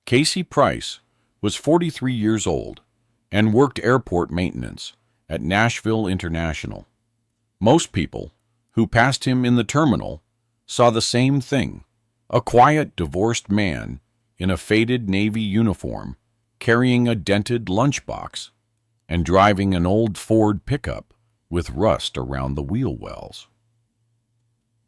Casey Price was 43 years old and worked airport maintenance at Nashville International. Most people who passed him in the terminal saw the same thing: a quiet, divorced man in a faded Navy uniform, carrying a dented lunchbox and driving an old Ford pickup with rust around the wheel wells.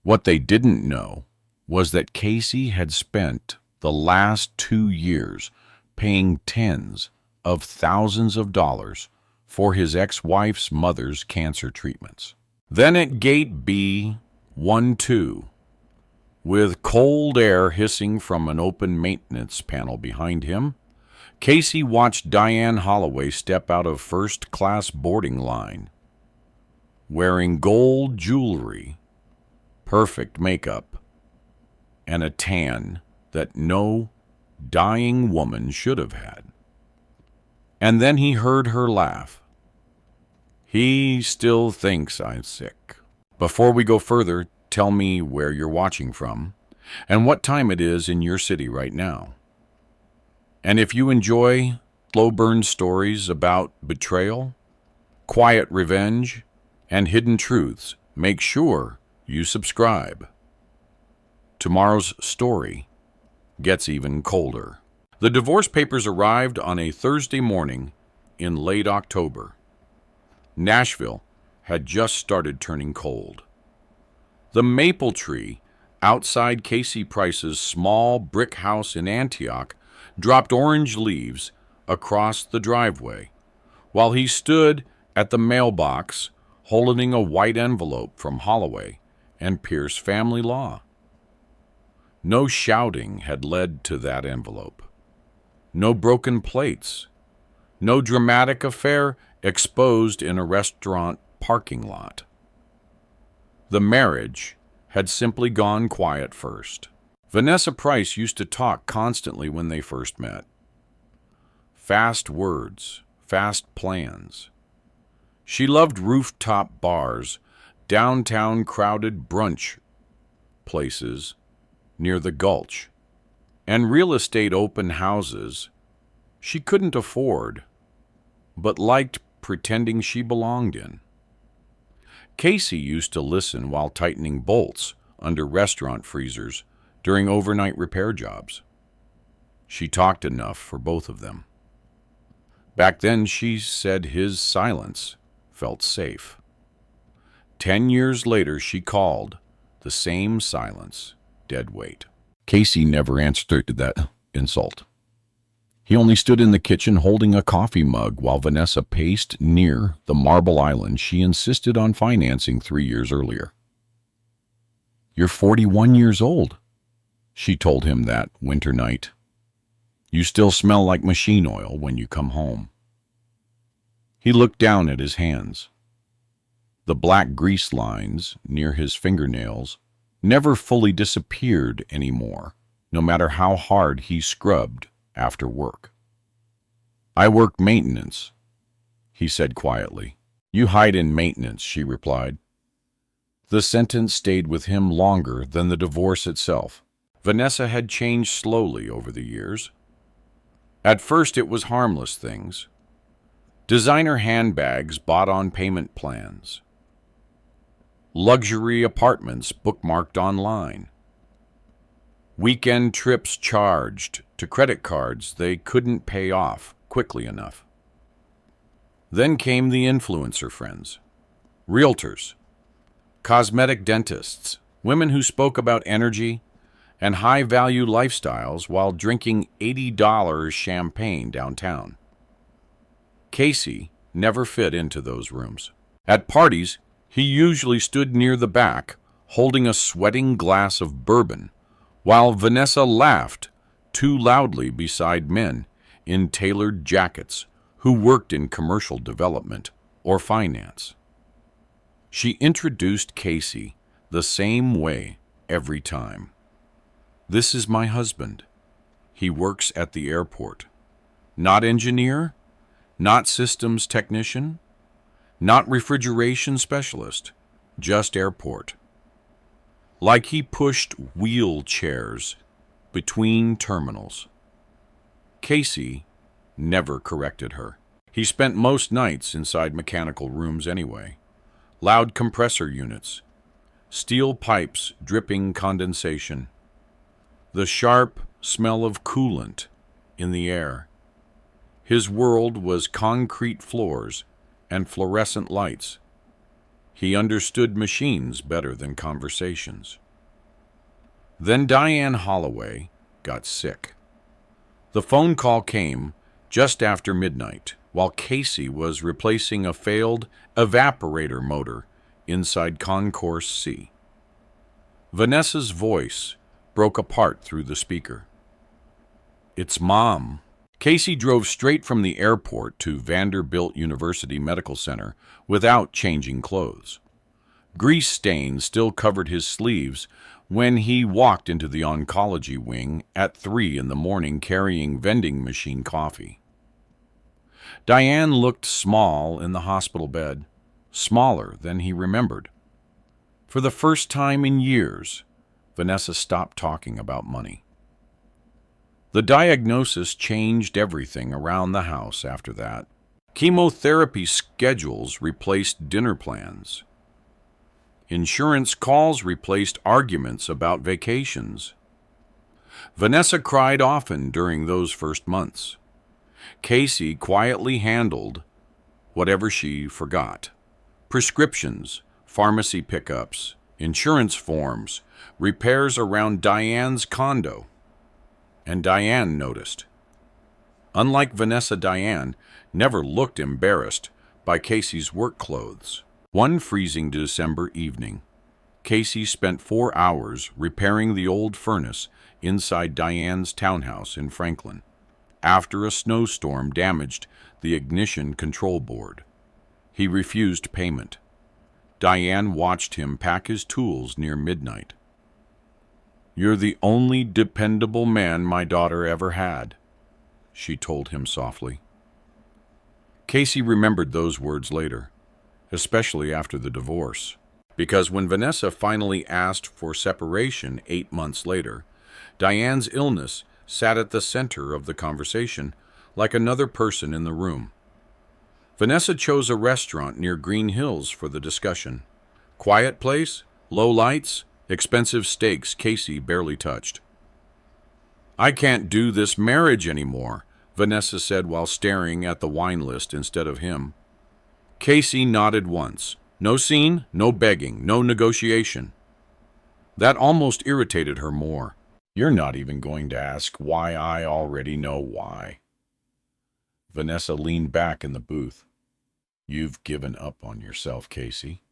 What they didn't know was that Casey had spent the last 2 years paying tens of thousands of dollars for his ex-wife's mother's cancer treatments. Then at Gate B12, with cold air hissing from an open maintenance panel behind him, Casey watched Diane Holloway step out of first-class boarding line, wearing gold jewelry, perfect makeup, and a tan that no dying woman should have had. And then he heard her laugh. He still thinks I'm sick. Before we go further, tell me where you're watching from and what time it is in your city right now. And if you enjoy slow burn stories about betrayal, quiet revenge, and hidden truths, make sure you subscribe. Tomorrow's story gets even colder. The divorce papers arrived on a Thursday morning in late October. Nashville had just started turning cold. The maple tree outside Casey Price's small brick house in Antioch dropped orange leaves across the driveway while he stood at the mailbox holding a white envelope from Holloway and Pierce Family Law. No shouting had led to that envelope. No broken plates. No dramatic affair exposed in a restaurant parking lot. The marriage had simply gone quiet first. Vanessa Price used to talk constantly when they first met. Fast words, fast plans. She loved rooftop bars, downtown crowded brunch places near the Gulch, and real estate open houses she couldn't afford, but liked pretending she belonged in. Casey used to listen while tightening bolts under restaurant freezers during overnight repair jobs. She talked enough for both of them. Back then, she said his silence felt safe. 10 years later, she called the same silence dead weight. Casey never answered to that insult. He only stood in the kitchen holding a coffee mug while Vanessa paced near the marble island she insisted on financing 3 years earlier. "You're 41 years old," she told him that winter night. "You still smell like machine oil when you come home." He looked down at his hands. The black grease lines near his fingernails never fully disappeared anymore, no matter how hard he scrubbed after work. "I work maintenance," he said quietly. "You hide in maintenance," she replied. The sentence stayed with him longer than the divorce itself. Vanessa had changed slowly over the years. At first it was harmless things. Designer handbags bought on payment plans. Luxury apartments bookmarked online. Weekend trips charged to credit cards they couldn't pay off quickly enough. Then came the influencer friends, realtors, cosmetic dentists, women who spoke about energy and high-value lifestyles while drinking $80 champagne downtown. Casey never fit into those rooms. At parties, he usually stood near the back, holding a sweating glass of bourbon, while Vanessa laughed too loudly beside men in tailored jackets who worked in commercial development or finance. She introduced Casey the same way every time. "This is my husband. He works at the airport. Not engineer, not systems technician, not refrigeration specialist, just airport." Like he pushed wheelchairs between terminals. Casey never corrected her. He spent most nights inside mechanical rooms anyway. Loud compressor units, steel pipes dripping condensation, the sharp smell of coolant in the air. His world was concrete floors and fluorescent lights. He understood machines better than conversations. Then Diane Holloway got sick. The phone call came just after midnight, while Casey was replacing a failed evaporator motor inside Concourse C. Vanessa's voice broke apart through the speaker. "It's Mom." Casey drove straight from the airport to Vanderbilt University Medical Center without changing clothes. Grease stains still covered his sleeves when he walked into the oncology wing at 3 in the morning carrying vending machine coffee. Diane looked small in the hospital bed, smaller than he remembered. For the first time in years, Vanessa stopped talking about money. The diagnosis changed everything around the house after that. Chemotherapy schedules replaced dinner plans. Insurance calls replaced arguments about vacations. Vanessa cried often during those first months. Casey quietly handled whatever she forgot. Prescriptions, pharmacy pickups, insurance forms, repairs around Diane's condo. And Diane noticed. Unlike Vanessa, Diane never looked embarrassed by Casey's work clothes. One freezing December evening, Casey spent 4 hours repairing the old furnace inside Diane's townhouse in Franklin, after a snowstorm damaged the ignition control board. He refused payment. Diane watched him pack his tools near midnight. "You're the only dependable man my daughter ever had," she told him softly. Casey remembered those words later, especially after the divorce, because when Vanessa finally asked for separation 8 months later, Diane's illness sat at the center of the conversation like another person in the room. Vanessa chose a restaurant near Green Hills for the discussion. Quiet place, low lights, expensive steaks Casey barely touched. "I can't do this marriage anymore," Vanessa said while staring at the wine list instead of him. Casey nodded once. No scene, no begging, no negotiation. That almost irritated her more. "You're not even going to ask why. I already know why." Vanessa leaned back in the booth. "You've given up on yourself, Casey."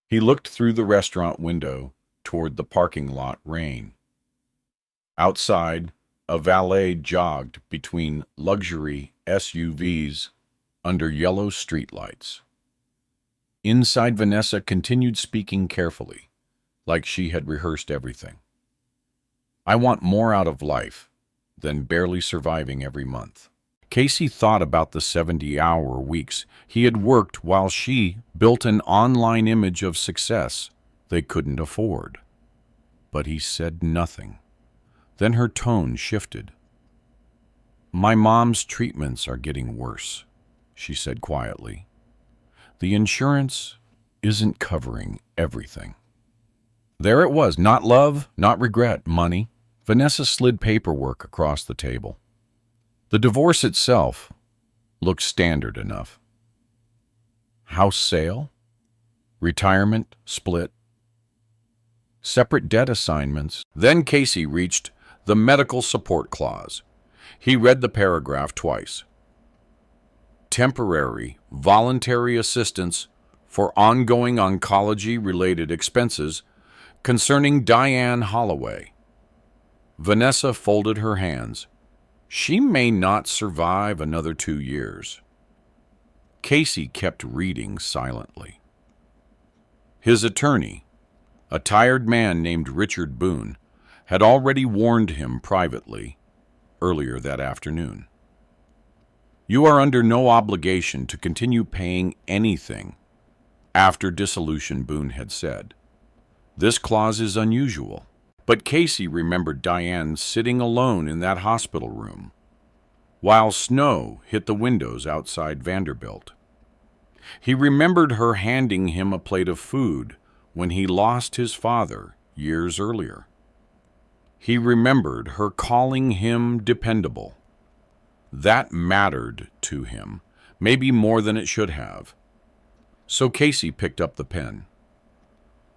He looked through the restaurant window toward the parking lot rain. Outside, a valet jogged between luxury SUVs under yellow streetlights. Inside, Vanessa continued speaking carefully, like she had rehearsed everything. "I want more out of life than barely surviving every month." Casey thought about the 70-hour weeks he had worked while she built an online image of success they couldn't afford. But he said nothing. Then her tone shifted. "My mom's treatments are getting worse," she said quietly. "The insurance isn't covering everything." There it was, not love, not regret, money. Vanessa slid paperwork across the table. The divorce itself looked standard enough. House sale, retirement split, separate debt assignments. Then Casey reached the medical support clause. He read the paragraph twice. Temporary, voluntary assistance for ongoing oncology-related expenses concerning Diane Holloway. Vanessa folded her hands. She may not survive another 2 years. Casey kept reading silently. His attorney, a tired man named Richard Boone, had already warned him privately earlier that afternoon. "You are under no obligation to continue paying anything after dissolution," Boone had said. "This clause is unusual." But Casey remembered Diane sitting alone in that hospital room, while snow hit the windows outside Vanderbilt. He remembered her handing him a plate of food when he lost his father years earlier. He remembered her calling him dependable. That mattered to him, maybe more than it should have. So Casey picked up the pen.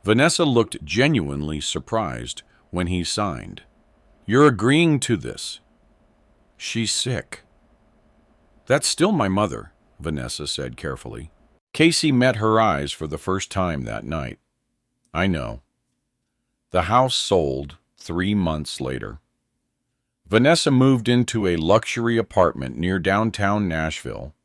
Vanessa looked genuinely surprised when he signed. "You're agreeing to this." "She's sick." "That's still my mother," Vanessa said carefully. Casey met her eyes for the first time that night. "I know." The house sold 3 months later. Vanessa moved into a luxury apartment near downtown Nashville.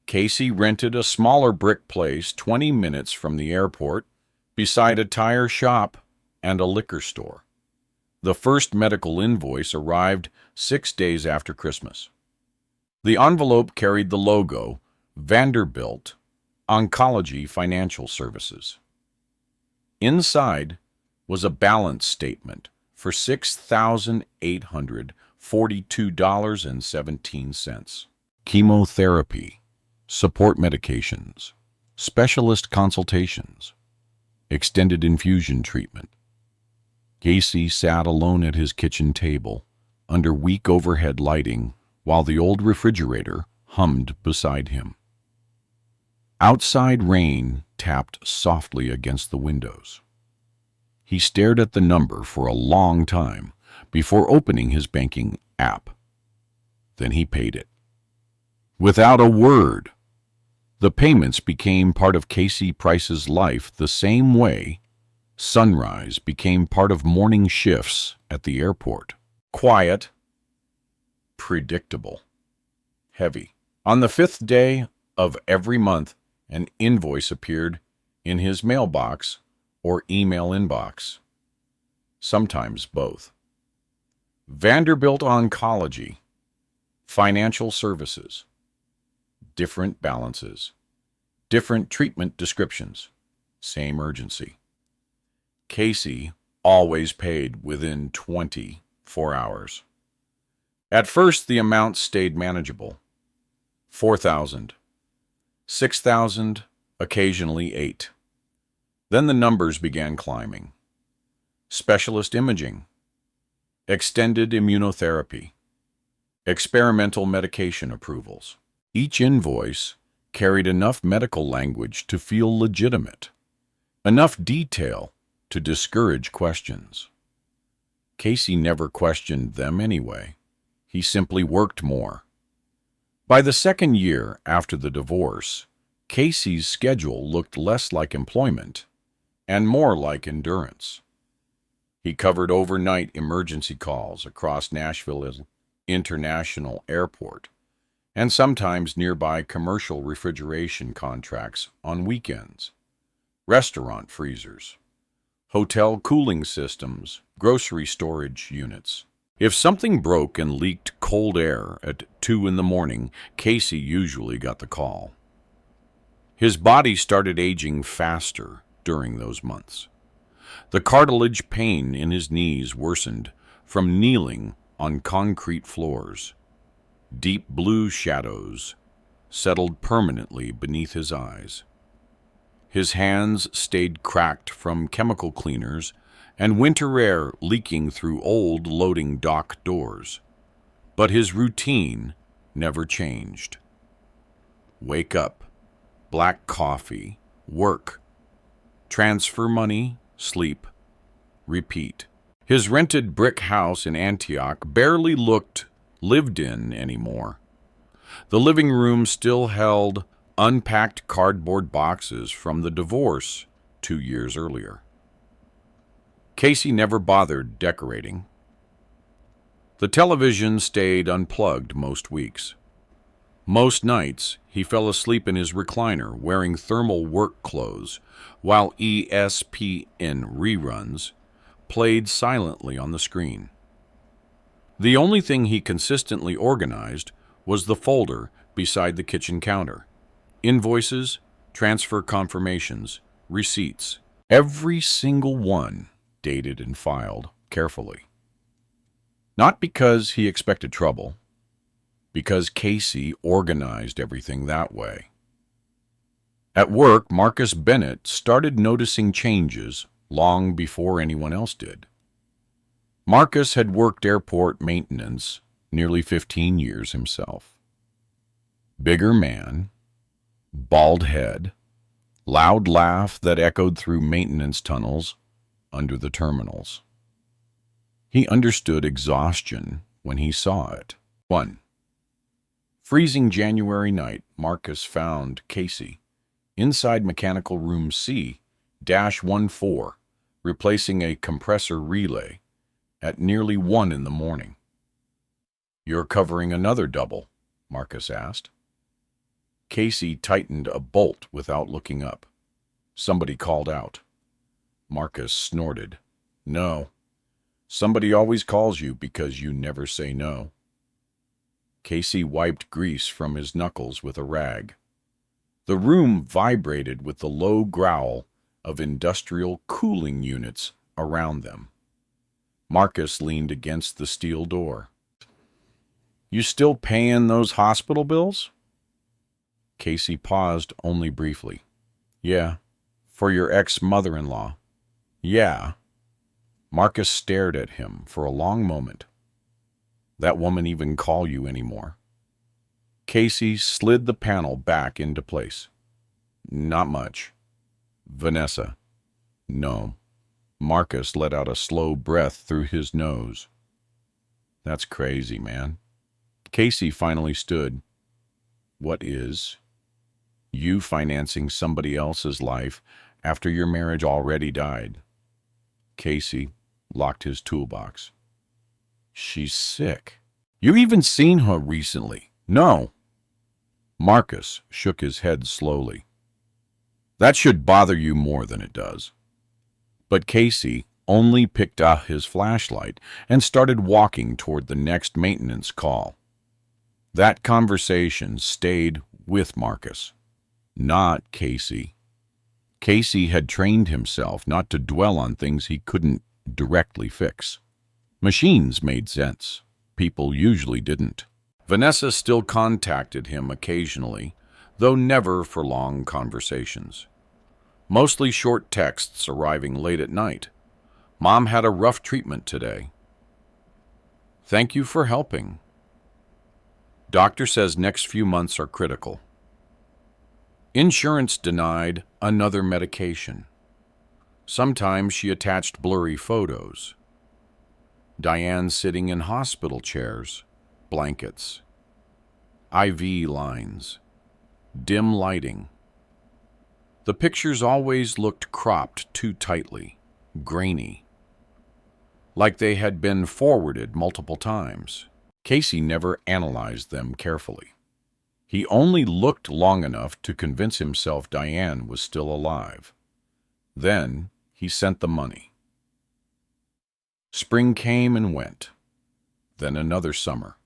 Casey rented a smaller brick place 20 minutes from the airport, beside a tire shop and a liquor store. The first medical invoice arrived 6 days after Christmas. The envelope carried the logo, Vanderbilt Oncology Financial Services. Inside was a balance statement for $6,842.17. Chemotherapy, support medications, specialist consultations, extended infusion treatment. Casey sat alone at his kitchen table, under weak overhead lighting, while the old refrigerator hummed beside him. Outside rain tapped softly against the windows. He stared at the number for a long time before opening his banking app. Then he paid it. Without a word, the payments became part of Casey Price's life the same way sunrise became part of morning shifts at the airport. Quiet, predictable, heavy. On the 5th day of every month, an invoice appeared in his mailbox or email inbox. Sometimes both. Vanderbilt Oncology, Financial Services. Different balances. Different treatment descriptions. Same urgency. Casey always paid within 24 hours. At first, the amount stayed manageable. $4,000. $6,000, occasionally $8,000. Then the numbers began climbing. Specialist imaging, extended immunotherapy, experimental medication approvals. Each invoice carried enough medical language to feel legitimate, enough detail to discourage questions. Casey never questioned them anyway. He simply worked more. By the 2nd year after the divorce, Casey's schedule looked less like employment and more like endurance. He covered overnight emergency calls across Nashville International Airport and sometimes nearby commercial refrigeration contracts on weekends, restaurant freezers, hotel cooling systems, grocery storage units. If something broke and leaked cold air at 2 in the morning, Casey usually got the call. His body started aging faster during those months. The cartilage pain in his knees worsened from kneeling on concrete floors. Deep blue shadows settled permanently beneath his eyes. His hands stayed cracked from chemical cleaners and winter air leaking through old loading dock doors. But his routine never changed. Wake up, black coffee, work, transfer money, sleep, repeat. His rented brick house in Antioch barely looked lived in anymore. The living room still held unpacked cardboard boxes from the divorce 2 years earlier. Casey never bothered decorating. The television stayed unplugged most weeks. Most nights, he fell asleep in his recliner wearing thermal work clothes while ESPN reruns played silently on the screen. The only thing he consistently organized was the folder beside the kitchen counter. Invoices, transfer confirmations, receipts. Every single one dated and filed carefully. Not because he expected trouble, because Casey organized everything that way. At work, Marcus Bennett started noticing changes long before anyone else did. Marcus had worked airport maintenance nearly 15 years himself. Bigger man, bald head, loud laugh that echoed through maintenance tunnels under the terminals. He understood exhaustion when he saw it. 1. Freezing January night, Marcus found Casey inside mechanical room C-14, replacing a compressor relay at nearly 1 in the morning. "You're covering another double?" Marcus asked. Casey tightened a bolt without looking up. Somebody called out. Marcus snorted. "No. Somebody always calls you because you never say no." Casey wiped grease from his knuckles with a rag. The room vibrated with the low growl of industrial cooling units around them. Marcus leaned against the steel door. "You still paying those hospital bills?" Casey paused only briefly. "Yeah. For your ex-mother-in-law." "Yeah." Marcus stared at him for a long moment. "That woman even call you anymore?" Casey slid the panel back into place. "Not much." "Vanessa?" "No." Marcus let out a slow breath through his nose. "That's crazy, man." Casey finally stood. "What is?" "You financing somebody else's life after your marriage already died." Casey locked his toolbox. "She's sick." "You even seen her recently?" "No." Marcus shook his head slowly. "That should bother you more than it does." But Casey only picked up his flashlight and started walking toward the next maintenance call. That conversation stayed with Marcus, not Casey. Casey had trained himself not to dwell on things he couldn't directly fix. Machines made sense. People usually didn't. Vanessa still contacted him occasionally, though never for long conversations. Mostly short texts arriving late at night. "Mom had a rough treatment today." "Thank you for helping." "Doctor says next few months are critical." Insurance denied another medication. Sometimes she attached blurry photos. Diane sitting in hospital chairs, blankets, IV lines, dim lighting. The pictures always looked cropped too tightly, grainy, like they had been forwarded multiple times. Casey never analyzed them carefully. He only looked long enough to convince himself Diane was still alive. Then he sent the money. Spring came and went. Then another summer.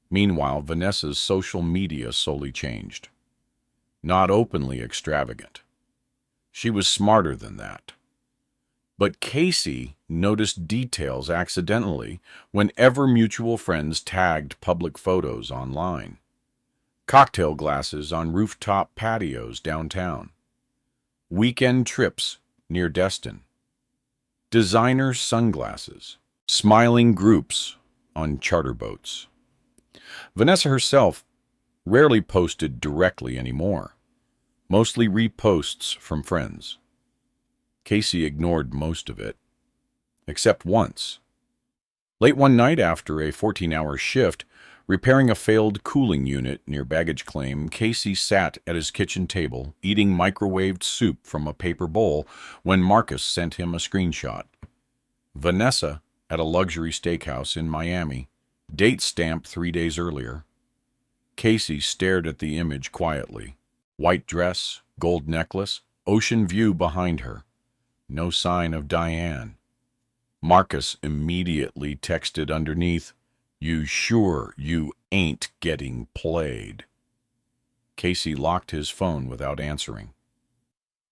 Meanwhile, Vanessa's social media slowly changed. Not openly extravagant. She was smarter than that. But Casey noticed details accidentally whenever mutual friends tagged public photos online. Cocktail glasses on rooftop patios downtown. Weekend trips near Destin. Designer sunglasses. Smiling groups on charter boats. Vanessa herself rarely posted directly anymore. Mostly reposts from friends. Casey ignored most of it, except once. Late one night after a 14-hour shift, repairing a failed cooling unit near baggage claim, Casey sat at his kitchen table, eating microwaved soup from a paper bowl when Marcus sent him a screenshot. Vanessa at a luxury steakhouse in Miami, date stamped 3 days earlier. Casey stared at the image quietly. White dress, gold necklace, ocean view behind her. No sign of Diane. Marcus immediately texted underneath, "You sure you ain't getting played?" Casey locked his phone without answering.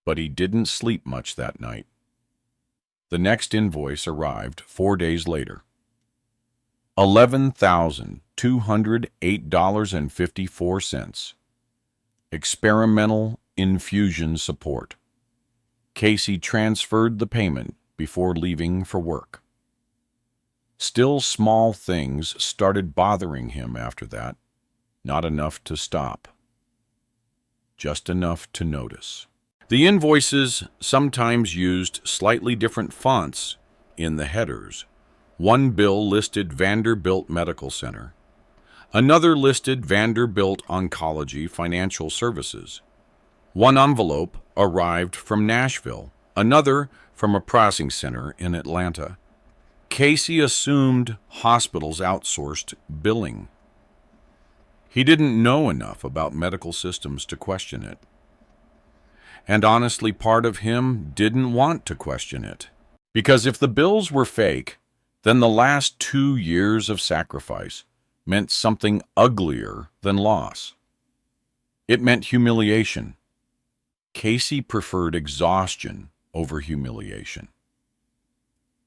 But he didn't sleep much that night. The next invoice arrived 4 days later. $11,208.54. Experimental infusion support. Casey transferred the payment before leaving for work. Still, small things started bothering him after that. Not enough to stop. Just enough to notice. The invoices sometimes used slightly different fonts in the headers. One bill listed Vanderbilt Medical Center. Another listed Vanderbilt Oncology Financial Services. One envelope arrived from Nashville, another from a processing center in Atlanta. Casey assumed hospitals outsourced billing. He didn't know enough about medical systems to question it. And honestly, part of him didn't want to question it. Because if the bills were fake, then the last 2 years of sacrifice meant something uglier than loss. It meant humiliation. Casey preferred exhaustion over humiliation.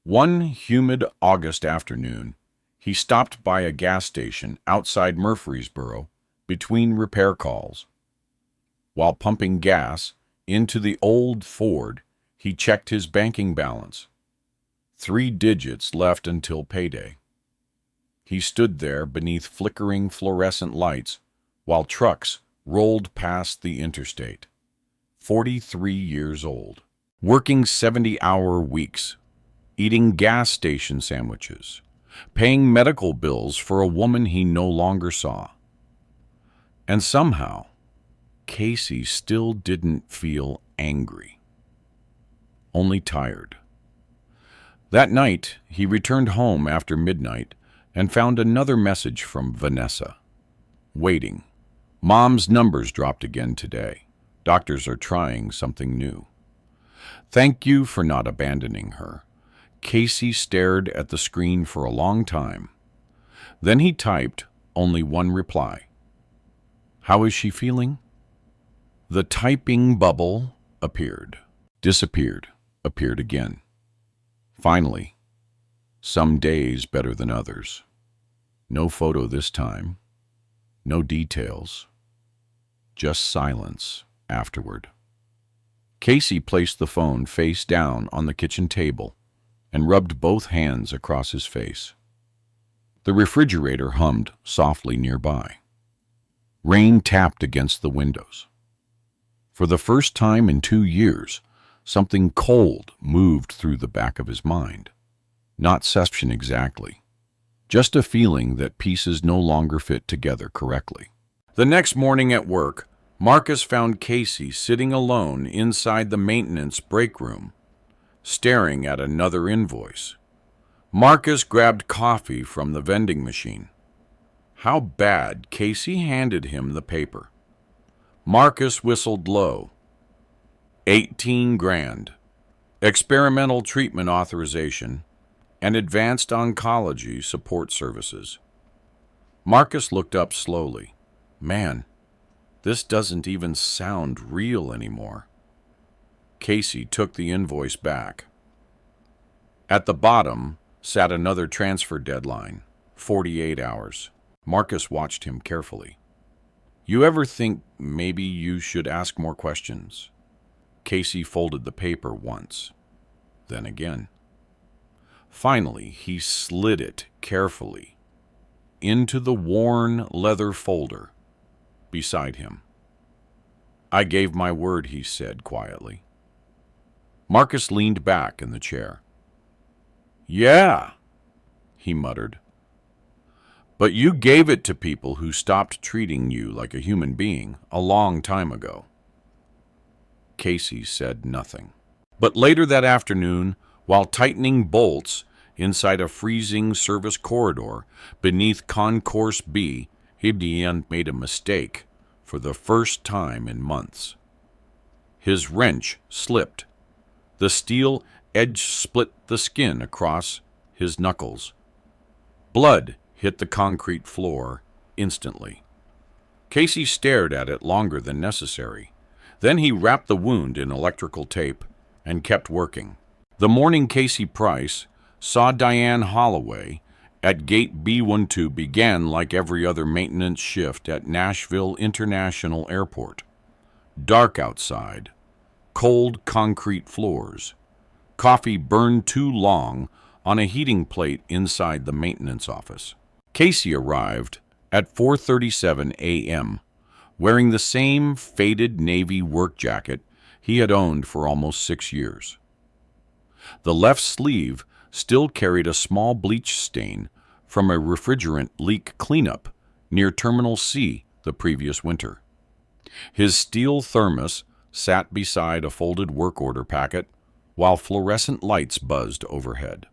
One humid August afternoon, he stopped by a gas station outside Murfreesboro between repair calls. While pumping gas into the old Ford, he checked his banking balance. 3 digits left until payday. He stood there beneath flickering fluorescent lights while trucks rolled past the interstate. 43 years old, working 70-hour weeks, eating gas station sandwiches, paying medical bills for a woman he no longer saw. And somehow, Casey still didn't feel angry, only tired. That night, he returned home after midnight and found another message from Vanessa. Waiting. Mom's numbers dropped again today. Doctors are trying something new. Thank you for not abandoning her. Casey stared at the screen for a long time. Then he typed only one reply. How is she feeling? The typing bubble appeared, disappeared, appeared again. Finally, some days better than others. No photo this time. No details. Just silence afterward. Casey placed the phone face down on the kitchen table and rubbed both hands across his face. The refrigerator hummed softly nearby. Rain tapped against the windows. For the first time in 2 years, something cold moved through the back of his mind. Not suspicion exactly, just a feeling that pieces no longer fit together correctly. The next morning at work, Marcus found Casey sitting alone inside the maintenance break room, staring at another invoice. Marcus grabbed coffee from the vending machine. How bad? Casey handed him the paper. Marcus whistled low. 18 grand. Experimental treatment authorization and advanced oncology support services. Marcus looked up slowly. Man, this doesn't even sound real anymore. Casey took the invoice back. At the bottom sat another transfer deadline, 48 hours. Marcus watched him carefully. You ever think maybe you should ask more questions? Casey folded the paper once, then again. Finally, he slid it carefully into the worn leather folder beside him. I gave my word, he said quietly. Marcus leaned back in the chair. Yeah, he muttered. But you gave it to people who stopped treating you like a human being a long time ago. Casey said nothing. But later that afternoon, while tightening bolts inside a freezing service corridor beneath Concourse B, he made a mistake for the first time in months. His wrench slipped. The steel edge split the skin across his knuckles. Blood hit the concrete floor instantly. Casey stared at it longer than necessary. Then he wrapped the wound in electrical tape and kept working. The morning Casey Price saw Diane Holloway at Gate B12 began like every other maintenance shift at Nashville International Airport. Dark outside, cold concrete floors, coffee burned too long on a heating plate inside the maintenance office. Casey arrived at 4:37 a.m., wearing the same faded navy work jacket he had owned for almost 6 years. The left sleeve still carried a small bleach stain from a refrigerant leak cleanup near Terminal C the previous winter. His steel thermos sat beside a folded work order packet while fluorescent lights buzzed overhead.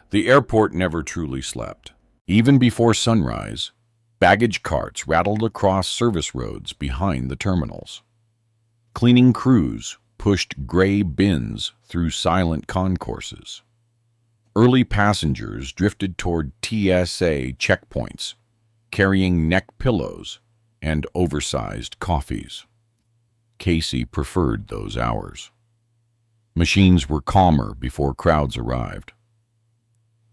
The airport never truly slept. Even before sunrise, baggage carts rattled across service roads behind the terminals. Cleaning crews pushed gray bins through silent concourses. Early passengers drifted toward TSA checkpoints, carrying neck pillows and oversized coffees. Casey preferred those hours. Machines were calmer before crowds arrived.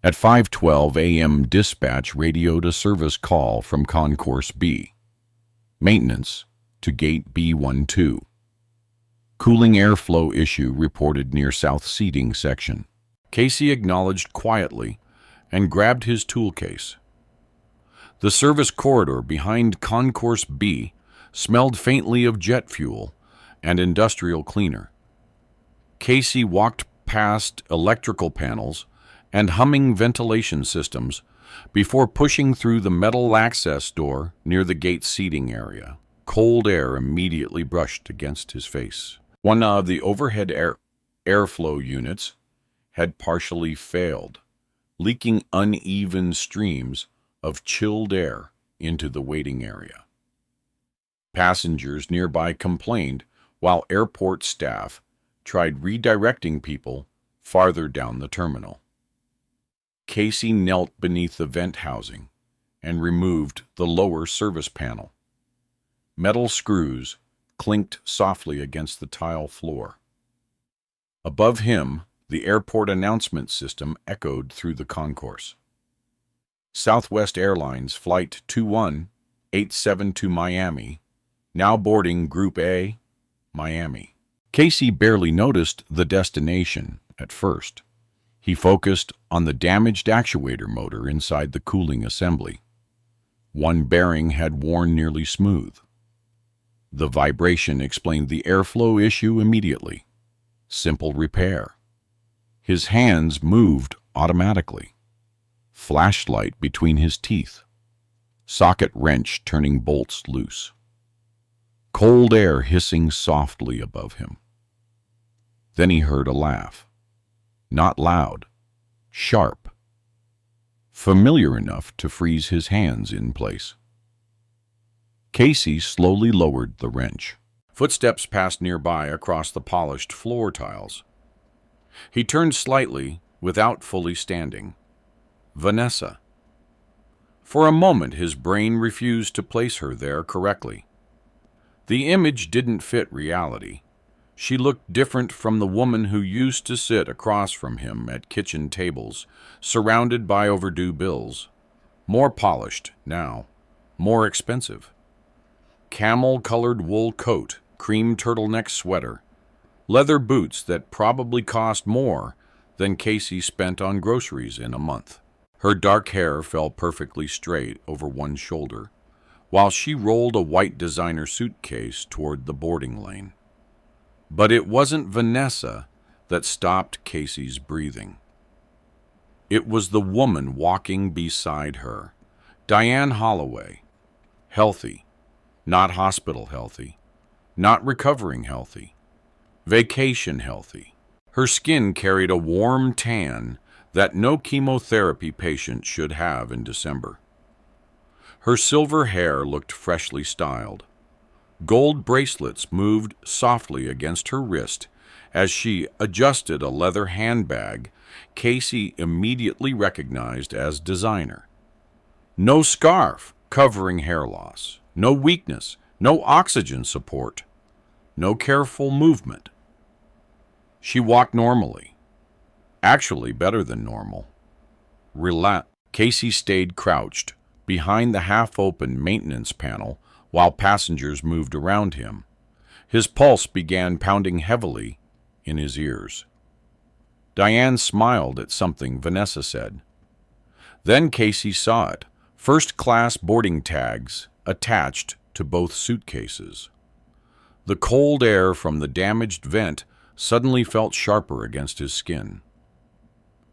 At 5:12 a.m., dispatch radioed a service call from Concourse B. Maintenance to Gate B12. Cooling airflow issue reported near south seating section. Casey acknowledged quietly and grabbed his tool case. The service corridor behind Concourse B smelled faintly of jet fuel and industrial cleaner. Casey walked past electrical panels and humming ventilation systems before pushing through the metal access door near the gate seating area. Cold air immediately brushed against his face. One of the overhead airflow units had partially failed, leaking uneven streams of chilled air into the waiting area. Passengers nearby complained while airport staff tried redirecting people farther down the terminal. Casey knelt beneath the vent housing and removed the lower service panel. Metal screws clinked softly against the tile floor. Above him, the airport announcement system echoed through the concourse. Southwest Airlines Flight 2187 to Miami, now boarding Group A, Miami. Casey barely noticed the destination at first. He focused on the damaged actuator motor inside the cooling assembly. One bearing had worn nearly smooth. The vibration explained the airflow issue immediately. Simple repair. His hands moved automatically. Flashlight between his teeth. Socket wrench turning bolts loose. Cold air hissing softly above him. Then he heard a laugh. Not loud, sharp. Familiar enough to freeze his hands in place. Casey slowly lowered the wrench. Footsteps passed nearby across the polished floor tiles. He turned slightly without fully standing. Vanessa. For a moment his brain refused to place her there correctly. The image didn't fit reality. She looked different from the woman who used to sit across from him at kitchen tables, surrounded by overdue bills. More polished now, more expensive. Camel-colored wool coat, cream turtleneck sweater, leather boots that probably cost more than Casey spent on groceries in a month. Her dark hair fell perfectly straight over one shoulder, while she rolled a white designer suitcase toward the boarding lane. But it wasn't Vanessa that stopped Casey's breathing. It was the woman walking beside her, Diane Holloway. Healthy, not hospital healthy, not recovering healthy, vacation healthy. Her skin carried a warm tan that no chemotherapy patient should have in December. Her silver hair looked freshly styled. Gold bracelets moved softly against her wrist as she adjusted a leather handbag Casey immediately recognized as designer. No scarf covering hair loss, no weakness, no oxygen support, no careful movement. She walked normally, actually better than normal. Casey stayed crouched behind the half-open maintenance panel while passengers moved around him. His pulse began pounding heavily in his ears. Diane smiled at something Vanessa said. Then Casey saw it. First-class boarding tags attached to both suitcases. The cold air from the damaged vent suddenly felt sharper against his skin.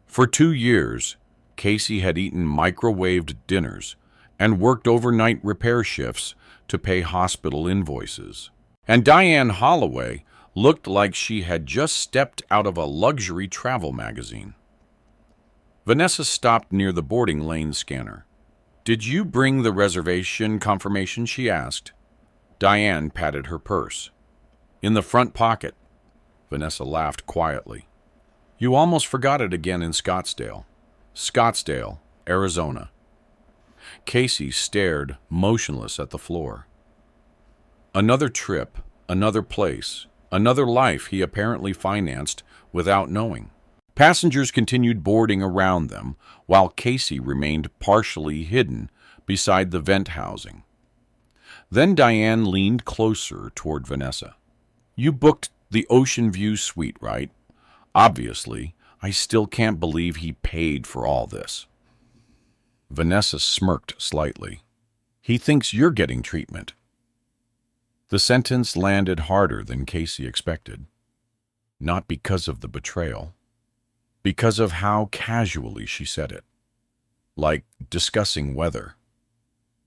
For 2 years, Casey had eaten microwaved dinners and worked overnight repair shifts to pay hospital invoices. And Diane Holloway looked like she had just stepped out of a luxury travel magazine. Vanessa stopped near the boarding lane scanner. "Did you bring the reservation confirmation?" she asked. Diane patted her purse. "In the front pocket." Vanessa laughed quietly. "You almost forgot it again in Scottsdale." Scottsdale, Arizona. Casey stared motionless at the floor. Another trip, another place, another life he apparently financed without knowing. Passengers continued boarding around them, while Casey remained partially hidden beside the vent housing. Then Diane leaned closer toward Vanessa. "You booked the Ocean View suite, right? Obviously, I still can't believe he paid for all this." Vanessa smirked slightly. "He thinks you're getting treatment." The sentence landed harder than Casey expected. Not because of the betrayal, because of how casually she said it. Like discussing weather.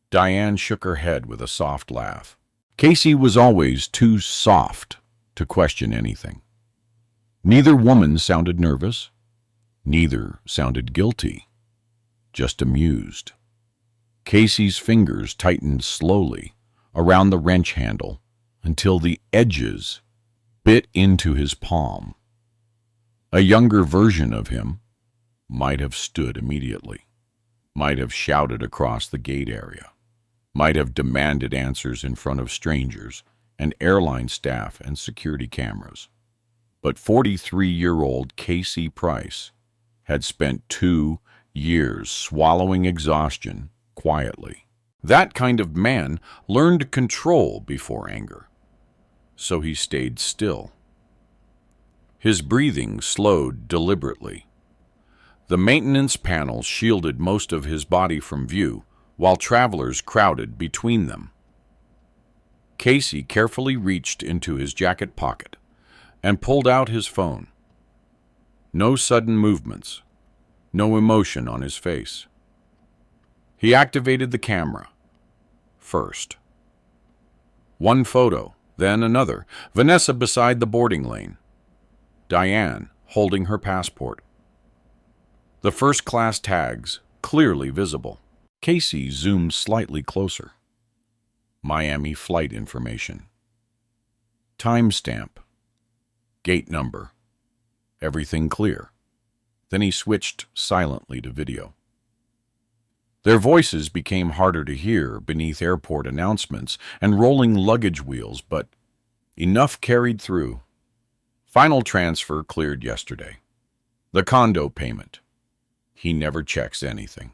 Diane shook her head with a soft laugh. Casey was always too soft to question anything. Neither woman sounded nervous. Neither sounded guilty. Just amused. Casey's fingers tightened slowly around the wrench handle until the edges bit into his palm. A younger version of him might have stood immediately, might have shouted across the gate area, might have demanded answers in front of strangers and airline staff and security cameras. But 43-year-old Casey Price had spent 2 years swallowing exhaustion quietly. That kind of man learned control before anger, so he stayed still. His breathing slowed deliberately. The maintenance panel shielded most of his body from view, while travelers crowded between them. Casey carefully reached into his jacket pocket and pulled out his phone. No sudden movements, no emotion on his face. He activated the camera. First. One photo, then another. Vanessa beside the boarding lane. Diane holding her passport. The first-class tags clearly visible. Casey zoomed slightly closer. Miami flight information. Timestamp. Gate number. Everything clear. Then he switched silently to video. Their voices became harder to hear beneath airport announcements and rolling luggage wheels, but enough carried through. Final transfer cleared yesterday. The condo payment. He never checks anything.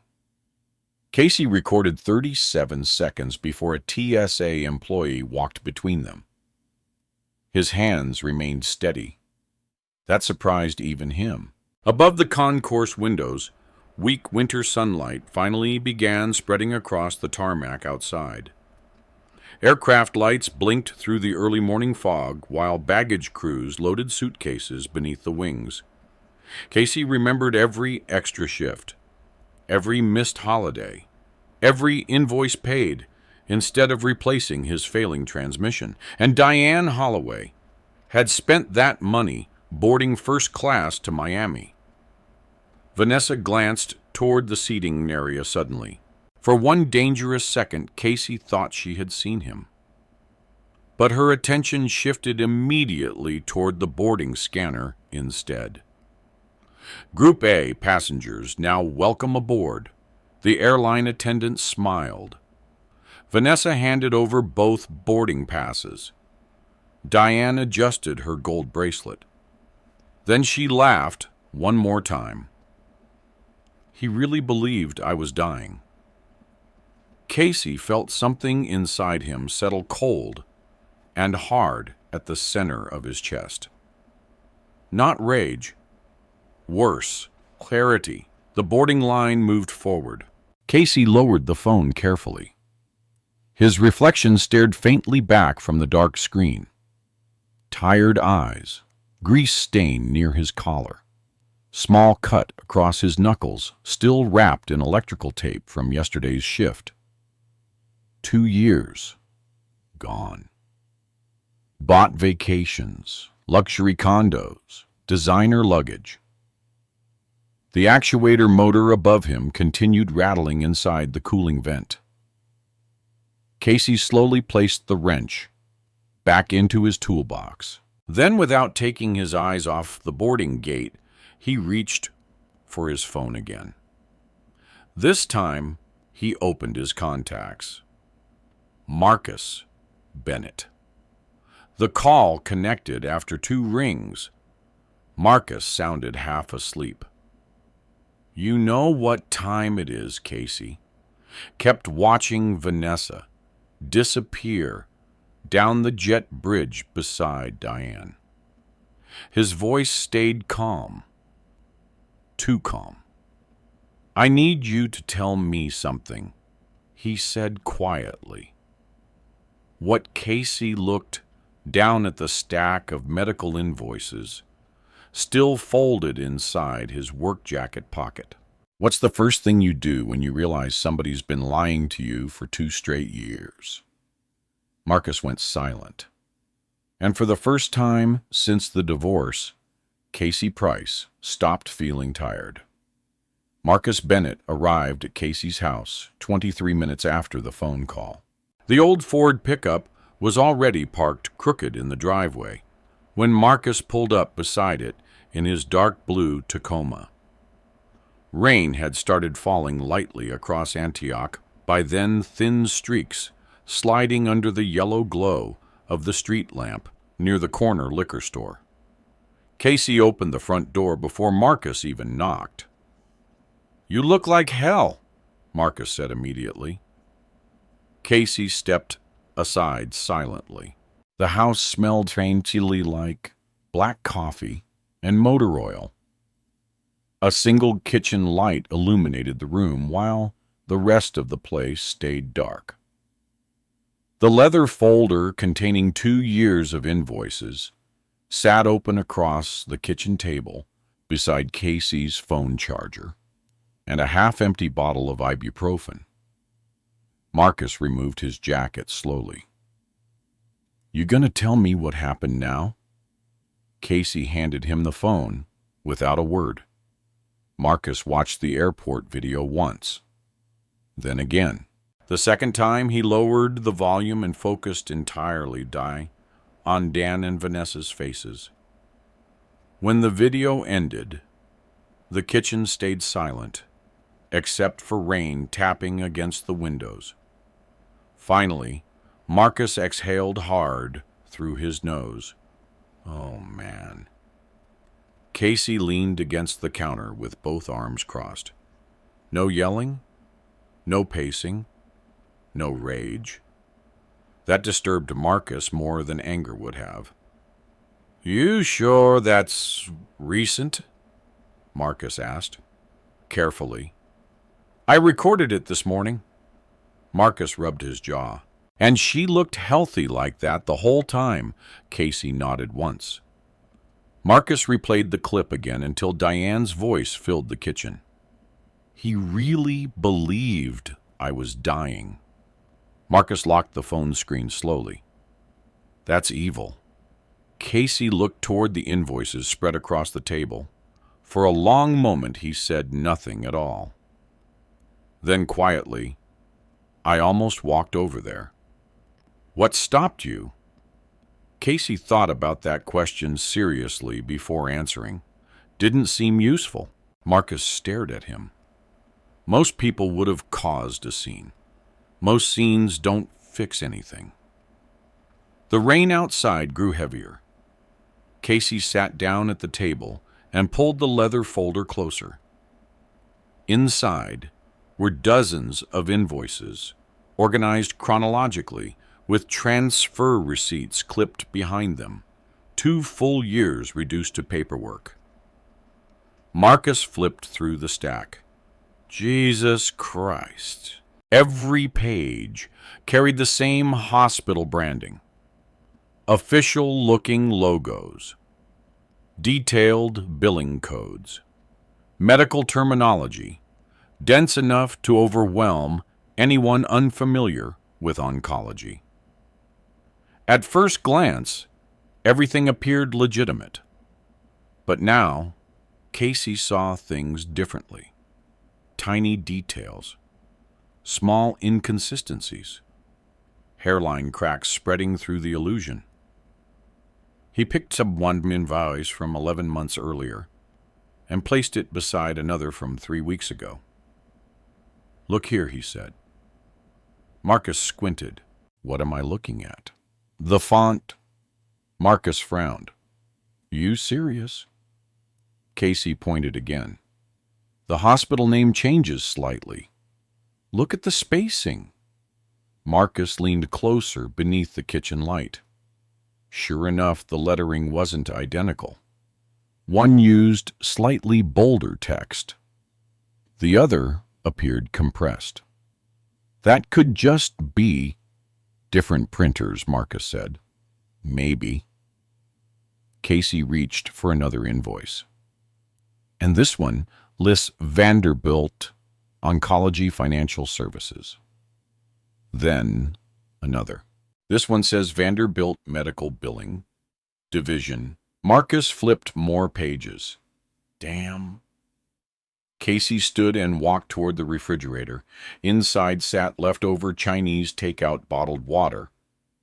Casey recorded 37 seconds before a TSA employee walked between them. His hands remained steady. That surprised even him. Above the concourse windows, weak winter sunlight finally began spreading across the tarmac outside. Aircraft lights blinked through the early morning fog while baggage crews loaded suitcases beneath the wings. Casey remembered every extra shift, every missed holiday, every invoice paid instead of replacing his failing transmission. And Diane Holloway had spent that money boarding first class to Miami. Vanessa glanced toward the seating area suddenly. For one dangerous second, Casey thought she had seen him. But her attention shifted immediately toward the boarding scanner instead. Group A passengers now welcome aboard. The airline attendant smiled. Vanessa handed over both boarding passes. Diane adjusted her gold bracelet. Then she laughed one more time. He really believed I was dying. Casey felt something inside him settle cold and hard at the center of his chest. Not rage. Worse, clarity. The boarding line moved forward. Casey lowered the phone carefully. His reflection stared faintly back from the dark screen. Tired eyes, grease stain near his collar, small cut across his knuckles, still wrapped in electrical tape from yesterday's shift. 2 years. Gone. Bought vacations, luxury condos, designer luggage. The actuator motor above him continued rattling inside the cooling vent. Casey slowly placed the wrench back into his toolbox. Then, without taking his eyes off the boarding gate, he reached for his phone again. This time, he opened his contacts. Marcus Bennett. The call connected after 2 rings. Marcus sounded half asleep. "You know what time it is, Casey." Kept watching Vanessa disappear down the jet bridge beside Diane. His voice stayed calm. Too calm. "I need you to tell me something," he said quietly. What Casey looked down at the stack of medical invoices, still folded inside his work jacket pocket. "What's the first thing you do when you realize somebody's been lying to you for 2 straight years? Marcus went silent. And for the first time since the divorce, Casey Price stopped feeling tired. Marcus Bennett arrived at Casey's house 23 minutes after the phone call. The old Ford pickup was already parked crooked in the driveway when Marcus pulled up beside it in his dark blue Tacoma. Rain had started falling lightly across Antioch, by then thin streaks sliding under the yellow glow of the street lamp near the corner liquor store. Casey opened the front door before Marcus even knocked. "You look like hell," Marcus said immediately. Casey stepped aside silently. The house smelled faintly like black coffee and motor oil. A single kitchen light illuminated the room while the rest of the place stayed dark. The leather folder containing 2 years of invoices sat open across the kitchen table beside Casey's phone charger and a half-empty bottle of ibuprofen. Marcus removed his jacket slowly. "You gonna tell me what happened now?" Casey handed him the phone without a word. Marcus watched the airport video once, then again. The second time, he lowered the volume and focused entirely on Dan and Vanessa's faces. When the video ended, the kitchen stayed silent, except for rain tapping against the windows. Finally, Marcus exhaled hard through his nose. "Oh, man." Casey leaned against the counter with both arms crossed. No yelling, no pacing, no rage. That disturbed Marcus more than anger would have. "You sure that's recent?" Marcus asked, carefully. "I recorded it this morning." Marcus rubbed his jaw. "And she looked healthy like that the whole time." Casey nodded once. Marcus replayed the clip again until Diane's voice filled the kitchen. "He really believed I was dying." Marcus locked the phone screen slowly. "That's evil." Casey looked toward the invoices spread across the table. For a long moment he said nothing at all. Then quietly, "I almost walked over there." "What stopped you?" Casey thought about that question seriously before answering. Didn't seem useful. Marcus stared at him. Most people would have caused a scene. Most scenes don't fix anything. The rain outside grew heavier. Casey sat down at the table and pulled the leather folder closer. Inside were dozens of invoices, organized chronologically, with transfer receipts clipped behind them. 2 full years reduced to paperwork. Marcus flipped through the stack. Jesus Christ. Every page carried the same hospital branding. Official-looking logos. Detailed billing codes. Medical terminology, dense enough to overwhelm anyone unfamiliar with oncology. At first glance, everything appeared legitimate. But now, Casey saw things differently. Tiny details, small inconsistencies, hairline cracks spreading through the illusion. He picked up one invoice from 11 months earlier and placed it beside another from 3 weeks ago. "Look here," he said. Marcus squinted. "What am I looking at?" "The font." Marcus frowned. "You serious?" Casey pointed again. "The hospital name changes slightly. Look at the spacing." Marcus leaned closer beneath the kitchen light. Sure enough, the lettering wasn't identical. One used slightly bolder text. The other appeared compressed. "That could just be different printers," Marcus said. "Maybe." Casey reached for another invoice. "And this one lists Vanderbilt Oncology Financial Services." Then another. "This one says Vanderbilt Medical Billing Division." Marcus flipped more pages. "Damn." Casey stood and walked toward the refrigerator. Inside sat leftover Chinese takeout bottled water,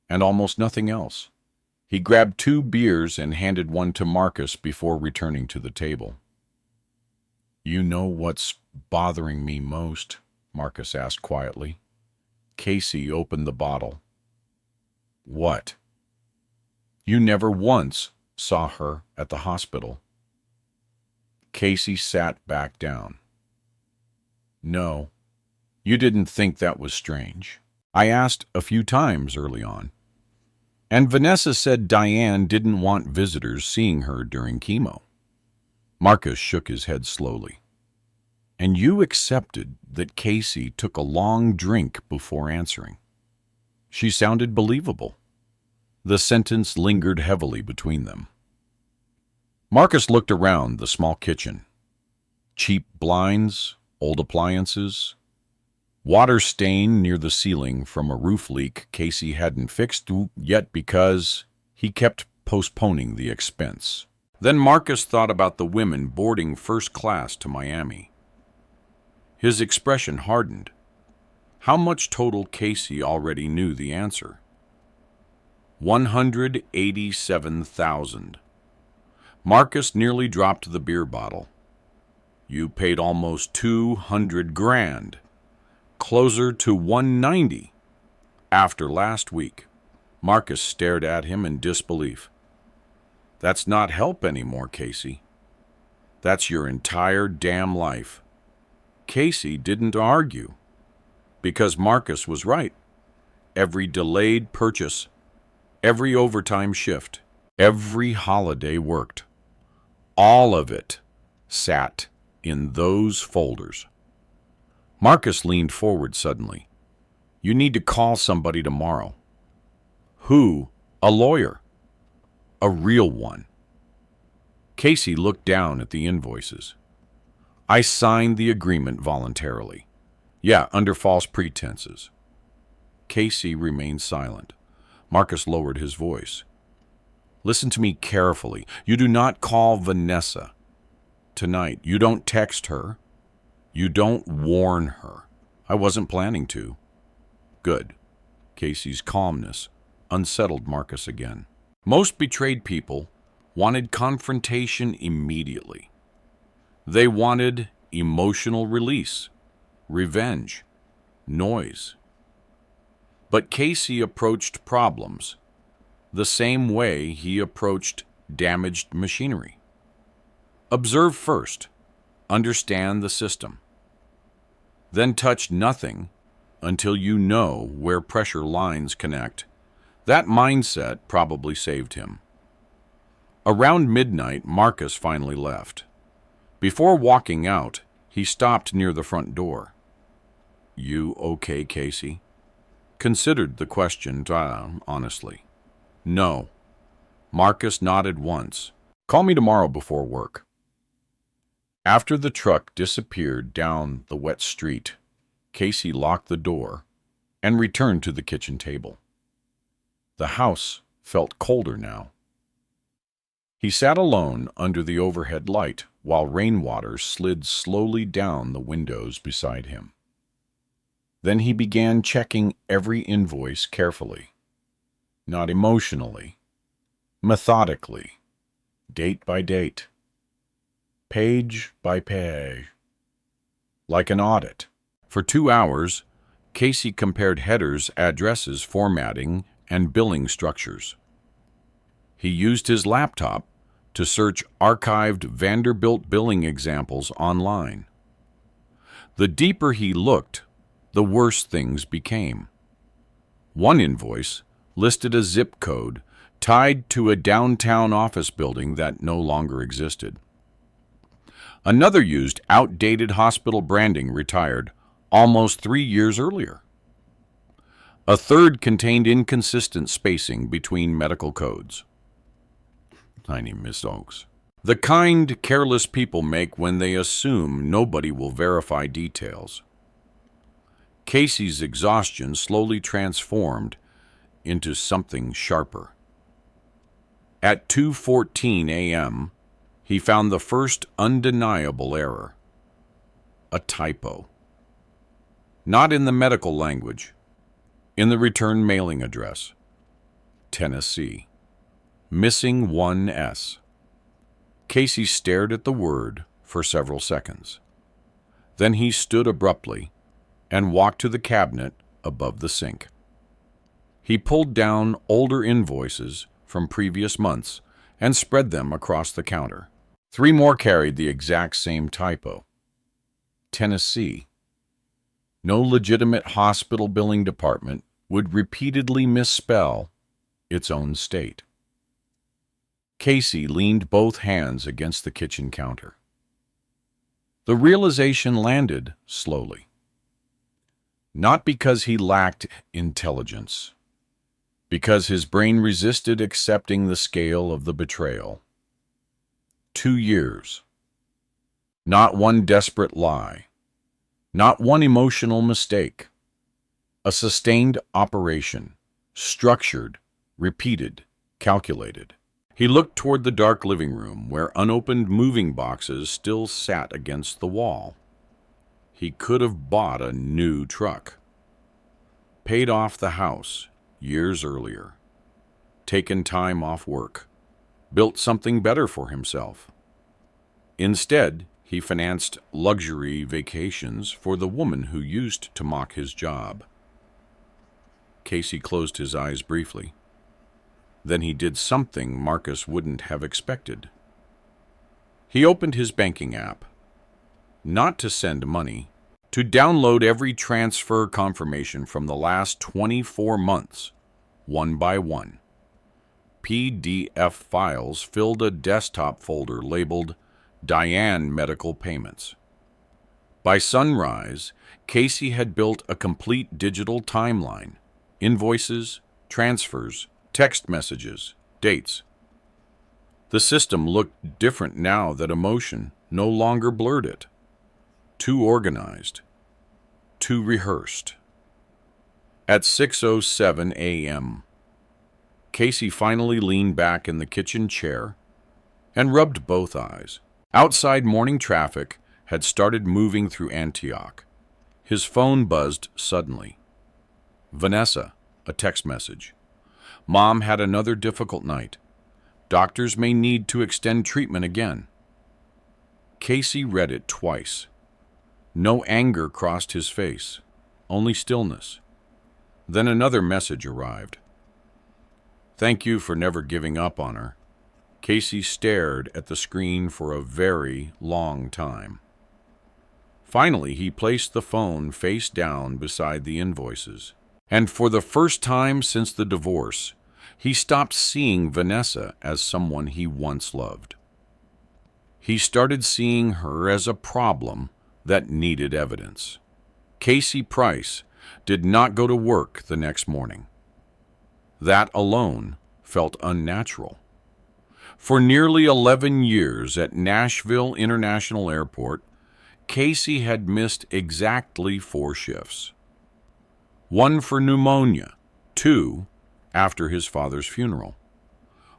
and almost nothing else. He grabbed 2 beers and handed one to Marcus before returning to the table. "You know what's bothering me most?" Marcus asked quietly. Casey opened the bottle. "What?" "You never once saw her at the hospital." Casey sat back down. "No, you didn't think that was strange. I asked a few times early on. And Vanessa said Diane didn't want visitors seeing her during chemo." Marcus shook his head slowly. "And you accepted that Casey took a long drink before answering." She sounded believable. The sentence lingered heavily between them. Marcus looked around the small kitchen. Cheap blinds, old appliances, water stain near the ceiling from a roof leak Casey hadn't fixed yet because he kept postponing the expense. Then Marcus thought about the women boarding first class to Miami. His expression hardened. How much total Casey already knew the answer? 187,000. Marcus nearly dropped the beer bottle. "You paid almost 200 grand. Closer to 190. After last week." Marcus stared at him in disbelief. "That's not help anymore, Casey. That's your entire damn life." Casey didn't argue, because Marcus was right. Every delayed purchase, every overtime shift, every holiday worked, all of it sat in those folders. Marcus leaned forward suddenly. "You need to call somebody tomorrow." "Who?" "A lawyer. A real one." Casey looked down at the invoices. "I signed the agreement voluntarily. Yeah, under false pretenses." Casey remained silent. Marcus lowered his voice. "Listen to me carefully. You do not call Vanessa tonight. You don't text her. You don't warn her." "I wasn't planning to." "Good." Casey's calmness unsettled Marcus again. Most betrayed people wanted confrontation immediately. They wanted emotional release, revenge, noise. But Casey approached problems the same way he approached damaged machinery. Observe first. Understand the system. Then touch nothing until you know where pressure lines connect. That mindset probably saved him. Around midnight, Marcus finally left. Before walking out, he stopped near the front door. "You okay, Casey?" Considered the question honestly. "No." Marcus nodded once. "Call me tomorrow before work." After the truck disappeared down the wet street, Casey locked the door and returned to the kitchen table. The house felt colder now. He sat alone under the overhead light while rainwater slid slowly down the windows beside him. Then he began checking every invoice carefully, not emotionally, methodically, date by date, page by page, like an audit. For 2 hours, Casey compared headers, addresses, formatting, and billing structures. He used his laptop to search archived Vanderbilt billing examples online. The deeper he looked, the worse things became. One invoice listed a zip code tied to a downtown office building that no longer existed. Another used outdated hospital branding retired almost 3 years earlier. A third contained inconsistent spacing between medical codes. Tiny mistakes. The kind careless people make when they assume nobody will verify details. Casey's exhaustion slowly transformed into something sharper. At 2:14 a.m., he found the first undeniable error. A typo. Not in the medical language, in the return mailing address. Tennessee. Missing one S. Casey stared at the word for several seconds. Then he stood abruptly and walked to the cabinet above the sink. He pulled down older invoices from previous months and spread them across the counter. 3 more carried the exact same typo. Tennessee. No legitimate hospital billing department would repeatedly misspell its own state. Casey leaned both hands against the kitchen counter. The realization landed slowly. Not because he lacked intelligence, because his brain resisted accepting the scale of the betrayal. 2 years. Not one desperate lie. Not one emotional mistake. A sustained operation, structured, repeated, calculated. He looked toward the dark living room where unopened moving boxes still sat against the wall. He could have bought a new truck, paid off the house years earlier, taken time off work, built something better for himself. Instead, he financed luxury vacations for the woman who used to mock his job. Casey closed his eyes briefly. Then he did something Marcus wouldn't have expected. He opened his banking app, not to send money, to download every transfer confirmation from the last 24 months, one by one. PDF files filled a desktop folder labeled Diane Medical Payments. By sunrise, Casey had built a complete digital timeline: invoices, transfers, text messages, dates. The system looked different now that emotion no longer blurred it. Too organized, too rehearsed. At 6:07 a.m., Casey finally leaned back in the kitchen chair and rubbed both eyes. Outside, morning traffic had started moving through Antioch. His phone buzzed suddenly. Vanessa, a text message. Mom had another difficult night. Doctors may need to extend treatment again. Casey read it twice. No anger crossed his face, only stillness. Then another message arrived. Thank you for never giving up on her. Casey stared at the screen for a very long time. Finally, he placed the phone face down beside the invoices. And for the first time since the divorce, he stopped seeing Vanessa as someone he once loved. He started seeing her as a problem that needed evidence. Casey Price did not go to work the next morning. That alone felt unnatural. For nearly 11 years at Nashville International Airport, Casey had missed exactly 4 shifts. 1 for pneumonia, 2 after his father's funeral,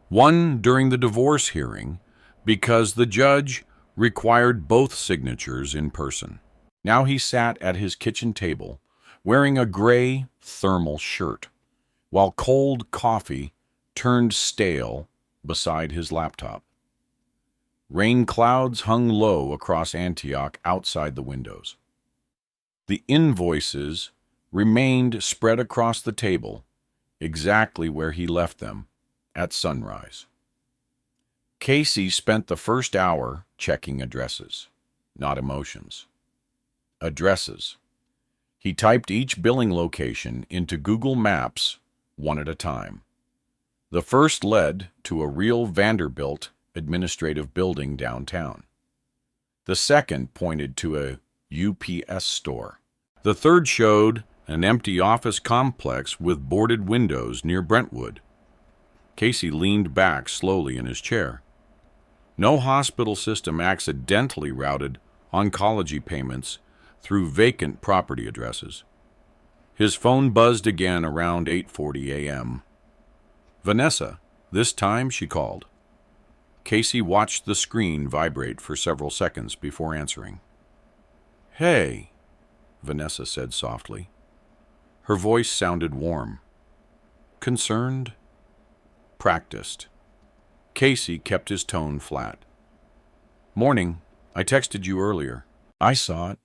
1 during the divorce hearing because the judge required both signatures in person. Now he sat at his kitchen table wearing a gray thermal shirt, while cold coffee turned stale beside his laptop. Rain clouds hung low across Antioch outside the windows. The invoices remained spread across the table, exactly where he left them at sunrise. Casey spent the first hour checking addresses, not emotions. Addresses. He typed each billing location into Google Maps one at a time. The first led to a real Vanderbilt administrative building downtown. The second pointed to a UPS store. The third showed an empty office complex with boarded windows near Brentwood. Casey leaned back slowly in his chair. No hospital system accidentally routed oncology payments through vacant property addresses. His phone buzzed again around 8:40 a.m. Vanessa, this time she called. Casey watched the screen vibrate for several seconds before answering. "Hey," Vanessa said softly. Her voice sounded warm. Concerned? Practiced. Casey kept his tone flat. "Morning. I texted you earlier." "I saw it."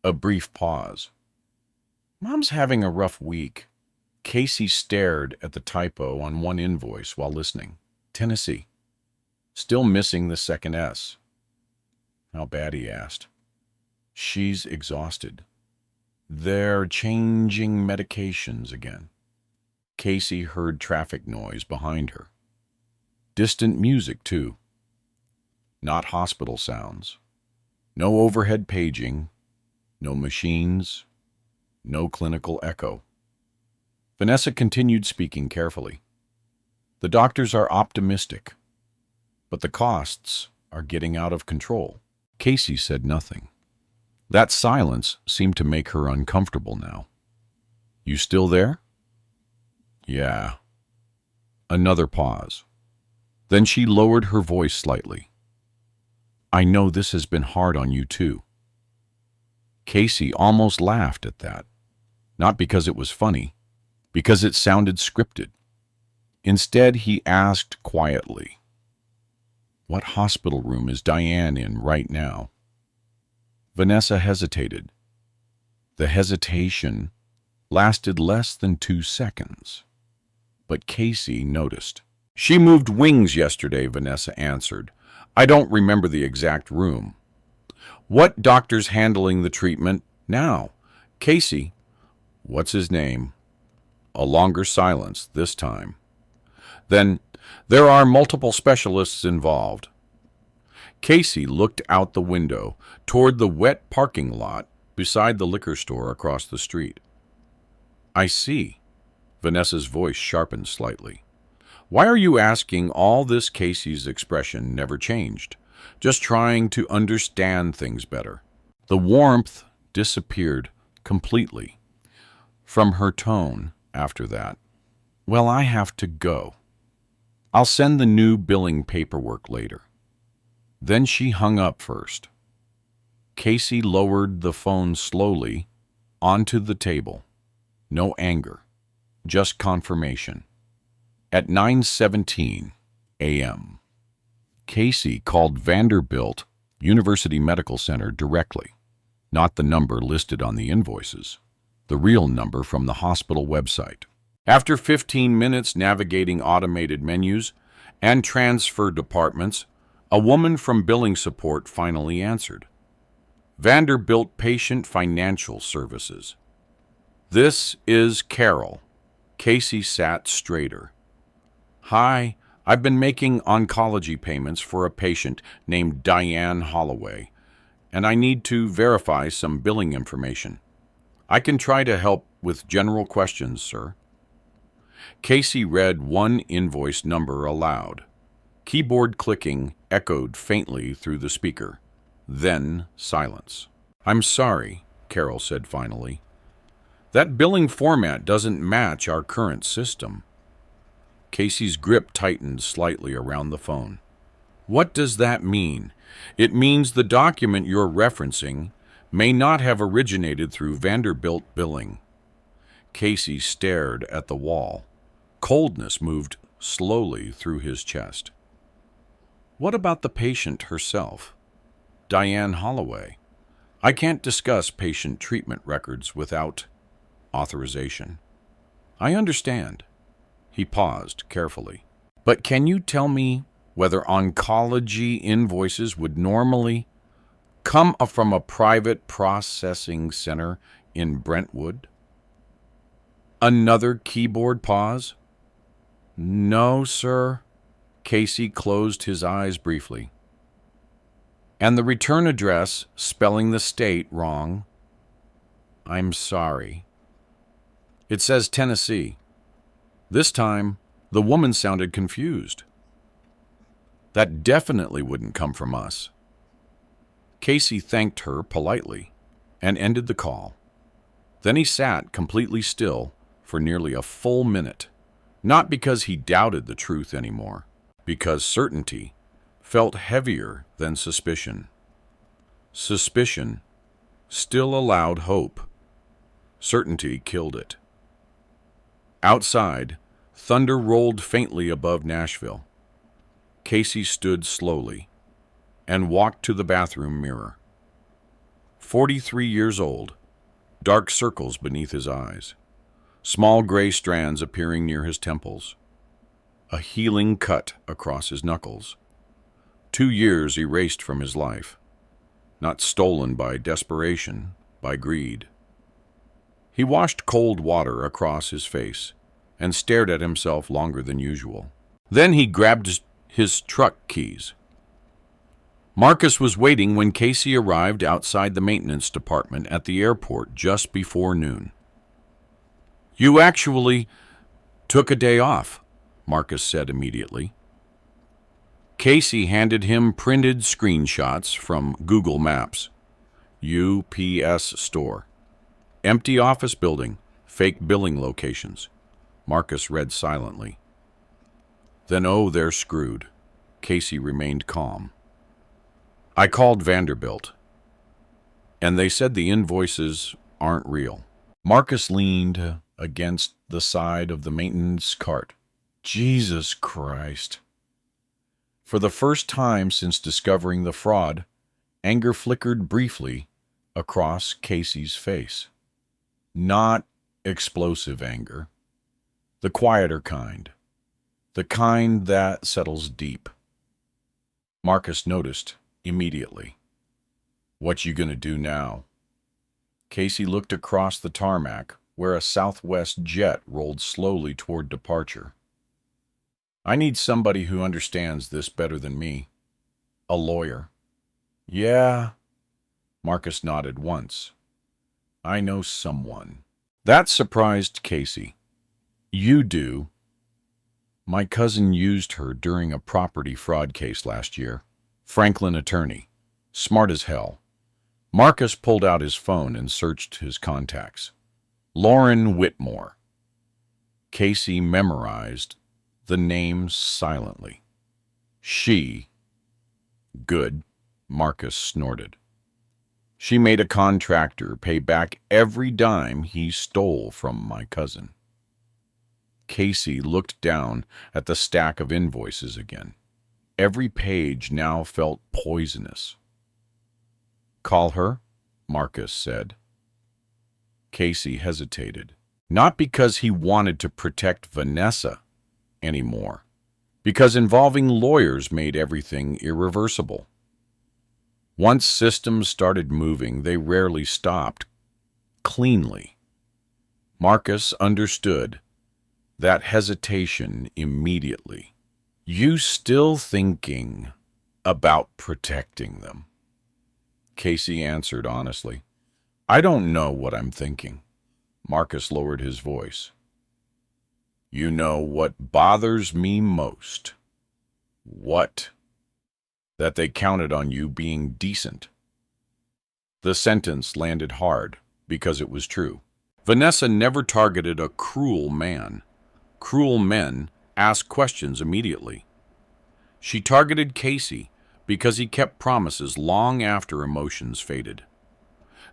A brief pause. "Mom's having a rough week." Casey stared at the typo on one invoice while listening. Tennessee. Still missing the second S. "How bad?" he asked. "She's exhausted. They're changing medications again." Casey heard traffic noise behind her. Distant music, too. Not hospital sounds. No overhead paging. No machines. No clinical echo. Vanessa continued speaking carefully. "The doctors are optimistic, but the costs are getting out of control." Casey said nothing. That silence seemed to make her uncomfortable now. "You still there?" "Yeah." Another pause. Then she lowered her voice slightly. "I know this has been hard on you too." Casey almost laughed at that. Not because it was funny, because it sounded scripted. Instead, he asked quietly, "What hospital room is Diane in right now?" Vanessa hesitated. The hesitation lasted less than 2 seconds. But Casey noticed. "She moved wings yesterday," Vanessa answered. "I don't remember the exact room." "What doctor's handling the treatment now?" "Casey." "What's his name?" A longer silence this time. "Then there are multiple specialists involved." Casey looked out the window toward the wet parking lot beside the liquor store across the street. "I see." Vanessa's voice sharpened slightly. "Why are you asking all this?" Casey's expression never changed, just trying to understand things better. The warmth disappeared completely from her tone after that. "Well, I have to go. I'll send the new billing paperwork later." Then she hung up first. Casey lowered the phone slowly onto the table. No anger, just confirmation. At 9:17 a.m., Casey called Vanderbilt University Medical Center directly, not the number listed on the invoices, the real number from the hospital website. After 15 minutes navigating automated menus and transfer departments, a woman from billing support finally answered. Vanderbilt Patient Financial Services. This is Carol. Casey sat straighter. Hi, I've been making oncology payments for a patient named Diane Holloway, and I need to verify some billing information. I can try to help with general questions, sir. Casey read one invoice number aloud. Keyboard clicking echoed faintly through the speaker. Then silence. I'm sorry, Carol said finally. That billing format doesn't match our current system. Casey's grip tightened slightly around the phone. What does that mean? It means the document you're referencing may not have originated through Vanderbilt billing. Casey stared at the wall. Coldness moved slowly through his chest. What about the patient herself? Diane Holloway. I can't discuss patient treatment records without authorization. I understand. He paused carefully. But can you tell me whether oncology invoices would normally come from a private processing center in Brentwood? Another keyboard pause. No, sir. Casey closed his eyes briefly. And the return address, spelling the state wrong. I'm sorry. It says Tennessee. This time, the woman sounded confused. That definitely wouldn't come from us. Casey thanked her politely and ended the call. Then he sat completely still for nearly a full minute, not because he doubted the truth anymore, because certainty felt heavier than suspicion. Suspicion still allowed hope. Certainty killed it. Outside, thunder rolled faintly above Nashville. Casey stood slowly and walked to the bathroom mirror. 43 years old, dark circles beneath his eyes, small gray strands appearing near his temples, a healing cut across his knuckles. 2 years erased from his life, not stolen by desperation, by greed. He washed cold water across his face and stared at himself longer than usual. Then he grabbed his truck keys. Marcus was waiting when Casey arrived outside the maintenance department at the airport just before noon. You actually took a day off, Marcus said immediately. Casey handed him printed screenshots from Google Maps. UPS store. Empty office building, fake billing locations. Marcus read silently. Then, oh, they're screwed. Casey remained calm. I called Vanderbilt, and they said the invoices aren't real. Marcus leaned against the side of the maintenance cart. Jesus Christ. For the first time since discovering the fraud, anger flickered briefly across Casey's face. Not explosive anger. The quieter kind. The kind that settles deep. Marcus noticed immediately. What you gonna do now? Casey looked across the tarmac, where a Southwest jet rolled slowly toward departure. I need somebody who understands this better than me. A lawyer. Yeah. Marcus nodded once. I know someone. That surprised Casey. You do. My cousin used her during a property fraud case last year. Franklin attorney. Smart as hell. Marcus pulled out his phone and searched his contacts. Lauren Whitmore. Casey memorized the name silently. She. Good, Marcus snorted. She made a contractor pay back every dime he stole from my cousin. Casey looked down at the stack of invoices again. Every page now felt poisonous. Call her, Marcus said. Casey hesitated, not because he wanted to protect Vanessa anymore, because involving lawyers made everything irreversible. Once systems started moving, they rarely stopped cleanly. Marcus understood that hesitation immediately. You still thinking about protecting them? Casey answered honestly. I don't know what I'm thinking. Marcus lowered his voice. You know what bothers me most? What? That they counted on you being decent. The sentence landed hard because it was true. Vanessa never targeted a cruel man. Cruel men ask questions immediately. She targeted Casey because he kept promises long after emotions faded.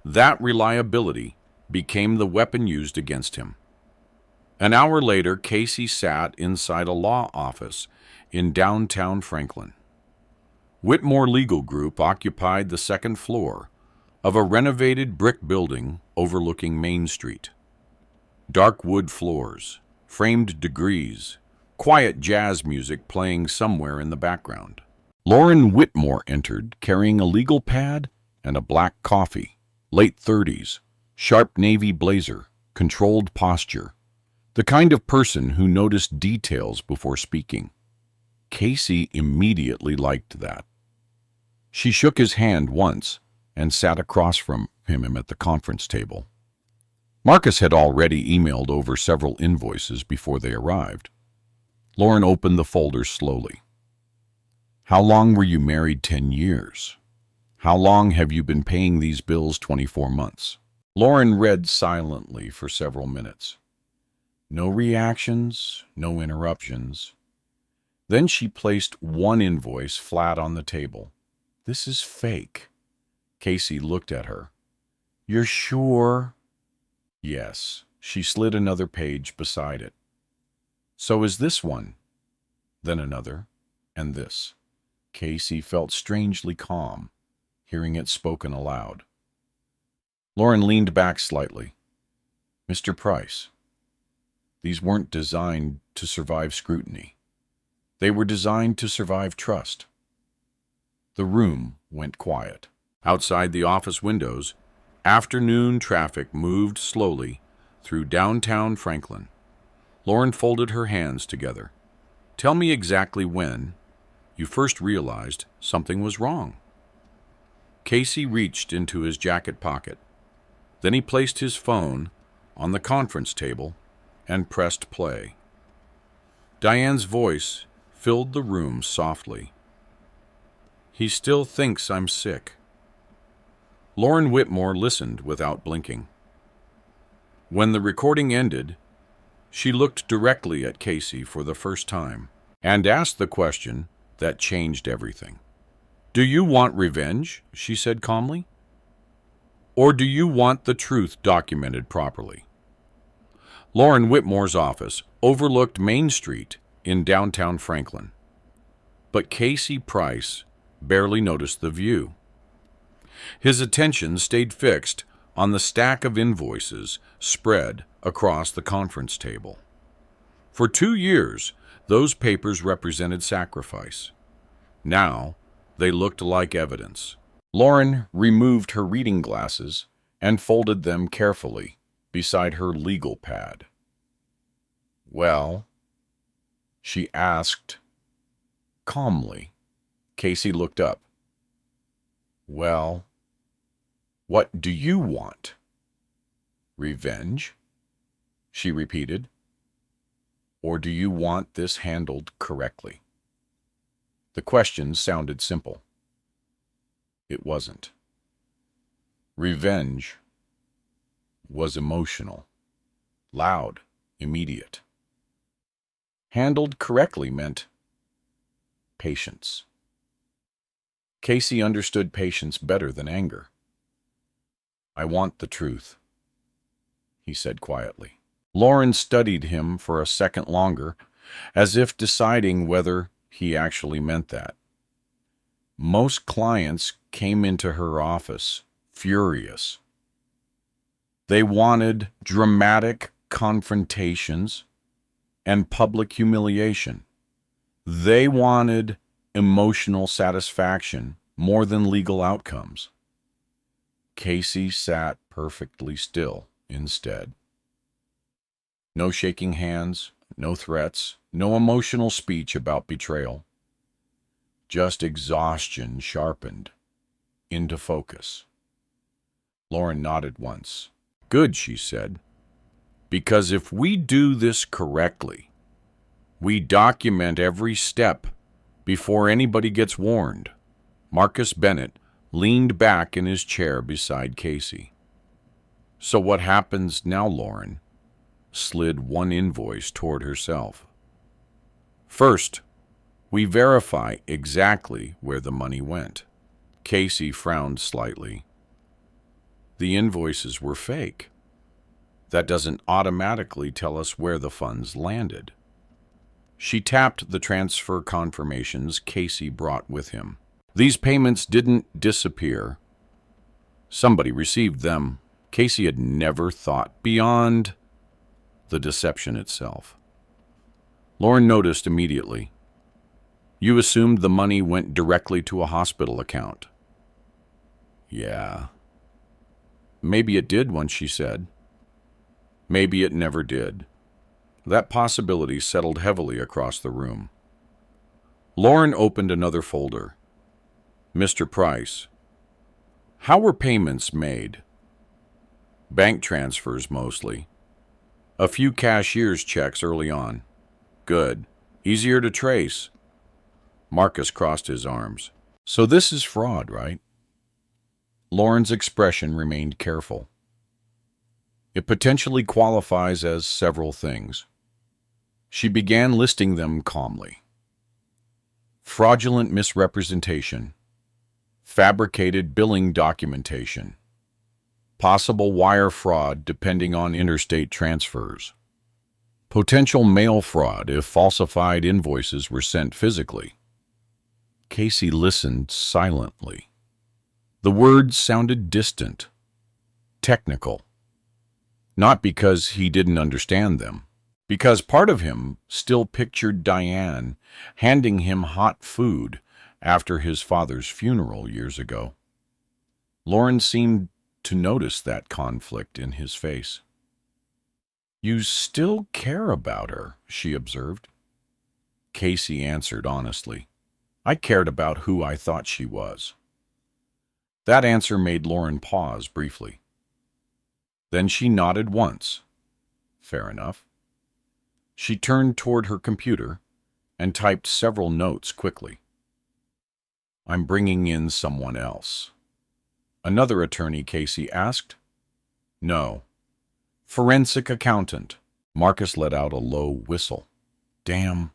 That reliability became the weapon used against him. An hour later, Casey sat inside a law office in downtown Franklin. Whitmore Legal Group occupied the second floor of a renovated brick building overlooking Main Street. Dark wood floors, framed degrees, quiet jazz music playing somewhere in the background. Lauren Whitmore entered, carrying a legal pad and a black coffee. Late 30s, sharp navy blazer, controlled posture. The kind of person who noticed details before speaking. Casey immediately liked that. She shook his hand once and sat across from him at the conference table. Marcus had already emailed over several invoices before they arrived. Lauren opened the folders slowly. How long were you married? 10 years. How long have you been paying these bills? 24 months. Lauren read silently for several minutes. No reactions, no interruptions. Then she placed one invoice flat on the table. This is fake. Casey looked at her. You're sure? Yes. She slid another page beside it. So is this one. Then another, and this. Casey felt strangely calm, hearing it spoken aloud. Lauren leaned back slightly. Mr. Price, these weren't designed to survive scrutiny. They were designed to survive trust. The room went quiet. Outside the office windows, afternoon traffic moved slowly through downtown Franklin. Lauren folded her hands together. Tell me exactly when you first realized something was wrong. Casey reached into his jacket pocket. Then he placed his phone on the conference table and pressed play. Diane's voice filled the room softly. He still thinks I'm sick. Lauren Whitmore listened without blinking. When the recording ended, she looked directly at Casey for the first time and asked the question that changed everything. Do you want revenge? She said calmly. Or do you want the truth documented properly? Lauren Whitmore's office overlooked Main Street in downtown Franklin. But Casey Price barely noticed the view. His attention stayed fixed on the stack of invoices spread across the conference table. For 2 years, those papers represented sacrifice. Now, they looked like evidence. Lauren removed her reading glasses and folded them carefully beside her legal pad. Well, she asked calmly. Casey looked up. Well, what do you want? Revenge? She repeated. Or do you want this handled correctly? The question sounded simple. It wasn't. Revenge was emotional, loud, immediate. Handled correctly meant patience. Casey understood patience better than anger. I want the truth, he said quietly. Lauren studied him for a second longer, as if deciding whether he actually meant that. Most clients came into her office furious. They wanted dramatic confrontations and public humiliation. They wanted emotional satisfaction more than legal outcomes. Casey sat perfectly still instead. No shaking hands, no threats, no emotional speech about betrayal. Just exhaustion sharpened into focus. Lauren nodded once. "Good," she said. "Because if we do this correctly, we document every step before anybody gets warned." Marcus Bennett leaned back in his chair beside Casey. "So what happens now?" Lauren slid one invoice toward herself. "First, we verify exactly where the money went." Casey frowned slightly. "The invoices were fake. That doesn't automatically tell us where the funds landed." She tapped the transfer confirmations Casey brought with him. "These payments didn't disappear. Somebody received them." Casey had never thought beyond the deception itself. Lauren noticed immediately. "You assumed the money went directly to a hospital account." "Yeah. Maybe it did once," she said. "Maybe it never did." That possibility settled heavily across the room. Lauren opened another folder. "Mr. Price, how were payments made?" "Bank transfers mostly. A few cashier's checks early on." "Good. Easier to trace." Marcus crossed his arms. "So this is fraud, right?" Lauren's expression remained careful. "It potentially qualifies as several things." She began listing them calmly. Fraudulent misrepresentation, fabricated billing documentation, possible wire fraud depending on interstate transfers, potential mail fraud if falsified invoices were sent physically. Casey listened silently. The words sounded distant, technical, not because he didn't understand them, because part of him still pictured Diane handing him hot food after his father's funeral years ago. Lauren seemed to notice that conflict in his face. "You still care about her," she observed. Casey answered honestly. "I cared about who I thought she was." That answer made Lauren pause briefly. Then she nodded once. "Fair enough." She turned toward her computer and typed several notes quickly. "I'm bringing in someone else." "Another attorney?" Casey asked. "No. Forensic accountant." Marcus let out a low whistle. "Damn."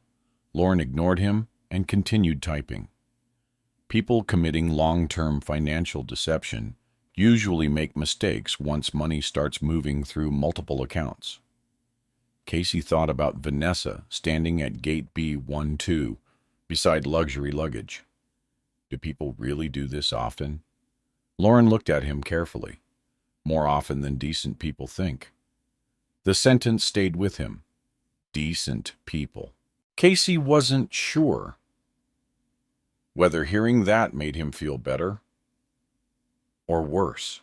Lauren ignored him and continued typing. People committing long-term financial deception usually make mistakes once money starts moving through multiple accounts. Casey thought about Vanessa standing at Gate B12 beside luxury luggage. Do people really do this often? Lauren looked at him carefully. More often than decent people think. The sentence stayed with him. Decent people. Casey wasn't sure whether hearing that made him feel better or worse.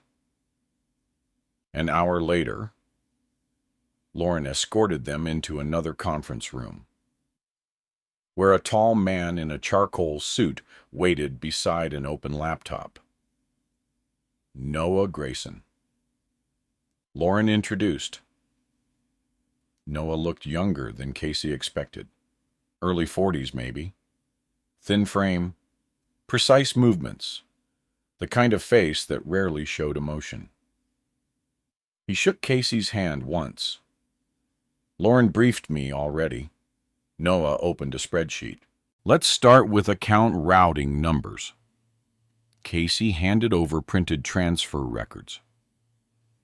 An hour later, Lauren escorted them into another conference room, where a tall man in a charcoal suit waited beside an open laptop. Noah Grayson. Lauren introduced. Noah looked younger than Casey expected. Early 40s, maybe. Thin frame, precise movements, the kind of face that rarely showed emotion. He shook Casey's hand once. "Lauren briefed me already." Noah opened a spreadsheet. "Let's start with account routing numbers." Casey handed over printed transfer records.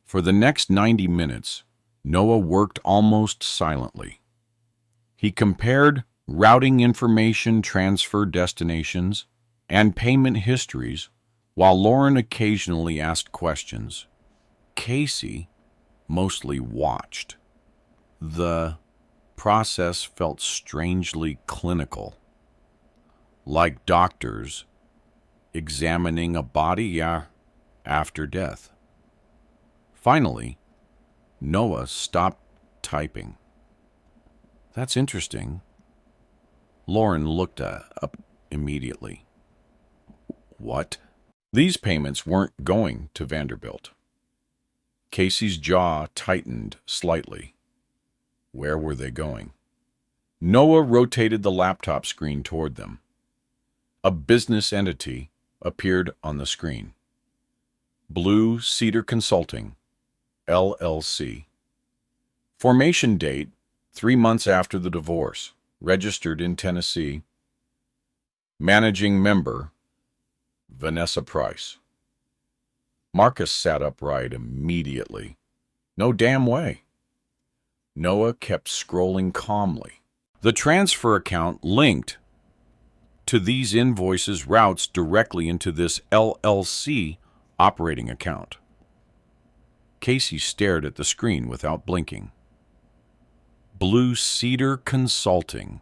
For the next 90 minutes, Noah worked almost silently. He compared routing information, transfer destinations, and payment histories, while Lauren occasionally asked questions. Casey mostly watched. The process felt strangely clinical, like doctors examining a body after death. Finally, Noah stopped typing. That's interesting. Lauren looked up immediately. What? These payments weren't going to Vanderbilt. Casey's jaw tightened slightly. Where were they going? Noah rotated the laptop screen toward them. A business entity appeared on the screen. Blue Cedar Consulting, LLC. Formation date, 3 months after the divorce. Registered in Tennessee. Managing member, Vanessa Price. Marcus sat upright immediately. No damn way. Noah kept scrolling calmly. The transfer account linked to these invoices routes directly into this LLC operating account. Casey stared at the screen without blinking. Blue Cedar Consulting.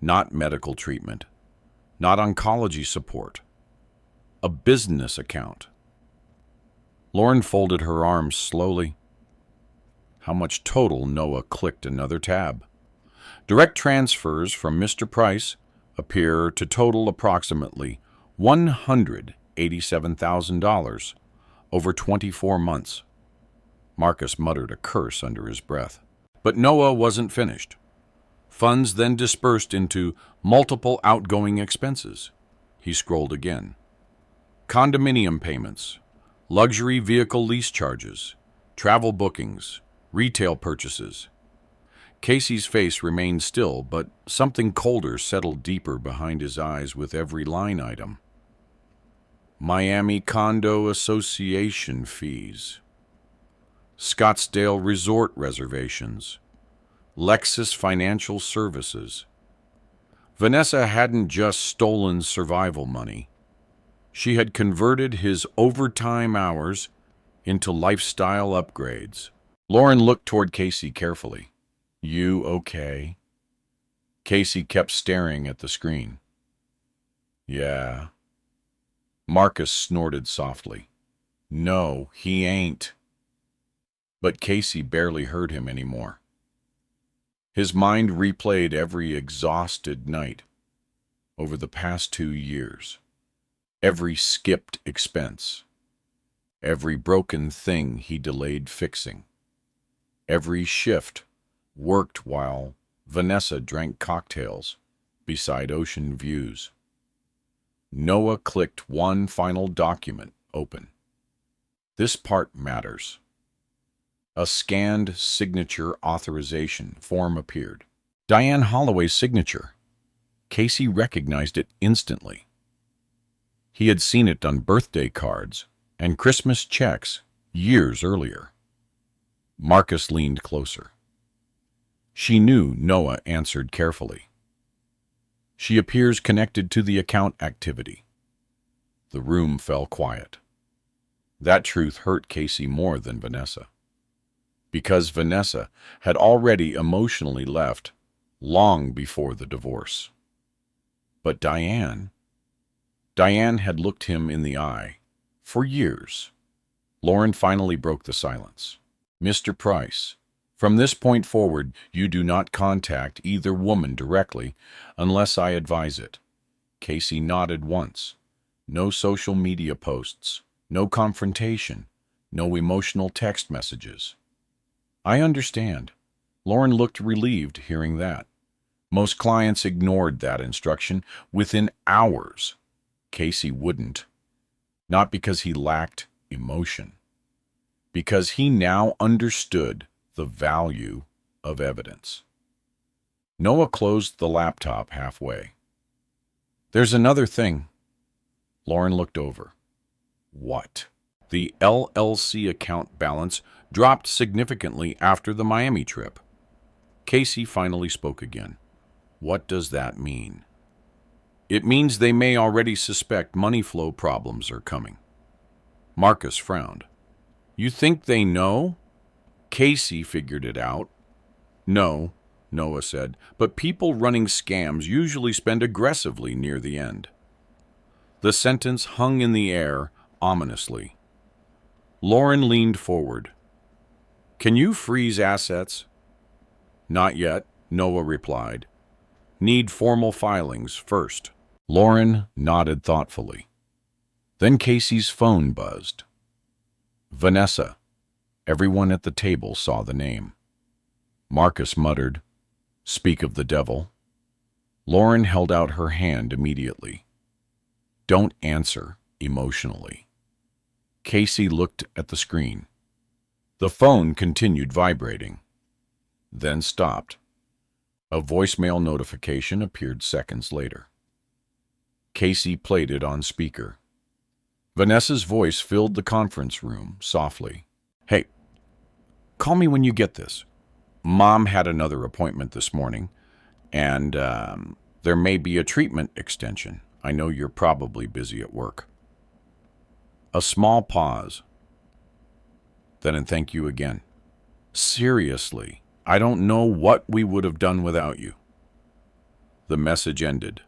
Not medical treatment. Not oncology support. A business account. Lauren folded her arms slowly. How much total? Noah clicked another tab. Direct transfers from Mr. Price appear to total approximately $187,000 over 24 months. Marcus muttered a curse under his breath. But Noah wasn't finished. Funds then dispersed into multiple outgoing expenses. He scrolled again. Condominium payments, luxury vehicle lease charges, travel bookings, retail purchases. Casey's face remained still, but something colder settled deeper behind his eyes with every line item. Miami Condo Association fees. Scottsdale Resort reservations. Lexus Financial Services. Vanessa hadn't just stolen survival money. She had converted his overtime hours into lifestyle upgrades. Lauren looked toward Casey carefully. You okay? Casey kept staring at the screen. Yeah. Marcus snorted softly. No, he ain't. But Casey barely heard him anymore. His mind replayed every exhausted night over the past 2 years. Every skipped expense. Every broken thing he delayed fixing. Every shift worked while Vanessa drank cocktails beside ocean views. Noah clicked one final document open. This part matters. A scanned signature authorization form appeared. Diane Holloway's signature. Casey recognized it instantly. He had seen it on birthday cards and Christmas checks years earlier. Marcus leaned closer. She knew. Noah answered carefully. She appears connected to the account activity. The room fell quiet. That truth hurt Casey more than Vanessa. Because Vanessa had already emotionally left long before the divorce. But Diane had looked him in the eye for years. Lauren finally broke the silence. Mr. Price, from this point forward, you do not contact either woman directly unless I advise it. Casey nodded once. No social media posts, no confrontation, no emotional text messages. I understand. Lauren looked relieved hearing that. Most clients ignored that instruction within hours. Casey wouldn't. Not because he lacked emotion. Because he now understood the value of evidence. Noah closed the laptop halfway. There's another thing. Lauren looked over. What? The LLC account balance dropped significantly after the Miami trip. Casey finally spoke again. What does that mean? It means they may already suspect money flow problems are coming. Marcus frowned. You think they know? Casey figured it out. No, Noah said, but people running scams usually spend aggressively near the end. The sentence hung in the air ominously. Lauren leaned forward. "Can you freeze assets?" "Not yet," Noah replied. "Need formal filings first." Lauren nodded thoughtfully. Then Casey's phone buzzed. Vanessa. Everyone at the table saw the name. Marcus muttered, "Speak of the devil." Lauren held out her hand immediately. "Don't answer emotionally." Casey looked at the screen. The phone continued vibrating, then stopped. A voicemail notification appeared seconds later. Casey played it on speaker. Vanessa's voice filled the conference room softly. "Hey, call me when you get this. Mom had another appointment this morning, and there may be a treatment extension. I know you're probably busy at work." A small pause. Then, thank you again. "Seriously, I don't know what we would have done without you." The message ended.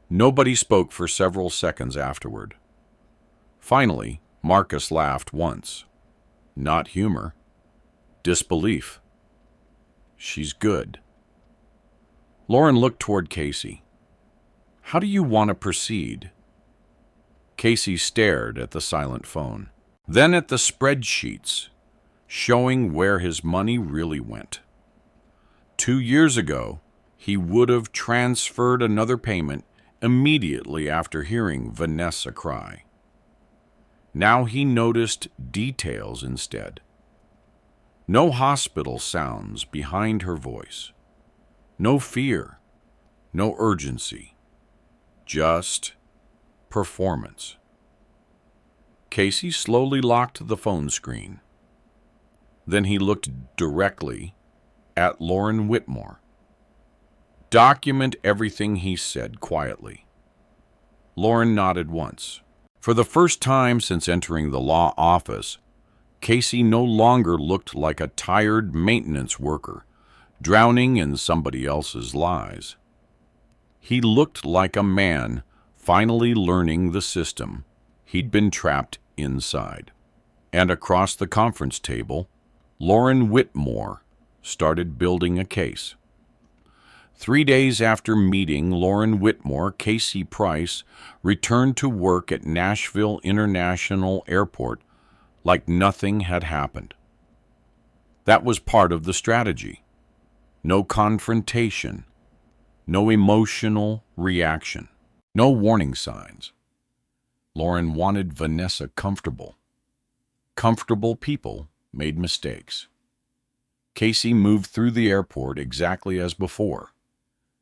Nobody spoke for several seconds afterward. Finally, Marcus laughed once. Not humor. Disbelief. "She's good." Lauren looked toward Casey. "How do you want to proceed?" Casey stared at the silent phone, then at the spreadsheets, showing where his money really went. 2 years ago, he would have transferred another payment immediately after hearing Vanessa cry. Now he noticed details instead. No hospital sounds behind her voice. No fear. No urgency. Just performance. Casey slowly locked the phone screen. Then he looked directly at Lauren Whitmore. "Document everything he said quietly." Lauren nodded once. For the first time since entering the law office, Casey no longer looked like a tired maintenance worker, drowning in somebody else's lies. He looked like a man finally learning the system he'd been trapped inside. And across the conference table, Lauren Whitmore started building a case. 3 days after meeting Lauren Whitmore, Casey Price returned to work at Nashville International Airport like nothing had happened. That was part of the strategy. No confrontation, no emotional reaction, no warning signs. Lauren wanted Vanessa comfortable. Comfortable people made mistakes. Casey moved through the airport exactly as before.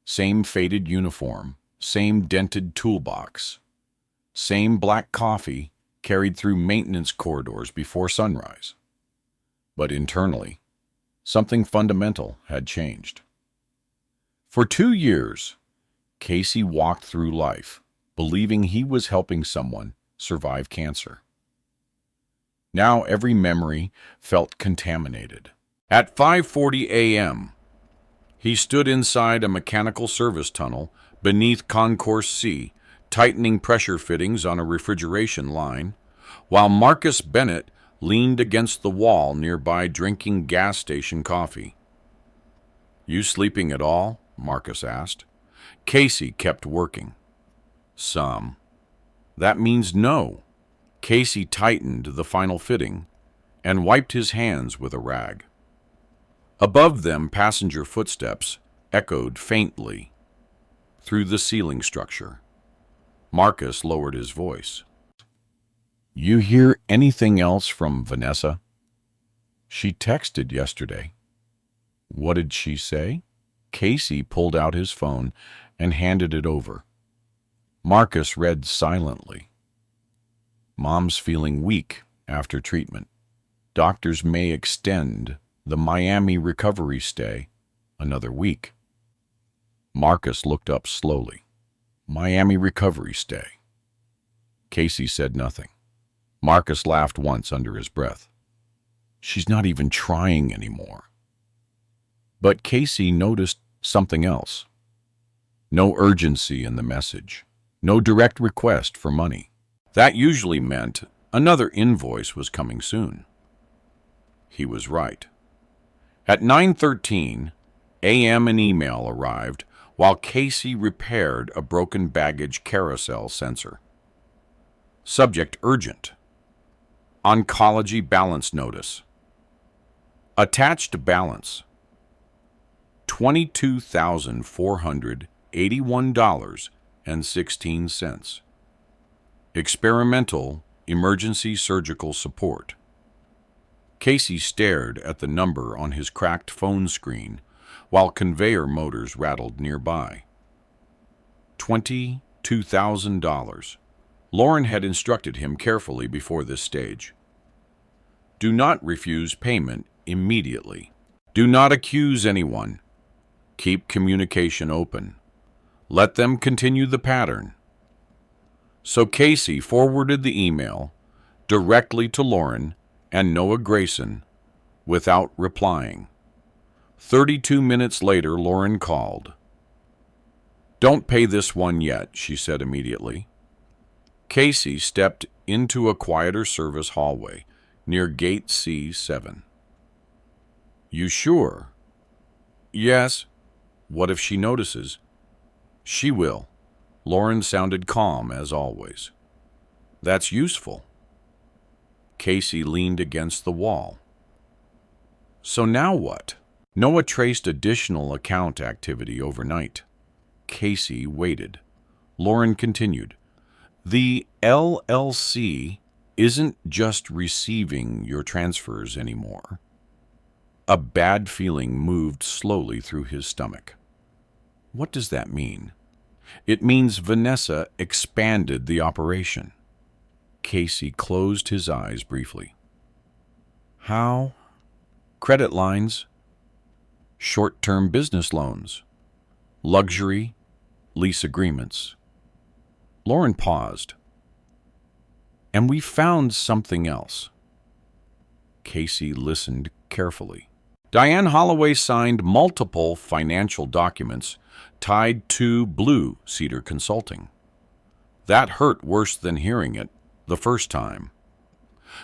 Same faded uniform, same dented toolbox, same black coffee carried through maintenance corridors before sunrise. But internally, something fundamental had changed. For 2 years, Casey walked through life, believing he was helping someone survive cancer. Now every memory felt contaminated. At 5:40 a.m., he stood inside a mechanical service tunnel beneath Concourse C, tightening pressure fittings on a refrigeration line, while Marcus Bennett leaned against the wall nearby drinking gas station coffee. "You sleeping at all?" Marcus asked. Casey kept working. "Some." "That means no." Casey tightened the final fitting and wiped his hands with a rag. Above them, passenger footsteps echoed faintly through the ceiling structure. Marcus lowered his voice. "You hear anything else from Vanessa?" "She texted yesterday." "What did she say?" Casey pulled out his phone and handed it over. Marcus read silently. "Mom's feeling weak after treatment. Doctors may extend the Miami recovery stay another week." Marcus looked up slowly. "Miami recovery stay." Casey said nothing. Marcus laughed once under his breath. "She's not even trying anymore." But Casey noticed something else. No urgency in the message. No direct request for money. That usually meant another invoice was coming soon. He was right. At 9:13 a.m. an email arrived while Casey repaired a broken baggage carousel sensor. Subject urgent. Oncology balance notice. Attached balance $22,481.16. Experimental emergency surgical support. Casey stared at the number on his cracked phone screen while conveyor motors rattled nearby. $22,000. Lauren had instructed him carefully before this stage. Do not refuse payment immediately. Do not accuse anyone. Keep communication open. Let them continue the pattern. So Casey forwarded the email directly to Lauren and Noah Grayson without replying. 32 minutes later, Lauren called. Don't pay this one yet, she said immediately. Casey stepped into a quieter service hallway near Gate C7. You sure? Yes. What if she notices? She will. Lauren sounded calm as always. That's useful. Casey leaned against the wall. So now what? Noah traced additional account activity overnight. Casey waited. Lauren continued. The LLC isn't just receiving your transfers anymore. A bad feeling moved slowly through his stomach. What does that mean? It means Vanessa expanded the operation. Casey closed his eyes briefly. How? Credit lines, short-term business loans, luxury, lease agreements. Lauren paused. And we found something else. Casey listened carefully. Diane Holloway signed multiple financial documents tied to Blue Cedar Consulting. That hurt worse than hearing it the first time.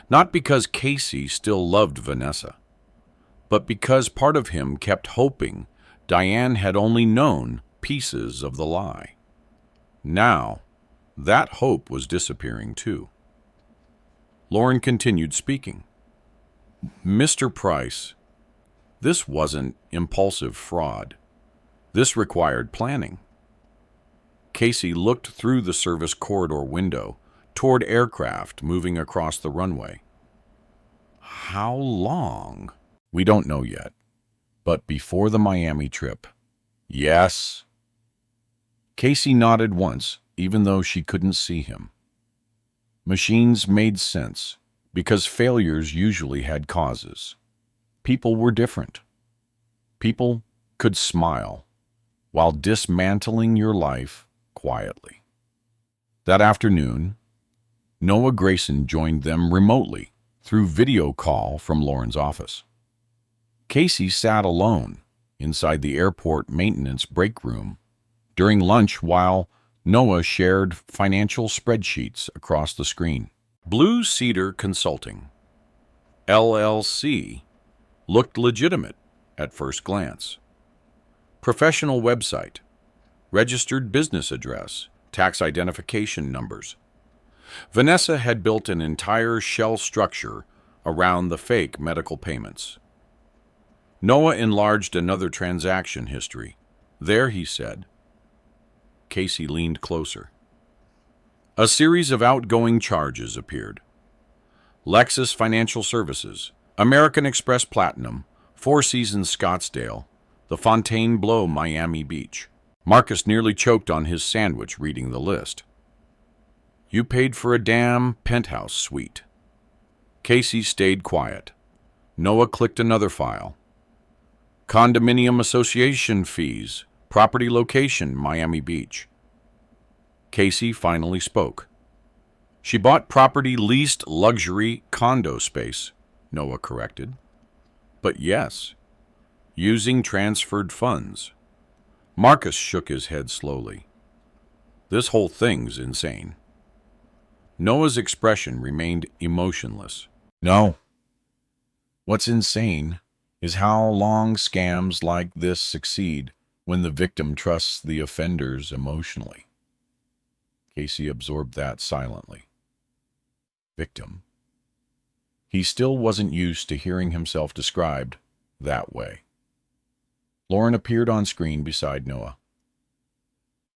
Not because Casey still loved Vanessa, but because part of him kept hoping Diane had only known pieces of the lie. Now, that hope was disappearing too. Lauren continued speaking. Mr. Price, this wasn't impulsive fraud. This required planning. Casey looked through the service corridor window toward aircraft moving across the runway. How long? We don't know yet. But before the Miami trip. Yes. Casey nodded once, even though she couldn't see him. Machines made sense, because failures usually had causes. People were different. People could smile while dismantling your life quietly. That afternoon, Noah Grayson joined them remotely through video call from Lauren's office. Casey sat alone inside the airport maintenance break room during lunch while Noah shared financial spreadsheets across the screen. Blue Cedar Consulting, LLC, looked legitimate at first glance. Professional website, registered business address, tax identification numbers. Vanessa had built an entire shell structure around the fake medical payments. Noah enlarged another transaction history. There, he said. Casey leaned closer. A series of outgoing charges appeared. Lexus Financial Services, American Express Platinum, Four Seasons Scottsdale, the Fontainebleau Miami Beach. Marcus nearly choked on his sandwich reading the list. You paid for a damn penthouse suite. Casey stayed quiet. Noah clicked another file. Condominium association fees, property location, Miami Beach. Casey finally spoke. She bought property leased luxury condo space, Noah corrected. But yes, using transferred funds. Marcus shook his head slowly. This whole thing's insane. Noah's expression remained emotionless. No. What's insane is how long scams like this succeed when the victim trusts the offenders emotionally. Casey absorbed that silently. Victim. He still wasn't used to hearing himself described that way. Lauren appeared on screen beside Noah.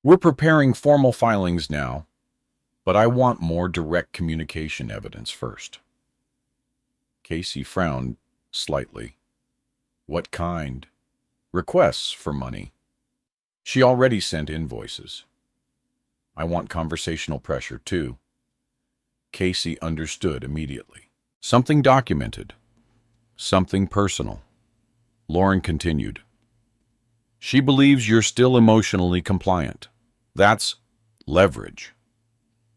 We're preparing formal filings now, but I want more direct communication evidence first. Casey frowned slightly. What kind? Requests for money. She already sent invoices. I want conversational pressure, too. Casey understood immediately. Something documented. Something personal. Lauren continued. She believes you're still emotionally compliant. That's leverage.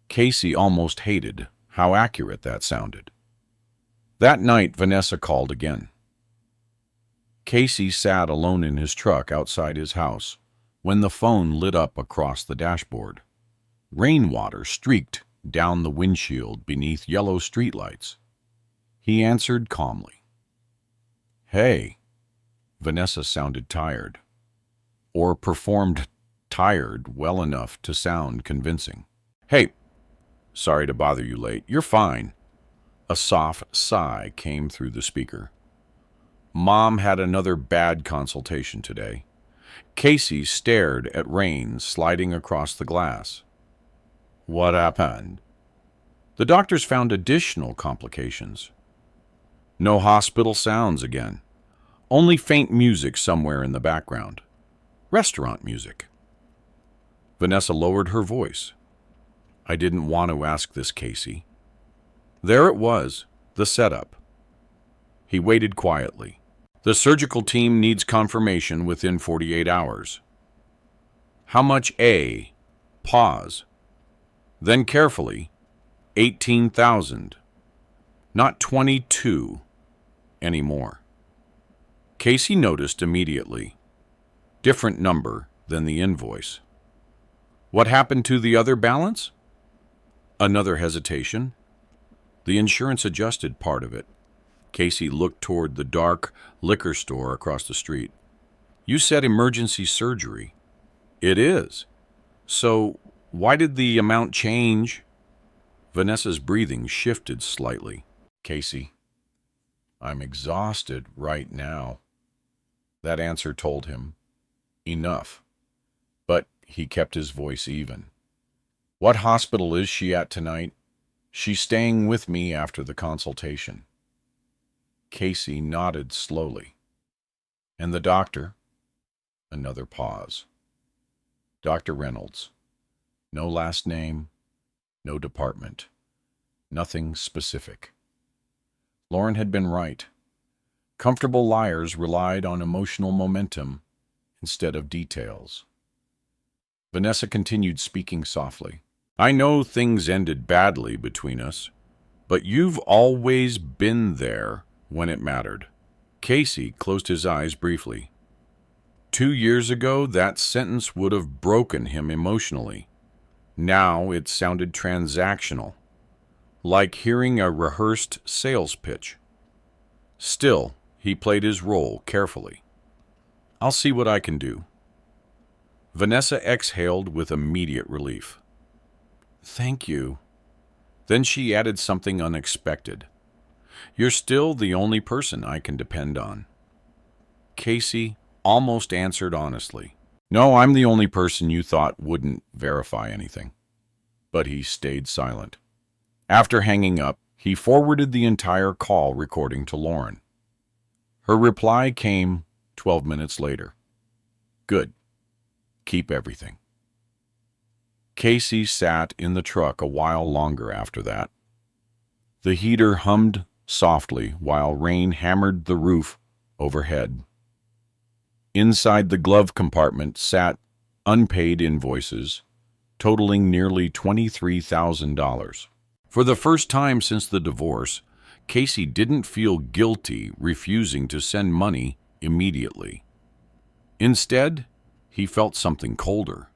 Casey almost hated how accurate that sounded. That night, Vanessa called again. Casey sat alone in his truck outside his house when the phone lit up across the dashboard. Rainwater streaked down the windshield beneath yellow streetlights. He answered calmly. Hey. Vanessa sounded tired, or performed tired well enough to sound convincing. Hey, sorry to bother you late. You're fine. A soft sigh came through the speaker. Mom had another bad consultation today. Casey stared at rain sliding across the glass. What happened? The doctors found additional complications. No hospital sounds again. Only faint music somewhere in the background. Restaurant music. Vanessa lowered her voice. I didn't want to ask this, Casey. There it was, the setup. He waited quietly. The surgical team needs confirmation within 48 hours. How much A? Pause. Then carefully, 18,000. Not 22 anymore. Casey noticed immediately. Different number than the invoice. What happened to the other balance? Another hesitation. The insurance adjusted part of it. Casey looked toward the dark liquor store across the street. You said emergency surgery. It is. So why did the amount change? Vanessa's breathing shifted slightly. Casey, I'm exhausted right now. That answer told him enough. But he kept his voice even. What hospital is she at tonight? She's staying with me after the consultation. Casey nodded slowly. And the doctor? Another pause. Dr. Reynolds. No last name, no department, nothing specific. Lauren had been right. Comfortable liars relied on emotional momentum instead of details. Vanessa continued speaking softly. I know things ended badly between us, but you've always been there when it mattered. Casey closed his eyes briefly. 2 years ago, that sentence would have broken him emotionally. Now it sounded transactional, like hearing a rehearsed sales pitch. Still, he played his role carefully. I'll see what I can do. Vanessa exhaled with immediate relief. Thank you. Then she added something unexpected. You're still the only person I can depend on. Casey almost answered honestly. No, I'm the only person you thought wouldn't verify anything. But he stayed silent. After hanging up, he forwarded the entire call recording to Lauren. Her reply came 12 minutes later. Good. Keep everything. Casey sat in the truck a while longer after that. The heater hummed softly while rain hammered the roof overhead. Inside the glove compartment sat unpaid invoices, totaling nearly $23,000. For the first time since the divorce, Casey didn't feel guilty refusing to send money immediately. Instead, he felt something colder,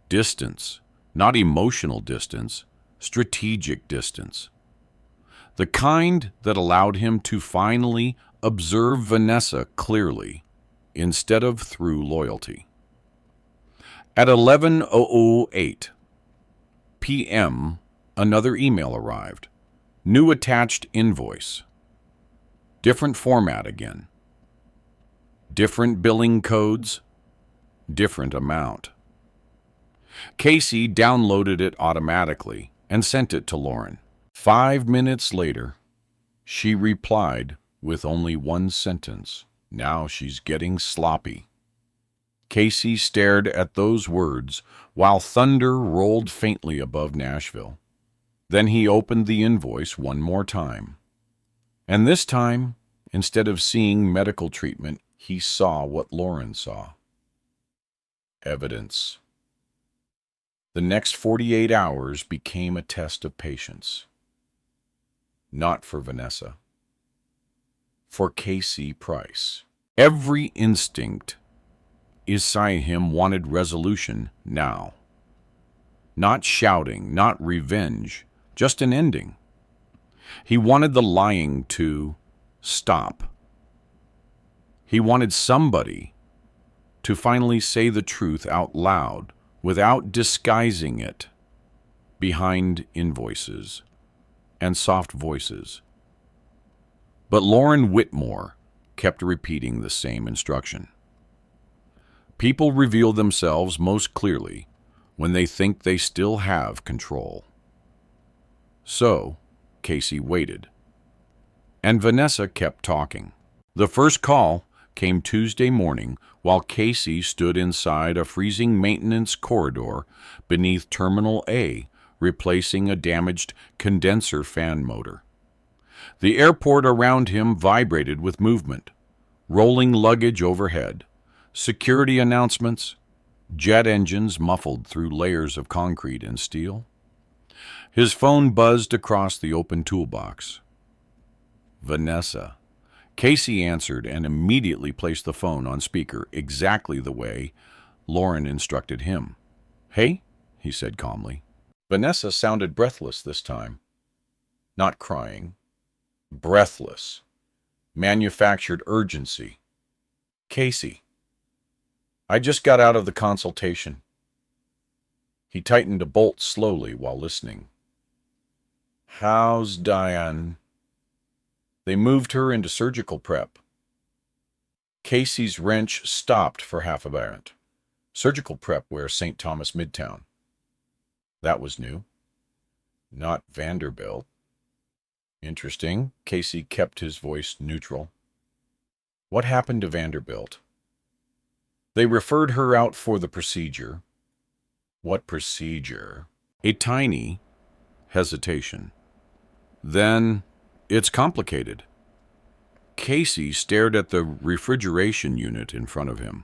distance, Not emotional distance, strategic distance. The kind that allowed him to finally observe Vanessa clearly instead of through loyalty. At 11:08 p.m., another email arrived. New attached invoice. Different format again. Different billing codes. Different amount. Casey downloaded it automatically and sent it to Lauren. 5 minutes later, she replied with only one sentence. Now she's getting sloppy. Casey stared at those words while thunder rolled faintly above Nashville. Then he opened the invoice one more time. And this time, instead of seeing medical treatment, he saw what Lauren saw. Evidence. The next 48 hours became a test of patience. Not for Vanessa. For Casey Price. Every instinct inside him wanted resolution now. Not shouting, not revenge, just an ending. He wanted the lying to stop. He wanted somebody to finally say the truth out loud without disguising it behind invoices and soft voices. But Lauren Whitmore kept repeating the same instruction. People reveal themselves most clearly when they think they still have control. So, Casey waited. And Vanessa kept talking. The first call came Tuesday morning while Casey stood inside a freezing maintenance corridor beneath Terminal A, replacing a damaged condenser fan motor. The airport around him vibrated with movement, rolling luggage overhead, security announcements, jet engines muffled through layers of concrete and steel. His phone buzzed across the open toolbox. Vanessa. Casey answered and immediately placed the phone on speaker exactly the way Lauren instructed him. "Hey," he said calmly. Vanessa sounded breathless this time. Not crying. Breathless. Manufactured urgency. "Casey, I just got out of the consultation." He tightened a bolt slowly while listening. "How's Diane?" They moved her into surgical prep. Casey's wrench stopped for half a moment. Surgical prep where St. Thomas Midtown. That was new. Not Vanderbilt. Interesting. Casey kept his voice neutral. What happened to Vanderbilt? They referred her out for the procedure. What procedure? A tiny hesitation. Then, it's complicated. Casey stared at the refrigeration unit in front of him.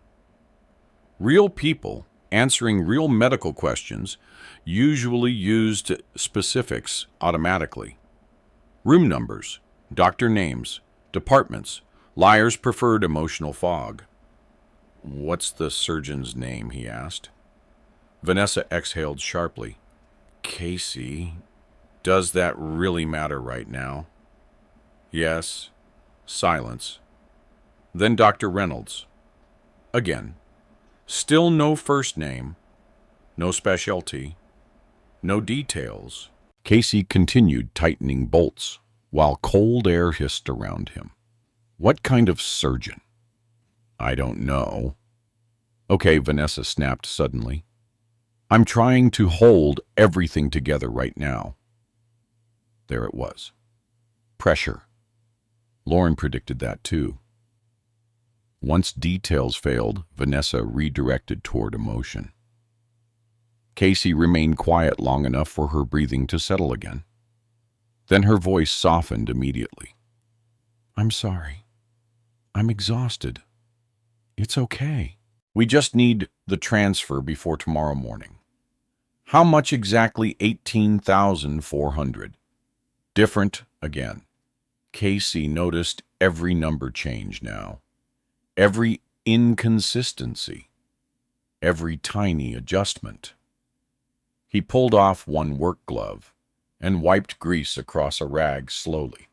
Real people answering real medical questions usually used specifics automatically. Room numbers, doctor names, departments. Liars preferred emotional fog. "What's the surgeon's name?" he asked. Vanessa exhaled sharply. "Casey, does that really matter right now?" "Yes." Silence. Then Dr. Reynolds. Again. Still no first name, no specialty, no details. Casey continued tightening bolts while cold air hissed around him. "What kind of surgeon?" "I don't know." "Okay," Vanessa snapped suddenly. "I'm trying to hold everything together right now." There it was. Pressure. Lauren predicted that too. Once details failed, Vanessa redirected toward emotion. Casey remained quiet long enough for her breathing to settle again. Then her voice softened immediately. "I'm sorry. I'm exhausted. It's okay. We just need the transfer before tomorrow morning." "How much exactly?" 18,400. Different again. Casey noticed every number change now. Every inconsistency. Every tiny adjustment. He pulled off one work glove and wiped grease across a rag slowly.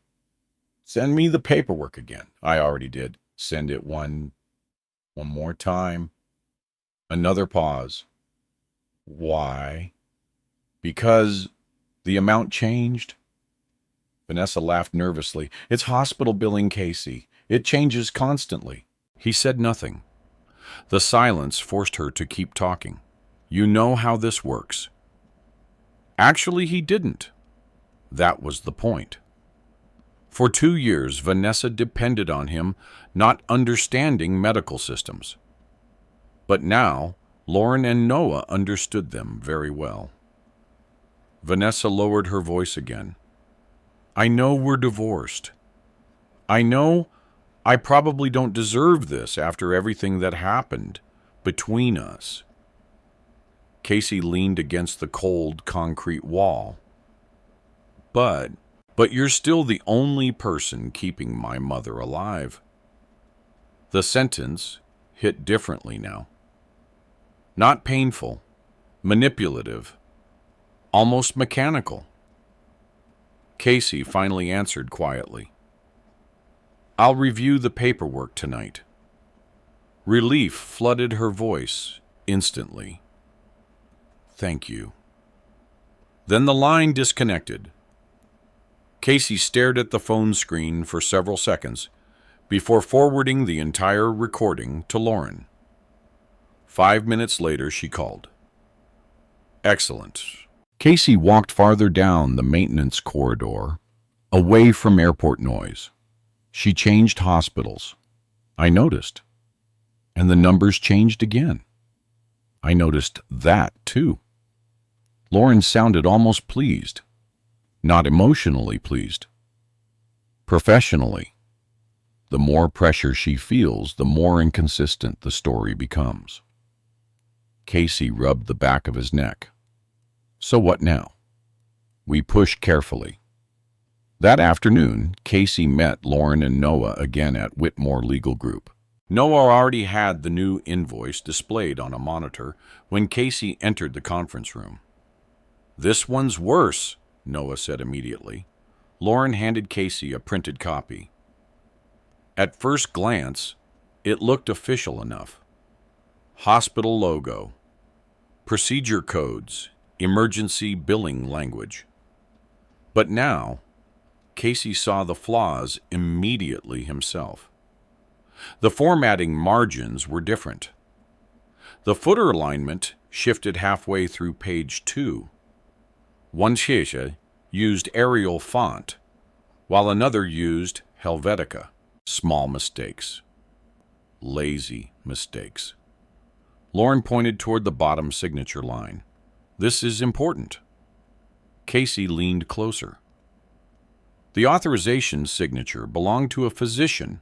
Send me the paperwork again. I already did. Send it one more time. Another pause. Why? Because the amount changed. Vanessa laughed nervously. It's hospital billing, Casey. It changes constantly. He said nothing. The silence forced her to keep talking. You know how this works. Actually, he didn't. That was the point. For 2 years, Vanessa depended on him, not understanding medical systems. But now, Lauren and Noah understood them very well. Vanessa lowered her voice again. I know we're divorced. I know I probably don't deserve this after everything that happened between us. Casey leaned against the cold concrete wall. But you're still the only person keeping my mother alive. The sentence hit differently now. Not painful, manipulative, almost mechanical. Casey finally answered quietly. I'll review the paperwork tonight. Relief flooded her voice instantly. Thank you. Then the line disconnected. Casey stared at the phone screen for several seconds before forwarding the entire recording to Lauren. 5 minutes later, she called. Excellent. Casey walked farther down the maintenance corridor, away from airport noise. She changed hospitals. I noticed. And the numbers changed again. I noticed that, too. Lauren sounded almost pleased. Not emotionally pleased. Professionally. The more pressure she feels, the more inconsistent the story becomes. Casey rubbed the back of his neck. So what now? We push carefully. That afternoon, Casey met Lauren and Noah again at Whitmore Legal Group. Noah already had the new invoice displayed on a monitor when Casey entered the conference room. This one's worse, Noah said immediately. Lauren handed Casey a printed copy. At first glance, it looked official enough. Hospital logo, procedure codes, emergency billing language. But now, Casey saw the flaws immediately himself. The formatting margins were different. The footer alignment shifted halfway through page 2. One Shesha used Arial font, while another used Helvetica. Small mistakes. Lazy mistakes. Lauren pointed toward the bottom signature line. This is important. Casey leaned closer. The authorization signature belonged to a physician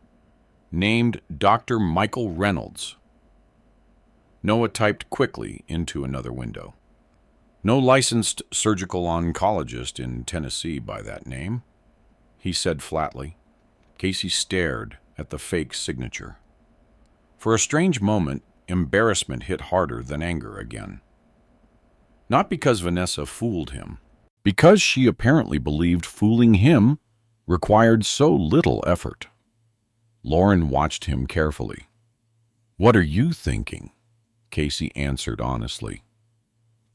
named Dr. Michael Reynolds. Noah typed quickly into another window. No licensed surgical oncologist in Tennessee by that name, he said flatly. Casey stared at the fake signature. For a strange moment, embarrassment hit harder than anger again. Not because Vanessa fooled him, because she apparently believed fooling him required so little effort. Lauren watched him carefully. What are you thinking? Casey answered honestly.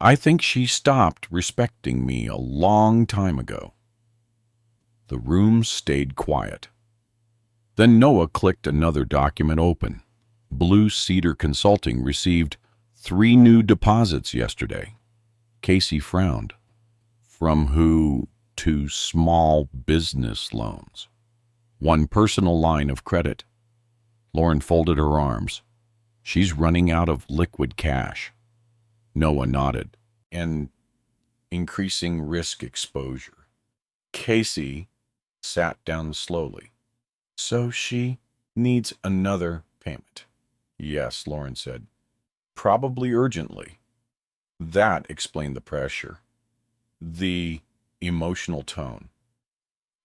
I think she stopped respecting me a long time ago. The room stayed quiet. Then Noah clicked another document open. Blue Cedar Consulting received 3 new deposits yesterday. Casey frowned. From who? 2 small business loans. 1 personal line of credit. Lauren folded her arms. She's running out of liquid cash. Noah nodded. And increasing risk exposure. Casey sat down slowly. So she needs another payment. Yes, Lauren said. Probably urgently. That explained the pressure. The emotional tone.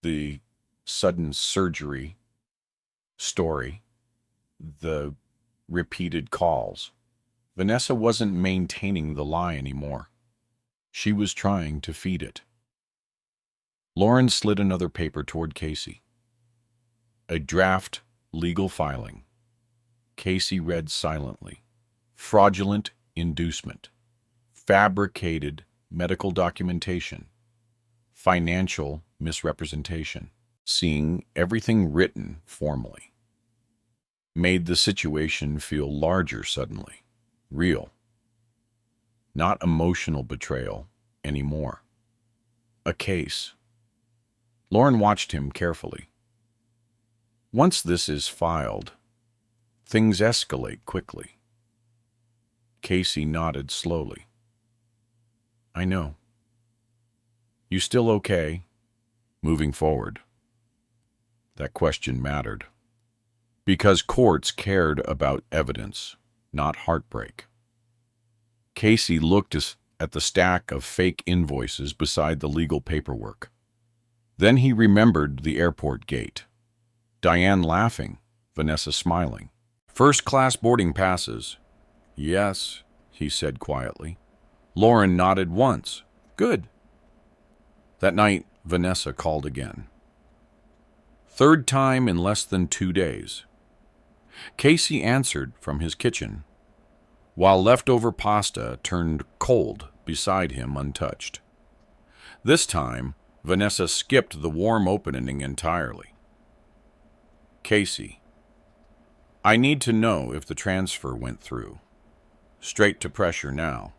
The sudden surgery story. The repeated calls. Vanessa wasn't maintaining the lie anymore. She was trying to feed it. Lauren slid another paper toward Casey. A draft legal filing. Casey read silently. Fraudulent inducement. Fabricated medical documentation. Financial misrepresentation. Seeing everything written formally made the situation feel larger suddenly. Real. Not emotional betrayal anymore. A case. Lauren watched him carefully. Once this is filed, things escalate quickly. Casey nodded slowly. I know. You still okay? Moving forward. That question mattered. Because courts cared about evidence, not heartbreak. Casey looked at the stack of fake invoices beside the legal paperwork. Then he remembered the airport gate. Diane laughing, Vanessa smiling. First-class boarding passes. Yes, he said quietly. Lauren nodded once. Good. That night, Vanessa called again. Third time in less than 2 days. Casey answered from his kitchen, while leftover pasta turned cold beside him untouched. This time, Vanessa skipped the warm opening entirely. Casey, I need to know if the transfer went through. Straight to pressure now.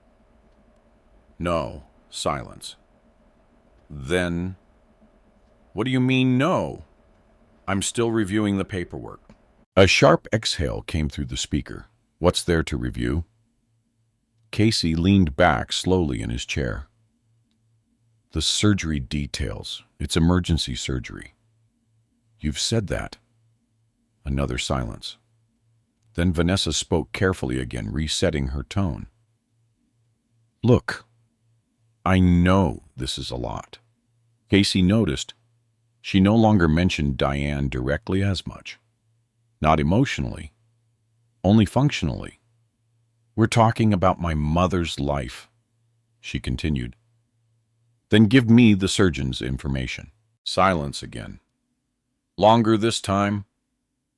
No. Silence. Then, what do you mean no? I'm still reviewing the paperwork. A sharp exhale came through the speaker. What's there to review? Casey leaned back slowly in his chair. The surgery details. It's emergency surgery. You've said that. Another silence. Then Vanessa spoke carefully again, resetting her tone. Look, I know this is a lot. Casey noticed she no longer mentioned Diane directly as much. Not emotionally, only functionally. We're talking about my mother's life, she continued. Then give me the surgeon's information. Silence again. Longer this time.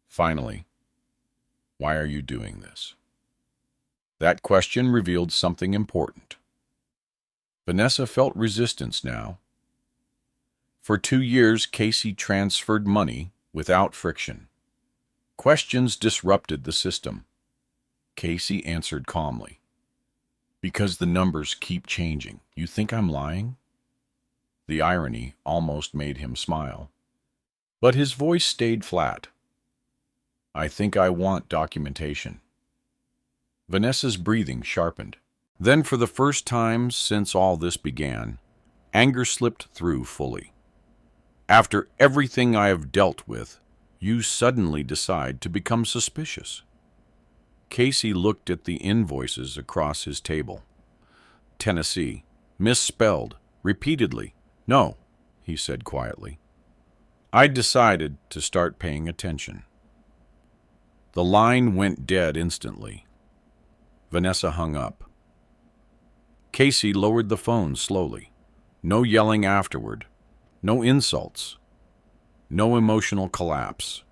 Finally, why are you doing this? That question revealed something important. Vanessa felt resistance now. For 2 years, Casey transferred money without friction. Questions disrupted the system. Casey answered calmly. Because the numbers keep changing. You think I'm lying? The irony almost made him smile. But his voice stayed flat. I think I want documentation. Vanessa's breathing sharpened. Then, for the first time since all this began, anger slipped through fully. After everything I have dealt with, you suddenly decide to become suspicious. Casey looked at the invoices across his table. Tennessee, misspelled, repeatedly. No, he said quietly. I decided to start paying attention. The line went dead instantly. Vanessa hung up. Casey lowered the phone slowly. No yelling afterward. No insults. No emotional collapse.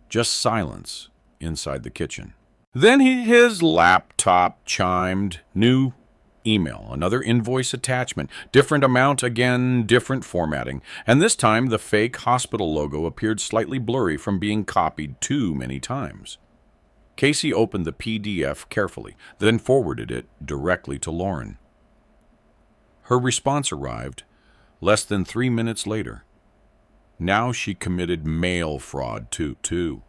Just silence inside the kitchen. Then his laptop chimed. New email, another invoice attachment. Different amount again, different formatting. And this time the fake hospital logo appeared slightly blurry from being copied too many times. Casey opened the PDF carefully, then forwarded it directly to Lauren. Her response arrived less than 3 minutes later. Now she committed mail fraud too.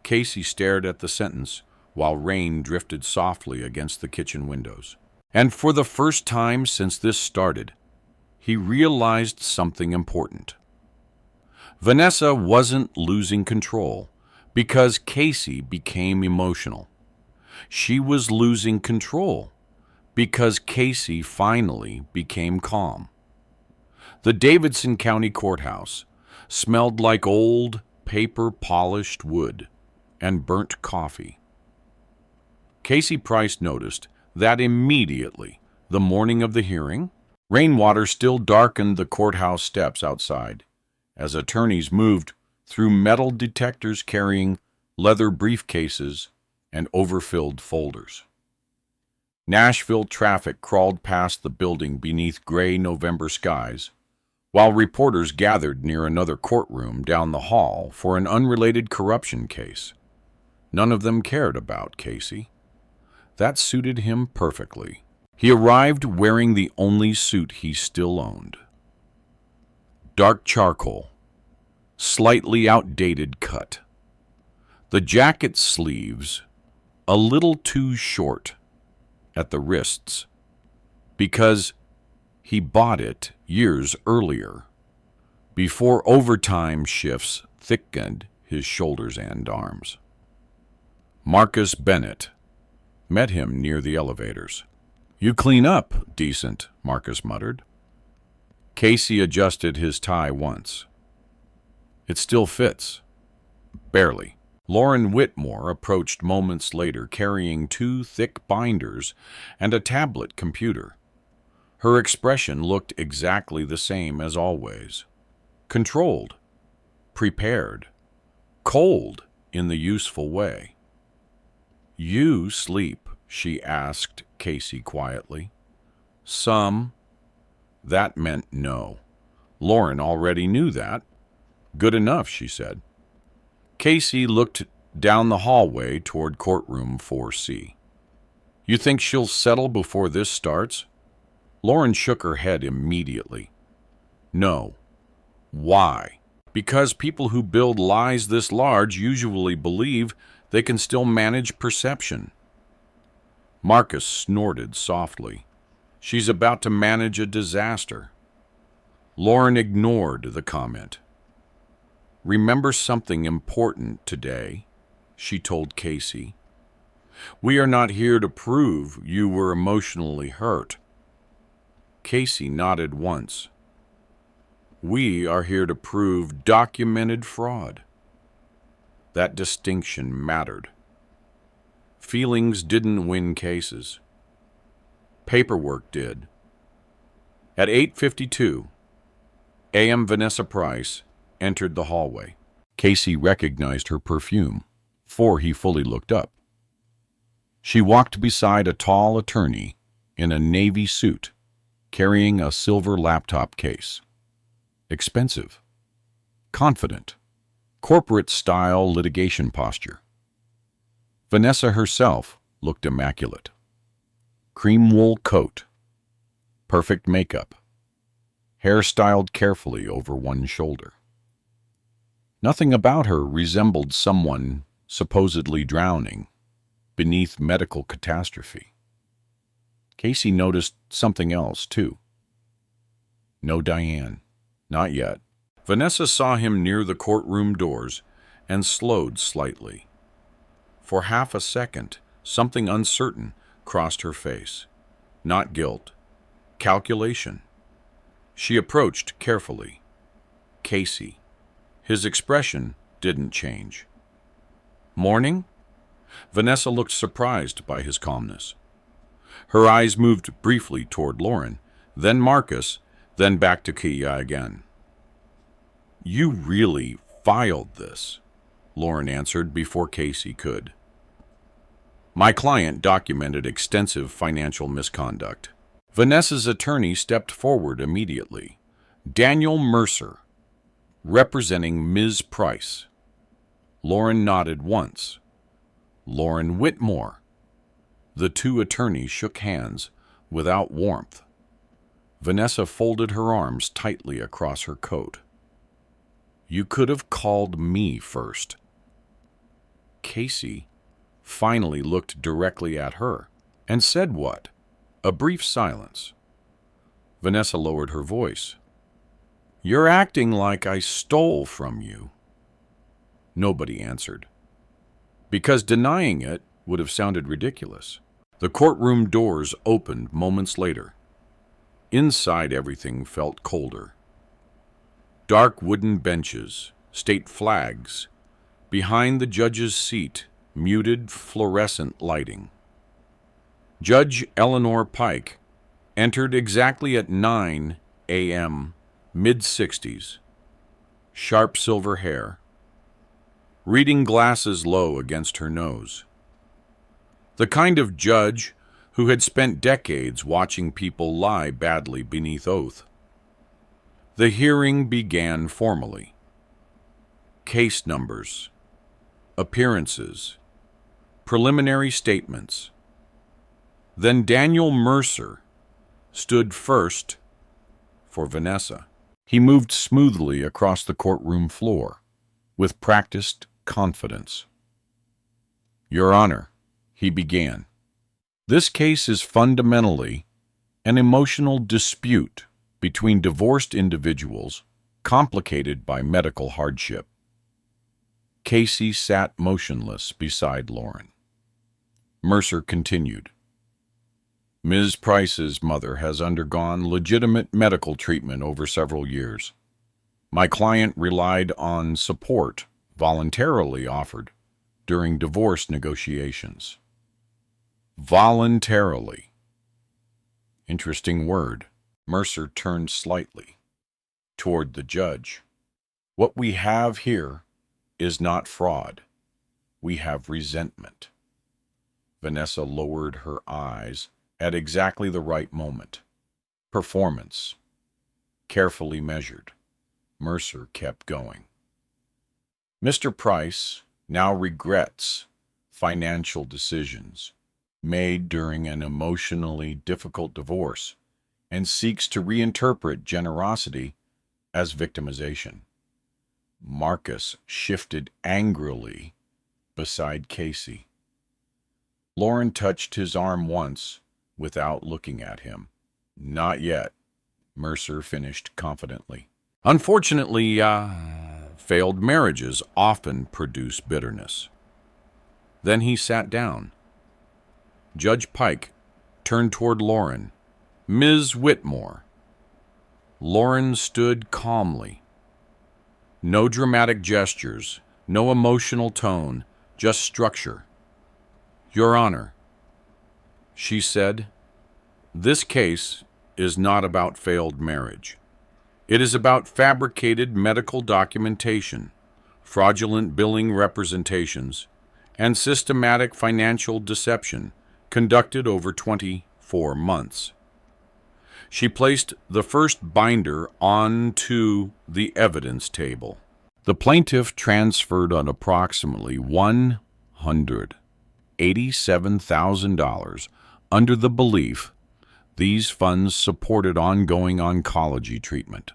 Casey stared at the sentence while rain drifted softly against the kitchen windows. And for the first time since this started, he realized something important. Vanessa wasn't losing control because Casey became emotional. She was losing control because Casey finally became calm. The Davidson County Courthouse smelled like old, paper-polished wood and burnt coffee. Casey Price noticed that immediately. The morning of the hearing, rainwater still darkened the courthouse steps outside as attorneys moved through metal detectors carrying leather briefcases and overfilled folders. Nashville traffic crawled past the building beneath gray November skies, while reporters gathered near another courtroom down the hall for an unrelated corruption case. None of them cared about Casey. That suited him perfectly. He arrived wearing the only suit he still owned. Dark charcoal, slightly outdated cut. The jacket sleeves a little too short at the wrists because he bought it years earlier, before overtime shifts thickened his shoulders and arms. Marcus Bennett met him near the elevators. "You clean up decent," Marcus muttered. Casey adjusted his tie once. "It still fits." "Barely." Lauren Whitmore approached moments later carrying 2 thick binders and a tablet computer. Her expression looked exactly the same as always. Controlled, prepared, cold in the useful way. "You sleep?" she asked Casey quietly. "Some." That meant no. Lauren already knew that. "Good enough," she said. Casey looked down the hallway toward courtroom 4C. "You think she'll settle before this starts?" Lauren shook her head immediately. "No." "Why?" "Because people who build lies this large usually believe they can still manage perception." Marcus snorted softly. "She's about to manage a disaster." Lauren ignored the comment. "Remember something important today," she told Casey. "We are not here to prove you were emotionally hurt." Casey nodded once. "We are here to prove documented fraud." That distinction mattered. Feelings didn't win cases. Paperwork did. At 8:52 a.m., Vanessa Price entered the hallway. Casey recognized her perfume before he fully looked up. She walked beside a tall attorney in a navy suit, carrying a silver laptop case. Expensive, confident, corporate-style litigation posture. Vanessa herself looked immaculate. Cream wool coat, perfect makeup, hair styled carefully over one shoulder. Nothing about her resembled someone supposedly drowning beneath medical catastrophe. Casey noticed something else, too. No Diane. Not yet. Vanessa saw him near the courtroom doors and slowed slightly. For half a second, something uncertain crossed her face. Not guilt. Calculation. She approached carefully. Casey. His expression didn't change. "Morning?" Vanessa looked surprised by his calmness. Her eyes moved briefly toward Lauren, then Marcus, then back to Kia again. "You really filed this," Lauren answered before Casey could. "My client documented extensive financial misconduct." Vanessa's attorney stepped forward immediately. "Daniel Mercer, representing Ms. Price." Lauren nodded once. "Lauren Whitmore." The 2 attorneys shook hands without warmth. Vanessa folded her arms tightly across her coat. "You could have called me first." Casey finally looked directly at her and said what? A brief silence. Vanessa lowered her voice. "You're acting like I stole from you." Nobody answered, because denying it would have sounded ridiculous. The courtroom doors opened moments later. Inside, everything felt colder. Dark wooden benches, state flags. Behind the judge's seat, muted fluorescent lighting. Judge Eleanor Pike entered exactly at 9 a.m., mid-60s, sharp silver hair, reading glasses low against her nose. The kind of judge who had spent decades watching people lie badly beneath oath. The hearing began formally. Case numbers, appearances, preliminary statements. Then Daniel Mercer stood first for Vanessa. He moved smoothly across the courtroom floor with practiced confidence. Your Honor, he began, this case is fundamentally an emotional dispute between divorced individuals complicated by medical hardship. Casey sat motionless beside Lauren. Mercer continued. Ms. Price's mother has undergone legitimate medical treatment over several years. My client relied on support voluntarily offered during divorce negotiations. Voluntarily. Interesting word. Mercer turned slightly toward the judge. What we have here is not fraud. We have resentment. Vanessa lowered her eyes at exactly the right moment. Performance. Carefully measured. Mercer kept going. Mr. Price now regrets financial decisions made during an emotionally difficult divorce and seeks to reinterpret generosity as victimization. Marcus shifted angrily beside Casey. Lauren touched his arm once without looking at him. Not yet, Mercer finished confidently. Unfortunately, failed marriages often produce bitterness. Then he sat down. Judge Pike turned toward Lauren. Ms. Whitmore. Lauren stood calmly. No dramatic gestures, no emotional tone, just structure. Your Honor, she said, this case is not about failed marriage. It is about fabricated medical documentation, fraudulent billing representations, and systematic financial deception conducted over 24 months. She placed the first binder onto the evidence table. The plaintiff transferred on approximately $187,000 under the belief these funds supported ongoing oncology treatment.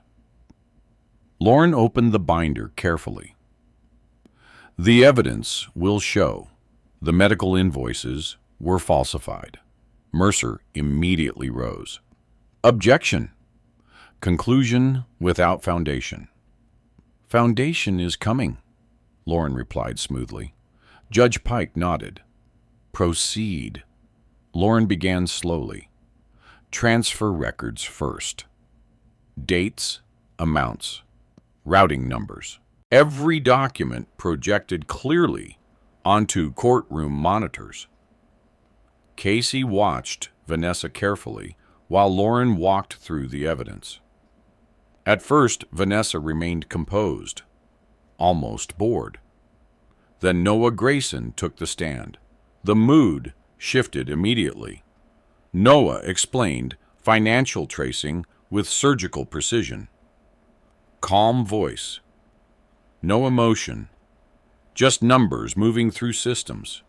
Lauren opened the binder carefully. The evidence will show the medical invoices were falsified. Mercer immediately rose. Objection. Conclusion without foundation. Foundation is coming, Lauren replied smoothly. Judge Pike nodded. Proceed. Lauren began slowly. Transfer records first. Dates, amounts, routing numbers. Every document projected clearly onto courtroom monitors. Casey watched Vanessa carefully while Lauren walked through the evidence. At first, Vanessa remained composed, almost bored. Then Noah Grayson took the stand. The mood shifted immediately. Noah explained financial tracing with surgical precision. Calm voice. No emotion. Just numbers moving through systems.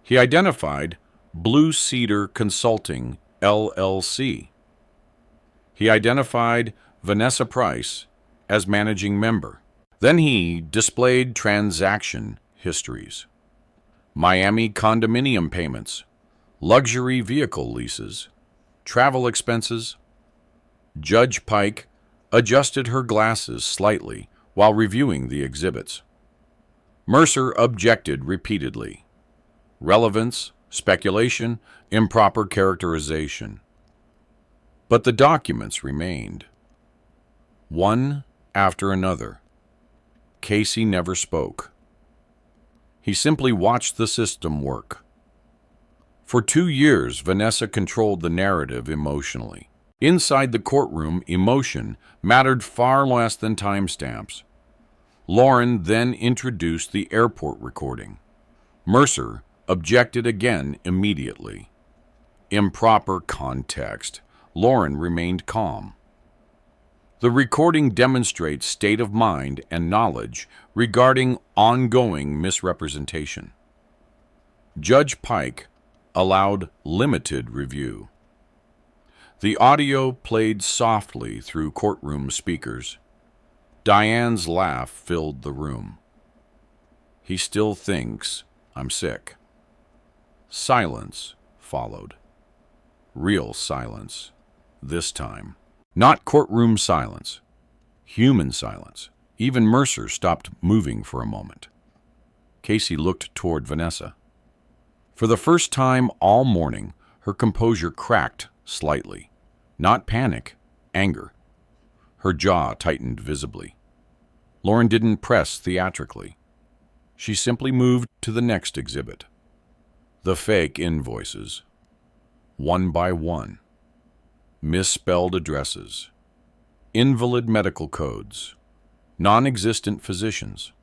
He identified Blue Cedar Consulting, LLC. He identified Vanessa Price as managing member. Then he displayed transaction histories. Miami condominium payments, luxury vehicle leases, travel expenses. Judge Pike adjusted her glasses slightly while reviewing the exhibits. Mercer objected repeatedly. Relevance, speculation, improper characterization. But the documents remained. One after another. Casey never spoke. He simply watched the system work. For 2 years, Vanessa controlled the narrative emotionally. Inside the courtroom, emotion mattered far less than timestamps. Lauren then introduced the airport recording. Mercer objected again immediately. Improper context. Lauren remained calm. The recording demonstrates state of mind and knowledge regarding ongoing misrepresentation. Judge Pike allowed limited review. The audio played softly through courtroom speakers. Diane's laugh filled the room. He still thinks I'm sick. Silence followed. Real silence, this time. Not courtroom silence. Human silence. Even Mercer stopped moving for a moment. Casey looked toward Vanessa. For the first time all morning, her composure cracked slightly. Not panic, anger. Her jaw tightened visibly. Lauren didn't press theatrically. She simply moved to the next exhibit. The fake invoices. One by one. Misspelled addresses. Invalid medical codes. Non-existent physicians.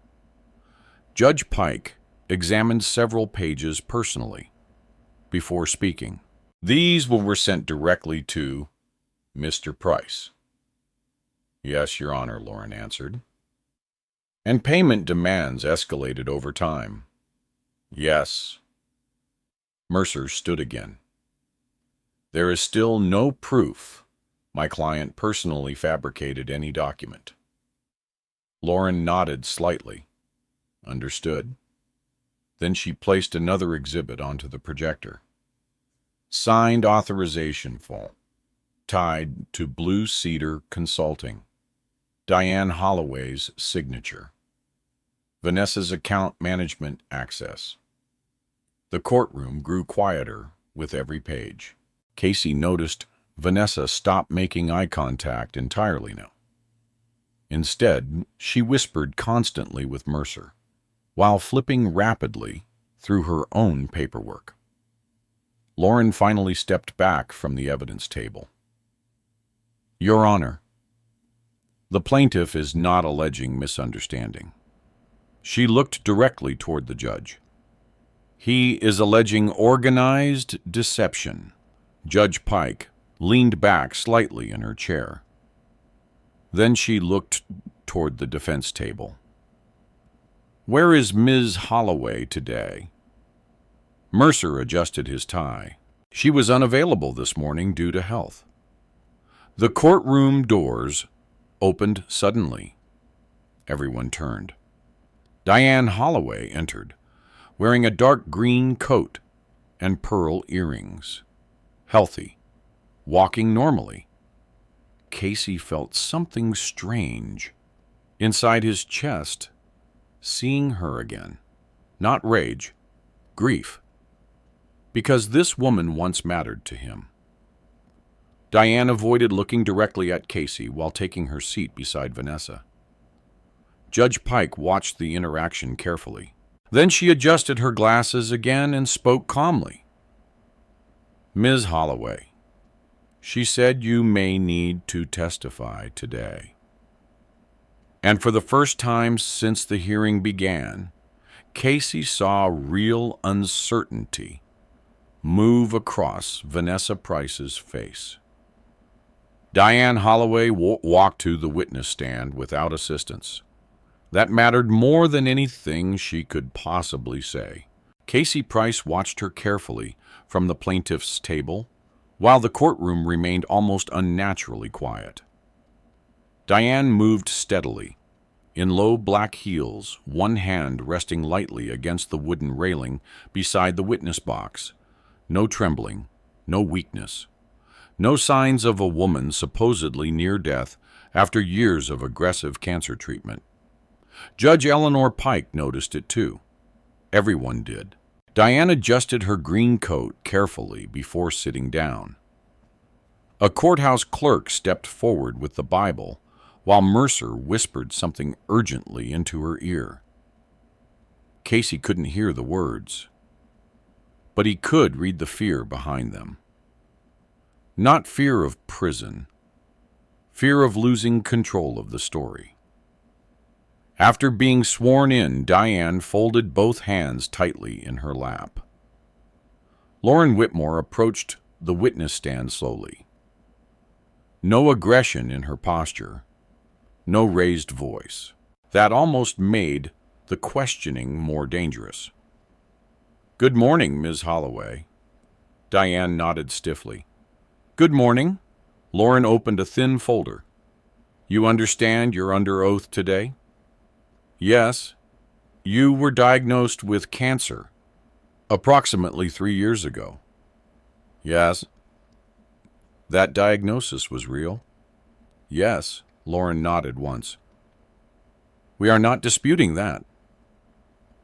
Judge Pike examined several pages personally before speaking. These were sent directly to Mr. Price. Yes, Your Honor, Lauren answered. And payment demands escalated over time. Yes. Mercer stood again. There is still no proof my client personally fabricated any document. Lauren nodded slightly. Understood. Then she placed another exhibit onto the projector. Signed authorization form, tied to Blue Cedar Consulting. Diane Holloway's signature. Vanessa's account management access. The courtroom grew quieter with every page. Casey noticed Vanessa stopped making eye contact entirely now. Instead, she whispered constantly with Mercer, while flipping rapidly through her own paperwork. Lauren finally stepped back from the evidence table. Your Honor, the plaintiff is not alleging misunderstanding. She looked directly toward the judge. He is alleging organized deception. Judge Pike leaned back slightly in her chair. Then she looked toward the defense table. Where is Ms. Holloway today? Mercer adjusted his tie. She was unavailable this morning due to health. The courtroom doors opened suddenly. Everyone turned. Diane Holloway entered, wearing a dark green coat and pearl earrings. Healthy, walking normally. Casey felt something strange inside his chest, seeing her again. Not rage, grief. Because this woman once mattered to him. Diane avoided looking directly at Casey while taking her seat beside Vanessa. Judge Pike watched the interaction carefully. Then she adjusted her glasses again and spoke calmly. Ms. Holloway, she said you may need to testify today. And for the first time since the hearing began, Casey saw real uncertainty move across Vanessa Price's face. Diane Holloway walked to the witness stand without assistance. That mattered more than anything she could possibly say. Casey Price watched her carefully from the plaintiff's table, while the courtroom remained almost unnaturally quiet. Diane moved steadily, in low black heels, one hand resting lightly against the wooden railing beside the witness box. No trembling, no weakness. No signs of a woman supposedly near death after years of aggressive cancer treatment. Judge Eleanor Pike noticed it too. Everyone did. Diane adjusted her green coat carefully before sitting down. A courthouse clerk stepped forward with the Bible, while Mercer whispered something urgently into her ear. Casey couldn't hear the words. but he could read the fear behind them. Not fear of prison, fear of losing control of the story. After being sworn in, Diane folded both hands tightly in her lap. Lauren Whitmore approached the witness stand slowly. No aggression in her posture, no raised voice. That almost made the questioning more dangerous. "Good morning, Ms. Holloway." Diane nodded stiffly. "Good morning." Lauren opened a thin folder. "You understand you're under oath today?" "Yes." "You were diagnosed with cancer approximately 3 years ago." "Yes." "That diagnosis was real?" "Yes." Lauren nodded once. "We are not disputing that."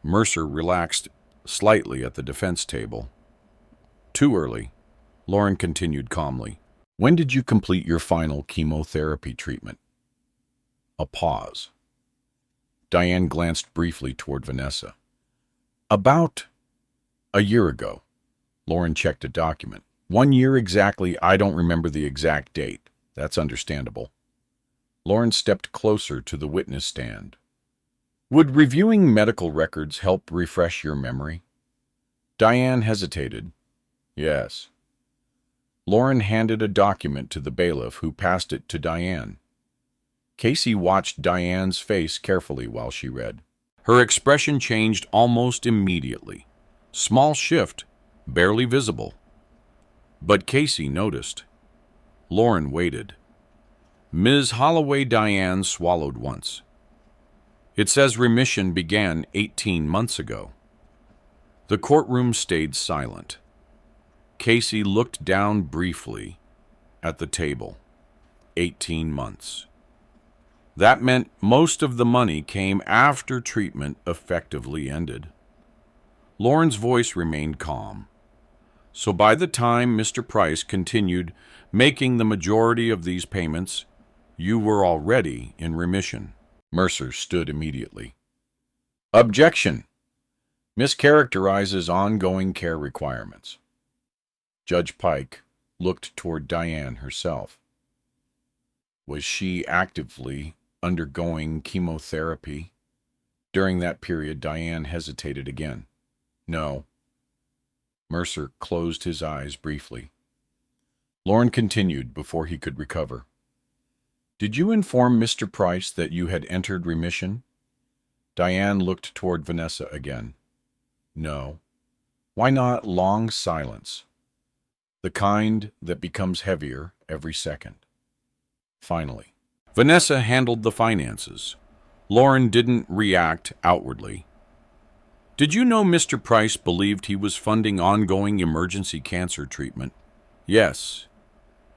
Mercer relaxed slightly at the defense table. "Too early," Lauren continued calmly. "When did you complete your final chemotherapy treatment?" A pause. Diane glanced briefly toward Vanessa. "About a year ago." Lauren checked a document. "1 year exactly. I don't remember the exact date." "That's understandable." Lauren stepped closer to the witness stand. "Would reviewing medical records help refresh your memory?" Diane hesitated. "Yes." Lauren handed a document to the bailiff, who passed it to Diane. Casey watched Diane's face carefully while she read. Her expression changed almost immediately. Small shift, barely visible. But Casey noticed. Lauren waited. "Ms. Holloway," Diane swallowed once. "It says remission began 18 months ago." The courtroom stayed silent. Casey looked down briefly at the table. 18 months. That meant most of the money came after treatment effectively ended. Lauren's voice remained calm. "So by the time Mr. Price continued making the majority of these payments, you were already in remission." Mercer stood immediately. "Objection! Mischaracterizes ongoing care requirements." Judge Pike looked toward Diane herself. Was she actively undergoing chemotherapy? During that period, Diane hesitated again. "No." Mercer closed his eyes briefly. Lauren continued before he could recover. "Did you inform Mr. Price that you had entered remission?" Diane looked toward Vanessa again. "No." "Why not long silence? The kind that becomes heavier every second." Finally, Vanessa handled the finances. Lauren didn't react outwardly. "Did you know Mr. Price believed he was funding ongoing emergency cancer treatment?" "Yes."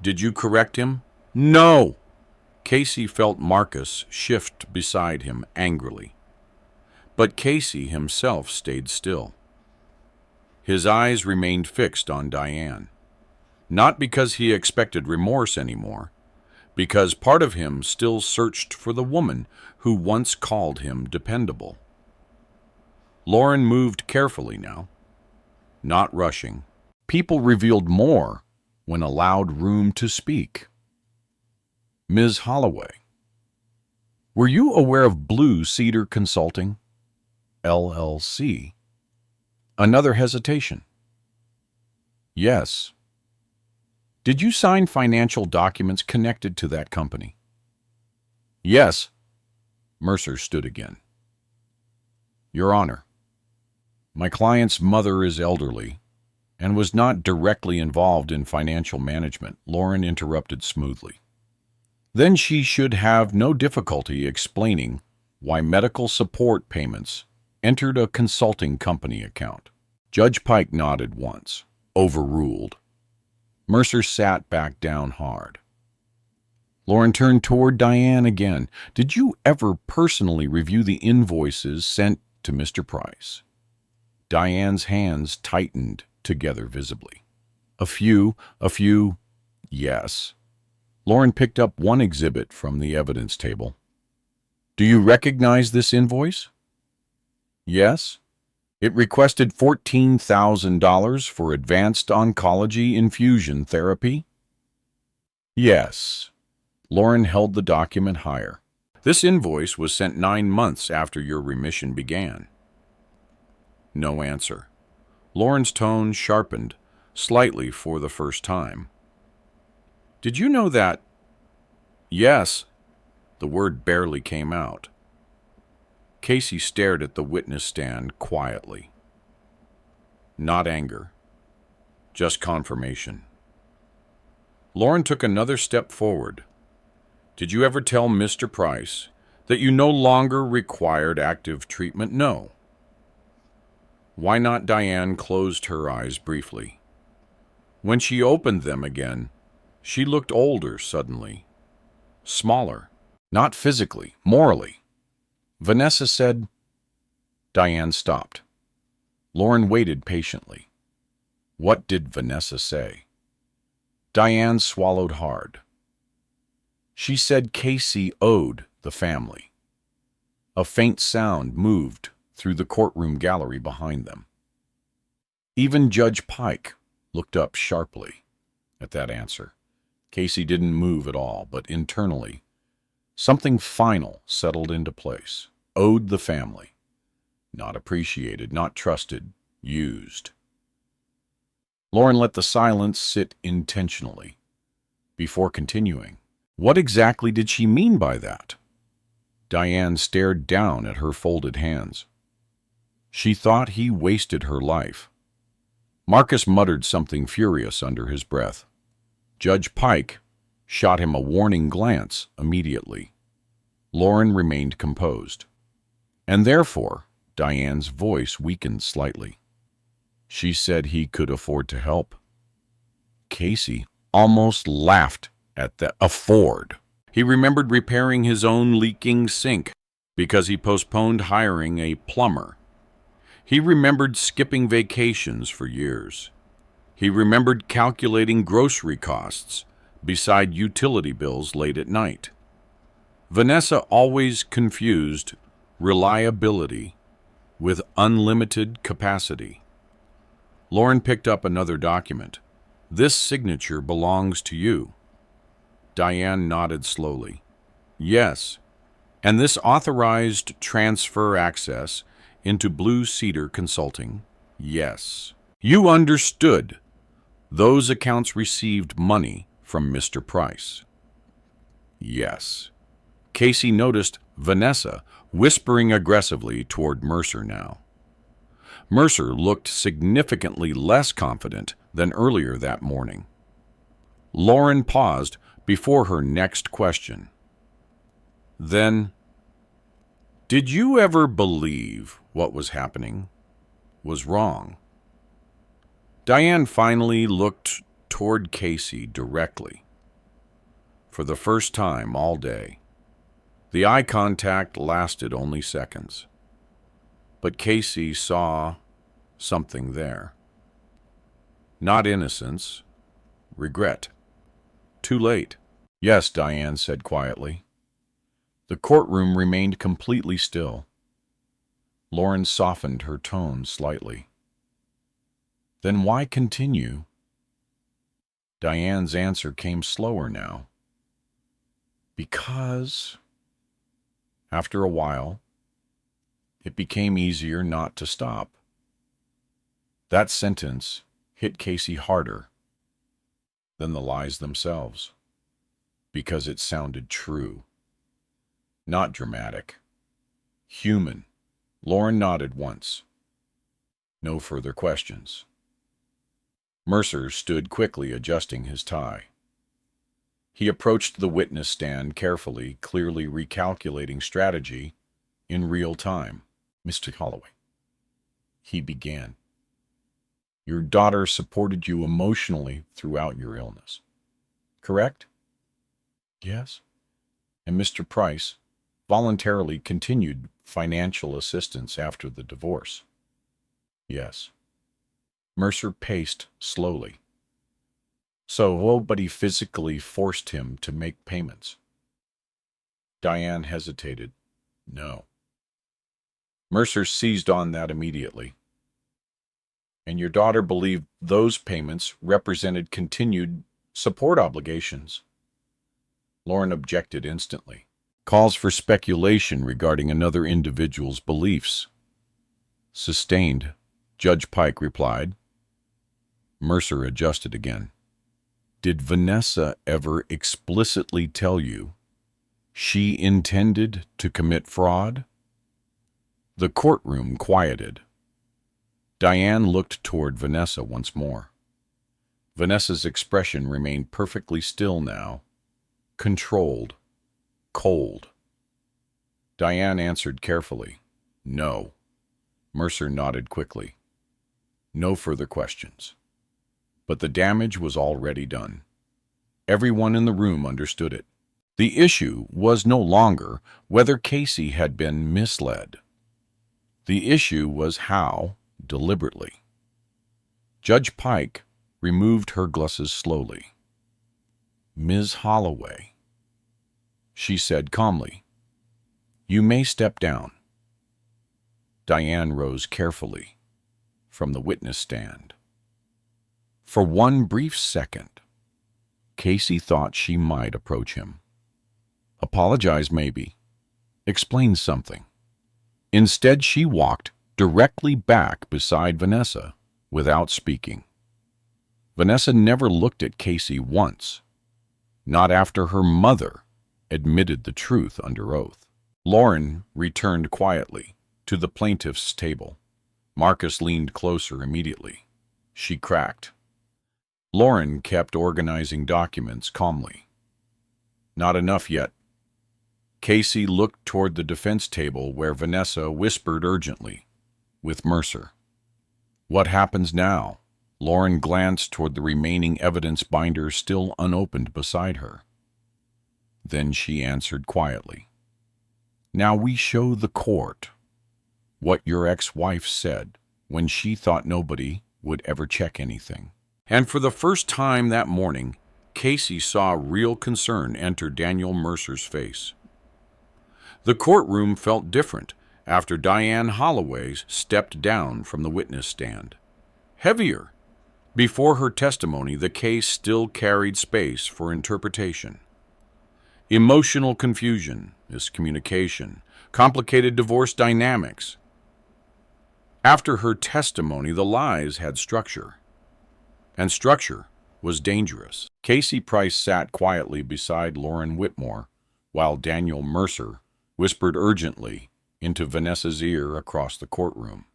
"Did you correct him?" "No!" Casey felt Marcus shift beside him angrily. But Casey himself stayed still. His eyes remained fixed on Diane. Not because he expected remorse anymore, because part of him still searched for the woman who once called him dependable. Lauren moved carefully now, not rushing. People revealed more when allowed room to speak. "Ms. Holloway, were you aware of Blue Cedar Consulting, LLC?" Another hesitation. "Yes." "Did you sign financial documents connected to that company?" "Yes." Mercer stood again. "Your Honor, my client's mother is elderly and was not directly involved in financial management," Lauren interrupted smoothly. "Then she should have no difficulty explaining why medical support payments entered a consulting company account." Judge Pike nodded once. Overruled. Mercer sat back down hard. Lauren turned toward Diane again. "Did you ever personally review the invoices sent to Mr. Price?" Diane's hands tightened together visibly. A few, yes." Lauren picked up one exhibit from the evidence table. "Do you recognize this invoice?" "Yes." It requested $14,000 for advanced oncology infusion therapy? Yes. Lauren held the document higher. This invoice was sent 9 months after your remission began. No answer. Lauren's tone sharpened slightly for the first time. Did you know that? Yes. The word barely came out. Casey stared at the witness stand quietly. Not anger, just confirmation. Lauren took another step forward. Did you ever tell Mr. Price that you no longer required active treatment? No. Why not? Diane closed her eyes briefly. When she opened them again, she looked older suddenly. Smaller. Not physically, morally. Vanessa said. Diane stopped. Lauren waited patiently. What did Vanessa say? Diane swallowed hard. She said Casey owed the family. A faint sound moved through the courtroom gallery behind them. Even Judge Pike looked up sharply at that answer. Casey didn't move at all, but internally, something final settled into place. Owed the family. Not appreciated, not trusted, used. Lauren let the silence sit intentionally before continuing. What exactly did she mean by that? Diane stared down at her folded hands. She thought he wasted her life. Marcus muttered something furious under his breath. Judge Pike shot him a warning glance immediately. Lauren remained composed. And therefore, Diane's voice weakened slightly. She said he could afford to help. Casey almost laughed at the afford. He remembered repairing his own leaking sink because he postponed hiring a plumber. He remembered skipping vacations for years. He remembered calculating grocery costs beside utility bills late at night. Vanessa always confused reliability with unlimited capacity. Lauren picked up another document. This signature belongs to you. Diane nodded slowly. Yes, and this authorized transfer access into Blue Cedar Consulting? Yes. You understood those accounts received money from Mr. Price? Yes. Casey noticed Vanessa whispering aggressively toward Mercer now. Mercer looked significantly less confident than earlier that morning. Lauren paused before her next question. Then, did you ever believe what was happening was wrong? Diane finally looked toward Casey directly. For the first time all day, the eye contact lasted only seconds. But Casey saw something there. Not innocence, regret. Too late. Yes, Diane said quietly. The courtroom remained completely still. Lauren softened her tone slightly. Then why continue? Diane's answer came slower now. Because, after a while, it became easier not to stop. That sentence hit Casey harder than the lies themselves, because it sounded true. Not dramatic. Human. Lauren nodded once. No further questions. Mercer stood quickly adjusting his tie. He approached the witness stand carefully, clearly recalculating strategy in real time. Mr. Holloway, he began. Your daughter supported you emotionally throughout your illness, correct? Yes. And Mr. Price voluntarily continued financial assistance after the divorce. Yes. Mercer paced slowly. So nobody physically forced him to make payments? Diane hesitated. No. Mercer seized on that immediately. and your daughter believed those payments represented continued support obligations. Lauren objected instantly. Calls for speculation regarding another individual's beliefs. Sustained, Judge Pike replied. Mercer adjusted again. Did Vanessa ever explicitly tell you she intended to commit fraud? The courtroom quieted. Diane looked toward Vanessa once more. Vanessa's expression remained perfectly still now, controlled, cold. Diane answered carefully, "No." Mercer nodded quickly. No further questions. But the damage was already done. Everyone in the room understood it. The issue was no longer whether Casey had been misled. The issue was how, deliberately. Judge Pike removed her glasses slowly. "Ms. Holloway," she said calmly, "you may step down." Diane rose carefully from the witness stand. For one brief second, Casey thought she might approach him. Apologize, maybe. Explain something. Instead, she walked directly back beside Vanessa without speaking. Vanessa never looked at Casey once, not after her mother admitted the truth under oath. Lauren returned quietly to the plaintiff's table. Marcus leaned closer immediately. She cracked. Lauren kept organizing documents calmly. Not enough yet. Casey looked toward the defense table where Vanessa whispered urgently, with Mercer. What happens now? Lauren glanced toward the remaining evidence binder still unopened beside her. Then she answered quietly. Now we show the court what your ex-wife said when she thought nobody would ever check anything. And for the first time that morning, Casey saw real concern enter Daniel Mercer's face. The courtroom felt different after Diane Holloway stepped down from the witness stand. Heavier. Before her testimony, the case still carried space for interpretation. Emotional confusion, miscommunication, complicated divorce dynamics. After her testimony, the lies had structure. And structure was dangerous. Casey Price sat quietly beside Lauren Whitmore, while Daniel Mercer whispered urgently into Vanessa's ear across the courtroom.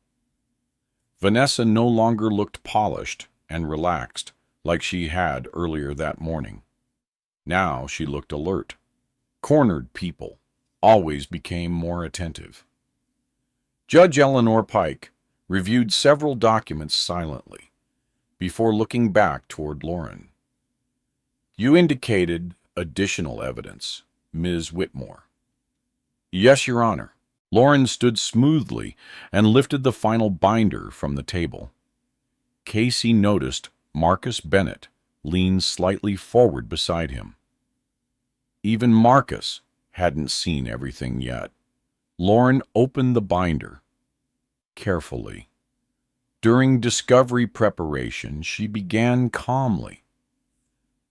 Vanessa no longer looked polished and relaxed like she had earlier that morning. Now she looked alert. Cornered people always became more attentive. Judge Eleanor Pike reviewed several documents silently before looking back toward Lauren. You indicated additional evidence, Ms. Whitmore. Yes, Your Honor. Lauren stood smoothly and lifted the final binder from the table. Casey noticed Marcus Bennett lean slightly forward beside him. Even Marcus hadn't seen everything yet. Lauren opened the binder carefully. During discovery preparation, she began calmly.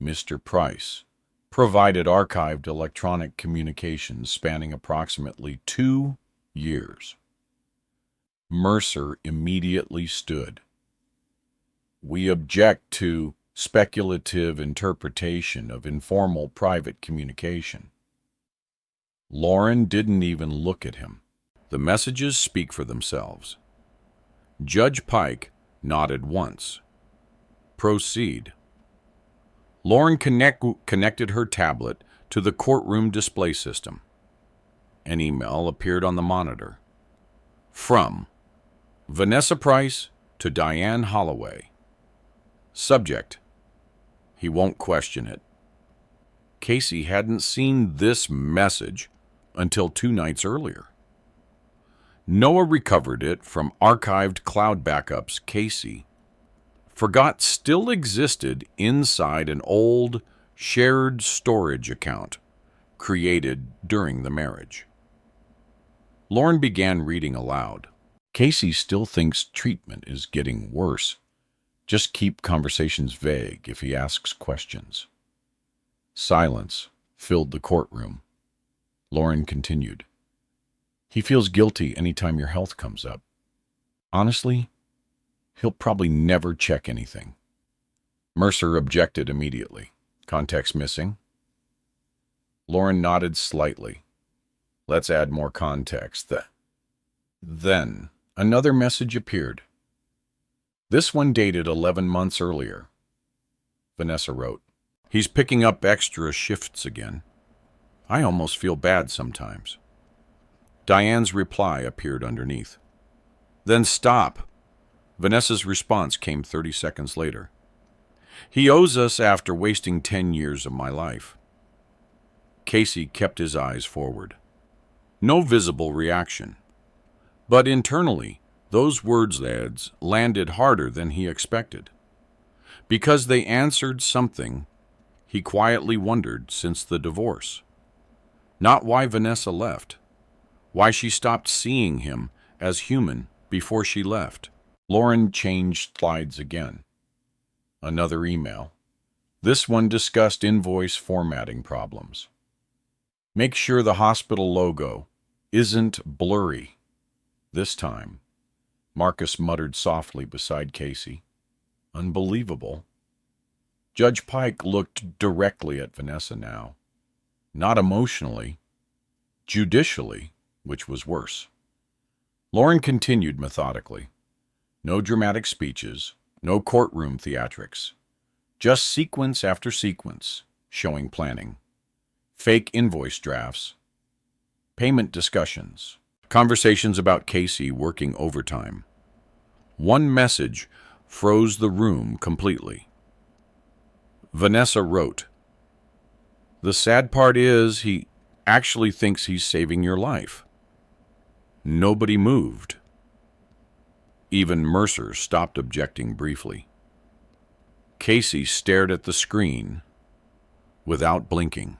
Mr. Price provided archived electronic communications spanning approximately 2 years. Mercer immediately stood. We object to speculative interpretation of informal private communication. Lauren didn't even look at him. The messages speak for themselves. Judge Pike nodded once. Proceed. Lauren connected her tablet to the courtroom display system. An email appeared on the monitor. From Vanessa Price to Diane Holloway. Subject: he won't question it. Casey hadn't seen this message until 2 nights earlier. Noah recovered it from archived cloud backups Casey forgot still existed inside an old shared storage account created during the marriage. Lauren began reading aloud. Casey still thinks treatment is getting worse. Just keep conversations vague if he asks questions. Silence filled the courtroom. Lauren continued. He feels guilty anytime your health comes up. Honestly, he'll probably never check anything. Mercer objected immediately. Context missing? Lauren nodded slightly. Let's add more context. Then, another message appeared. This one dated 11 months earlier. Vanessa wrote, "He's picking up extra shifts again. I almost feel bad sometimes." Diane's reply appeared underneath. "Then stop." Vanessa's response came 30 seconds later. "He owes us after wasting 10 years of my life." Casey kept his eyes forward. No visible reaction. But internally, those words landed harder than he expected. Because they answered something he quietly wondered since the divorce. Not why Vanessa left. Why she stopped seeing him as human before she left. Lauren changed slides again. Another email. This one discussed invoice formatting problems. Make sure the hospital logo isn't blurry. This time, Marcus muttered softly beside Casey. Unbelievable. Judge Pike looked directly at Vanessa now. Not emotionally, judicially, which was worse. Lauren continued methodically. No dramatic speeches, no courtroom theatrics. Just sequence after sequence, showing planning. Fake invoice drafts. Payment discussions. Conversations about Casey working overtime. One message froze the room completely. Vanessa wrote, "The sad part is he actually thinks he's saving your life." Nobody moved. Even Mercer stopped objecting briefly. Casey stared at the screen without blinking.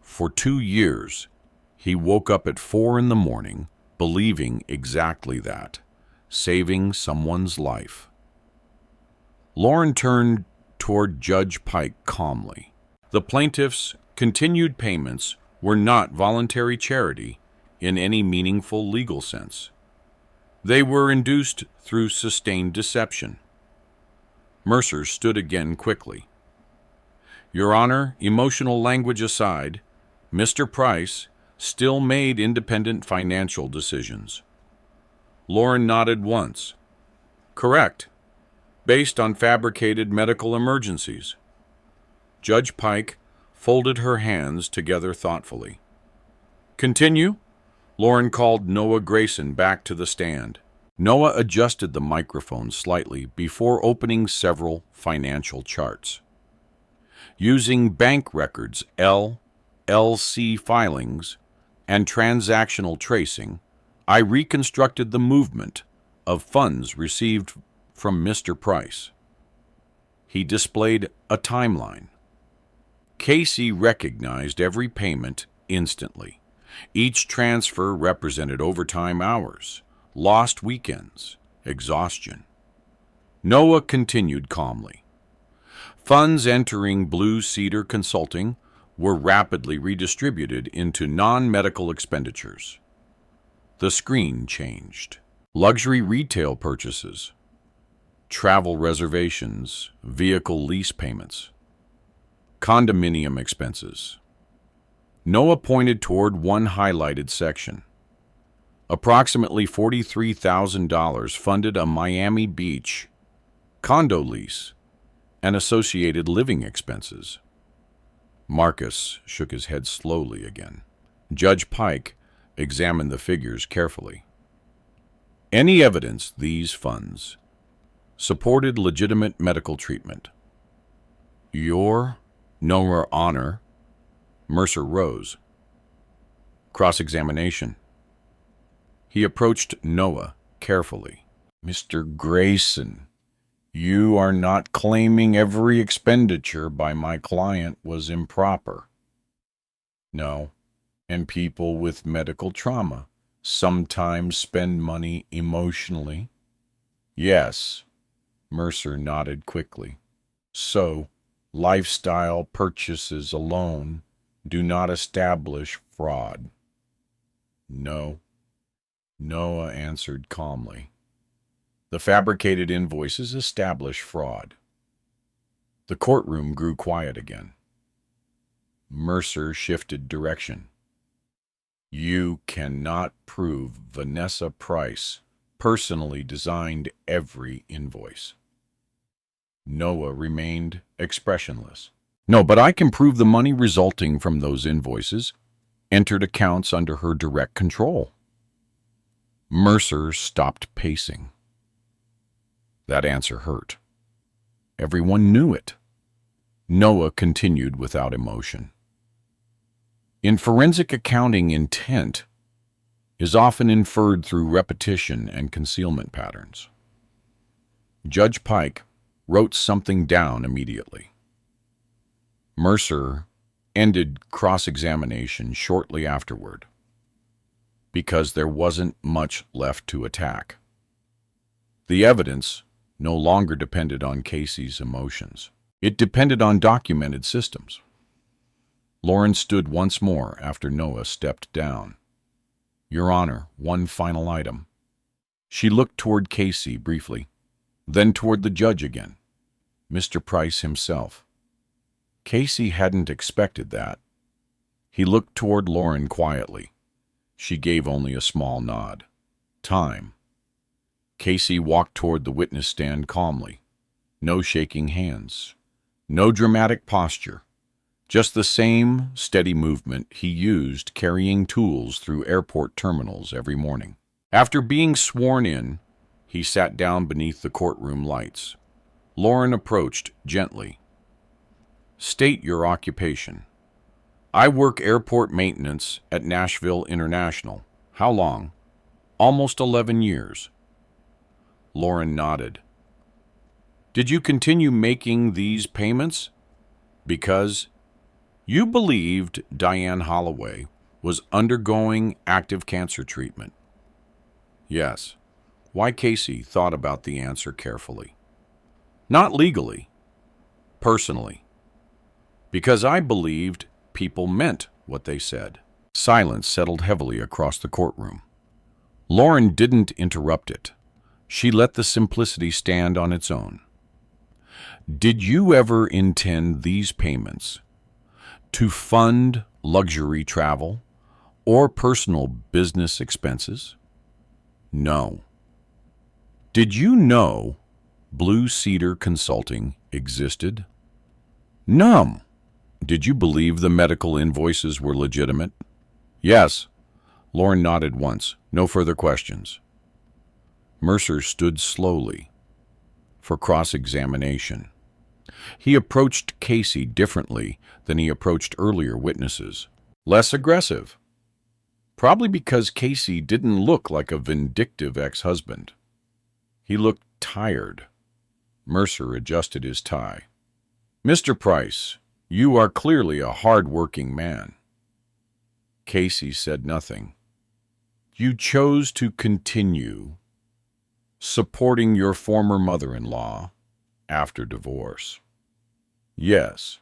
For 2 years, he woke up at 4 in the morning believing exactly that, saving someone's life. Lauren turned toward Judge Pike calmly. The plaintiff's continued payments were not voluntary charity in any meaningful legal sense. They were induced through sustained deception. Mercer stood again quickly. Your Honor, emotional language aside, Mr. Price still made independent financial decisions. Lauren nodded once. Correct. Based on fabricated medical emergencies. Judge Pike folded her hands together thoughtfully. Continue? Lauren called Noah Grayson back to the stand. Noah adjusted the microphone slightly before opening several financial charts. Using bank records, LLC filings, and transactional tracing, I reconstructed the movement of funds received from Mr. Price. He displayed a timeline. Casey recognized every payment instantly. Each transfer represented overtime hours, lost weekends, exhaustion. Noah continued calmly. Funds entering Blue Cedar Consulting were rapidly redistributed into non-medical expenditures. The screen changed. Luxury retail purchases, travel reservations, vehicle lease payments, condominium expenses. Noah pointed toward one highlighted section. Approximately $43,000 funded a Miami Beach condo lease and associated living expenses. Marcus shook his head slowly again. Judge Pike examined the figures carefully. Any evidence these funds supported legitimate medical treatment? Your Honor. Mercer rose. Cross-examination. He approached Noah carefully. Mr. Grayson, you are not claiming every expenditure by my client was improper. No, and people with medical trauma sometimes spend money emotionally? Yes, Mercer nodded quickly. So, lifestyle purchases alone do not establish fraud. No, Noah answered calmly. The fabricated invoices establish fraud. The courtroom grew quiet again. Mercer shifted direction. You cannot prove Vanessa Price personally designed every invoice. Noah remained expressionless. No, but I can prove the money resulting from those invoices entered accounts under her direct control. Mercer stopped pacing. That answer hurt. Everyone knew it. Noah continued without emotion. In forensic accounting, intent is often inferred through repetition and concealment patterns. Judge Pike wrote something down immediately. Mercer ended cross-examination shortly afterward because there wasn't much left to attack. The evidence no longer depended on Casey's emotions. It depended on documented systems. Lauren stood once more after Noah stepped down. Your Honor, one final item. She looked toward Casey briefly, then toward the judge again, Mr. Price himself. Casey hadn't expected that. He looked toward Lauren quietly. She gave only a small nod. Time. Casey walked toward the witness stand calmly. No shaking hands. No dramatic posture. Just the same steady movement he used carrying tools through airport terminals every morning. After being sworn in, he sat down beneath the courtroom lights. Lauren approached gently. State your occupation. I work airport maintenance at Nashville International. How long? Almost 11 years. Lauren nodded. Did you continue making these payments? Because you believed Diane Holloway was undergoing active cancer treatment. Yes. Why? Casey thought about the answer carefully. Not legally. Personally. Because I believed people meant what they said. Silence settled heavily across the courtroom. Lauren didn't interrupt it. She let the simplicity stand on its own. Did you ever intend these payments to fund luxury travel or personal business expenses? No. Did you know Blue Cedar Consulting existed? No. Did you believe the medical invoices were legitimate? Yes. Lauren nodded once. No further questions. Mercer stood slowly for cross-examination. He approached Casey differently than he approached earlier witnesses. Less aggressive. Probably because Casey didn't look like a vindictive ex-husband. He looked tired. Mercer adjusted his tie. Mr. Price, you are clearly a hard-working man. Casey said nothing. You chose to continue supporting your former mother-in-law after divorce. Yes.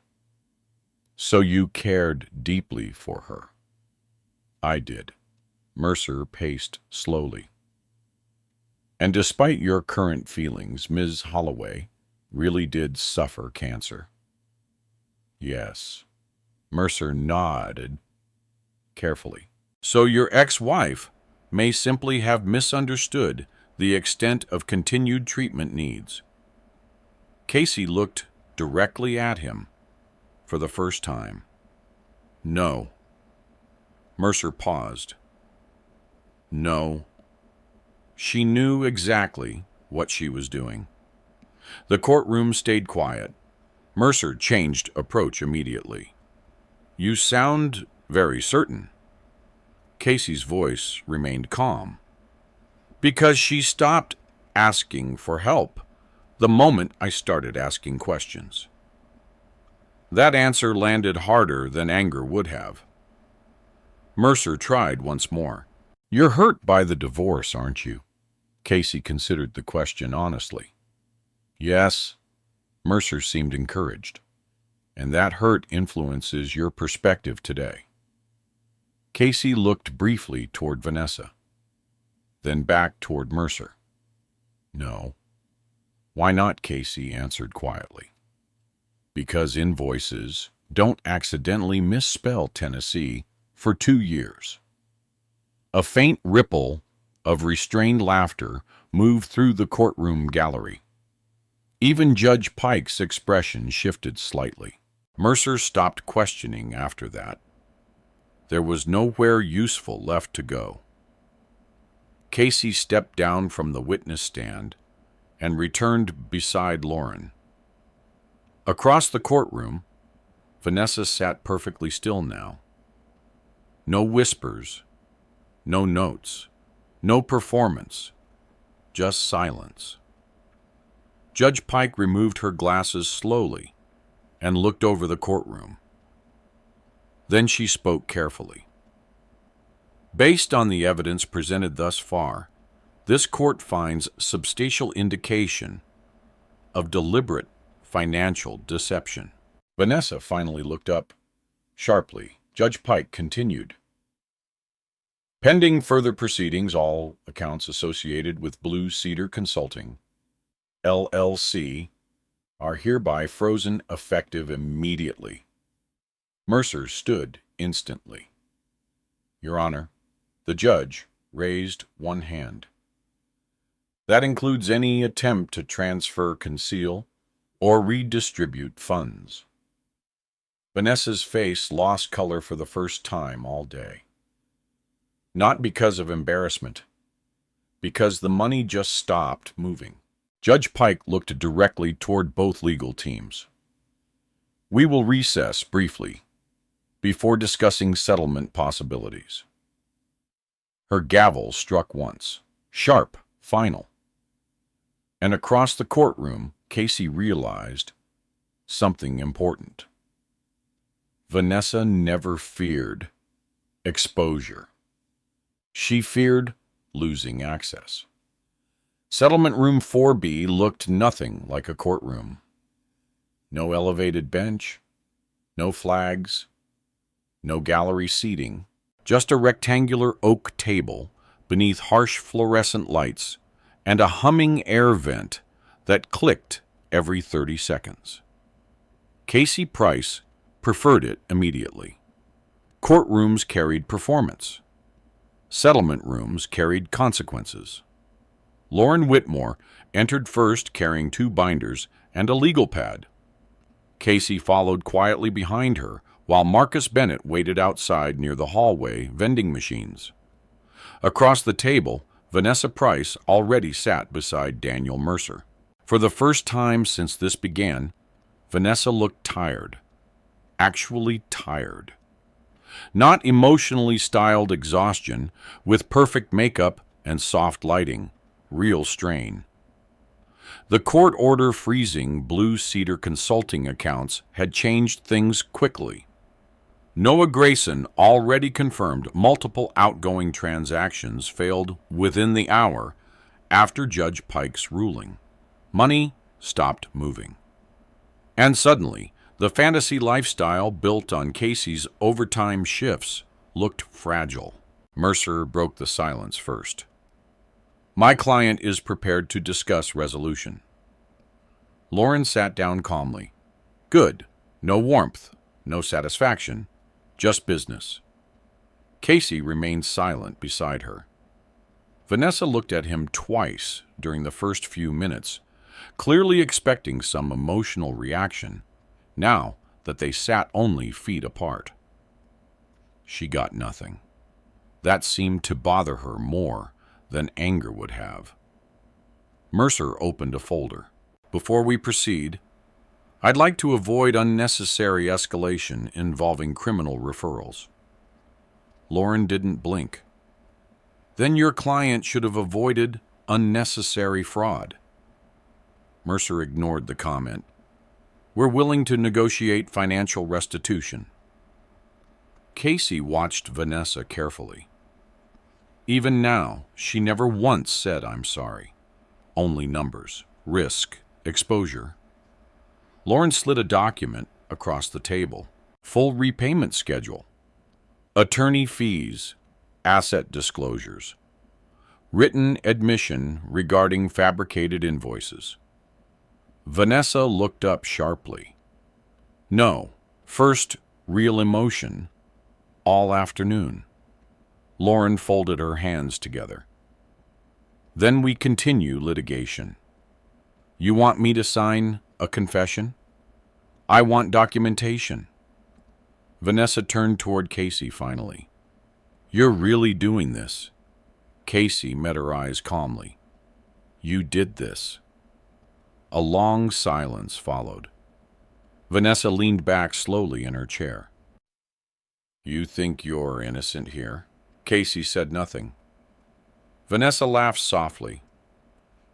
So you cared deeply for her. I did. Mercer paced slowly. And despite your current feelings, Ms. Holloway really did suffer cancer. Yes. Mercer nodded carefully. So your ex-wife may simply have misunderstood the extent of continued treatment needs. Casey looked directly at him for the first time. No. Mercer paused. No. She knew exactly what she was doing. The courtroom stayed quiet. Mercer changed approach immediately. You sound very certain. Casey's voice remained calm. Because she stopped asking for help the moment I started asking questions. That answer landed harder than anger would have. Mercer tried once more. You're hurt by the divorce, aren't you? Casey considered the question honestly. Yes. Mercer seemed encouraged. And that hurt influences your perspective today. Casey looked briefly toward Vanessa, then back toward Mercer. No. Why not? Casey answered quietly. Because invoices don't accidentally misspell Tennessee for 2 years. A faint ripple of restrained laughter moved through the courtroom gallery. Even Judge Pike's expression shifted slightly. Mercer stopped questioning after that. There was nowhere useful left to go. Casey stepped down from the witness stand and returned beside Lauren. Across the courtroom, Vanessa sat perfectly still now. No whispers, no notes, no performance, just silence. Judge Pike removed her glasses slowly and looked over the courtroom. Then she spoke carefully. Based on the evidence presented thus far, this court finds substantial indication of deliberate financial deception. Vanessa finally looked up sharply. Judge Pike continued. Pending further proceedings, all accounts associated with Blue Cedar Consulting, LLC, are hereby frozen effective immediately. Mercer stood instantly. Your Honor, the judge raised one hand. That includes any attempt to transfer, conceal, or redistribute funds. Vanessa's face lost color for the first time all day. Not because of embarrassment, because the money just stopped moving. Judge Pike looked directly toward both legal teams. We will recess briefly before discussing settlement possibilities. Her gavel struck once, sharp, final. And across the courtroom, Casey realized something important. Vanessa never feared exposure. She feared losing access. Settlement Room 4B looked nothing like a courtroom. No elevated bench, no flags, no gallery seating, just a rectangular oak table beneath harsh fluorescent lights and a humming air vent that clicked every 30 seconds. Casey Price preferred it immediately. Courtrooms carried performance. Settlement rooms carried consequences. Lauren Whitmore entered first carrying 2 binders and a legal pad. Casey followed quietly behind her while Marcus Bennett waited outside near the hallway vending machines. Across the table, Vanessa Price already sat beside Daniel Mercer. For the first time since this began, Vanessa looked tired. Actually tired. Not emotionally styled exhaustion with perfect makeup and soft lighting. Real strain. The court order freezing Blue Cedar Consulting accounts had changed things quickly. Noah Grayson already confirmed multiple outgoing transactions failed within the hour after Judge Pike's ruling. Money stopped moving. And suddenly, the fantasy lifestyle built on Casey's overtime shifts looked fragile. Mercer broke the silence first. My client is prepared to discuss resolution. Lauren sat down calmly. Good. No warmth, no satisfaction, just business. Casey remained silent beside her. Vanessa looked at him twice during the first few minutes, clearly expecting some emotional reaction, now that they sat only feet apart. She got nothing. That seemed to bother her more than anger would have. Mercer opened a folder. Before we proceed, I'd like to avoid unnecessary escalation involving criminal referrals. Lauren didn't blink. Then your client should have avoided unnecessary fraud. Mercer ignored the comment. We're willing to negotiate financial restitution. Casey watched Vanessa carefully. Even now, she never once said, "I'm sorry." Only numbers, risk, exposure. Lauren slid a document across the table. Full repayment schedule. Attorney fees, asset disclosures. Written admission regarding fabricated invoices. Vanessa looked up sharply. No, first real emotion, all afternoon. Lauren folded her hands together. Then we continue litigation. You want me to sign a confession? I want documentation. Vanessa turned toward Casey finally. You're really doing this? Casey met her eyes calmly. You did this. A long silence followed. Vanessa leaned back slowly in her chair. You think you're innocent here? Casey said nothing. Vanessa laughed softly,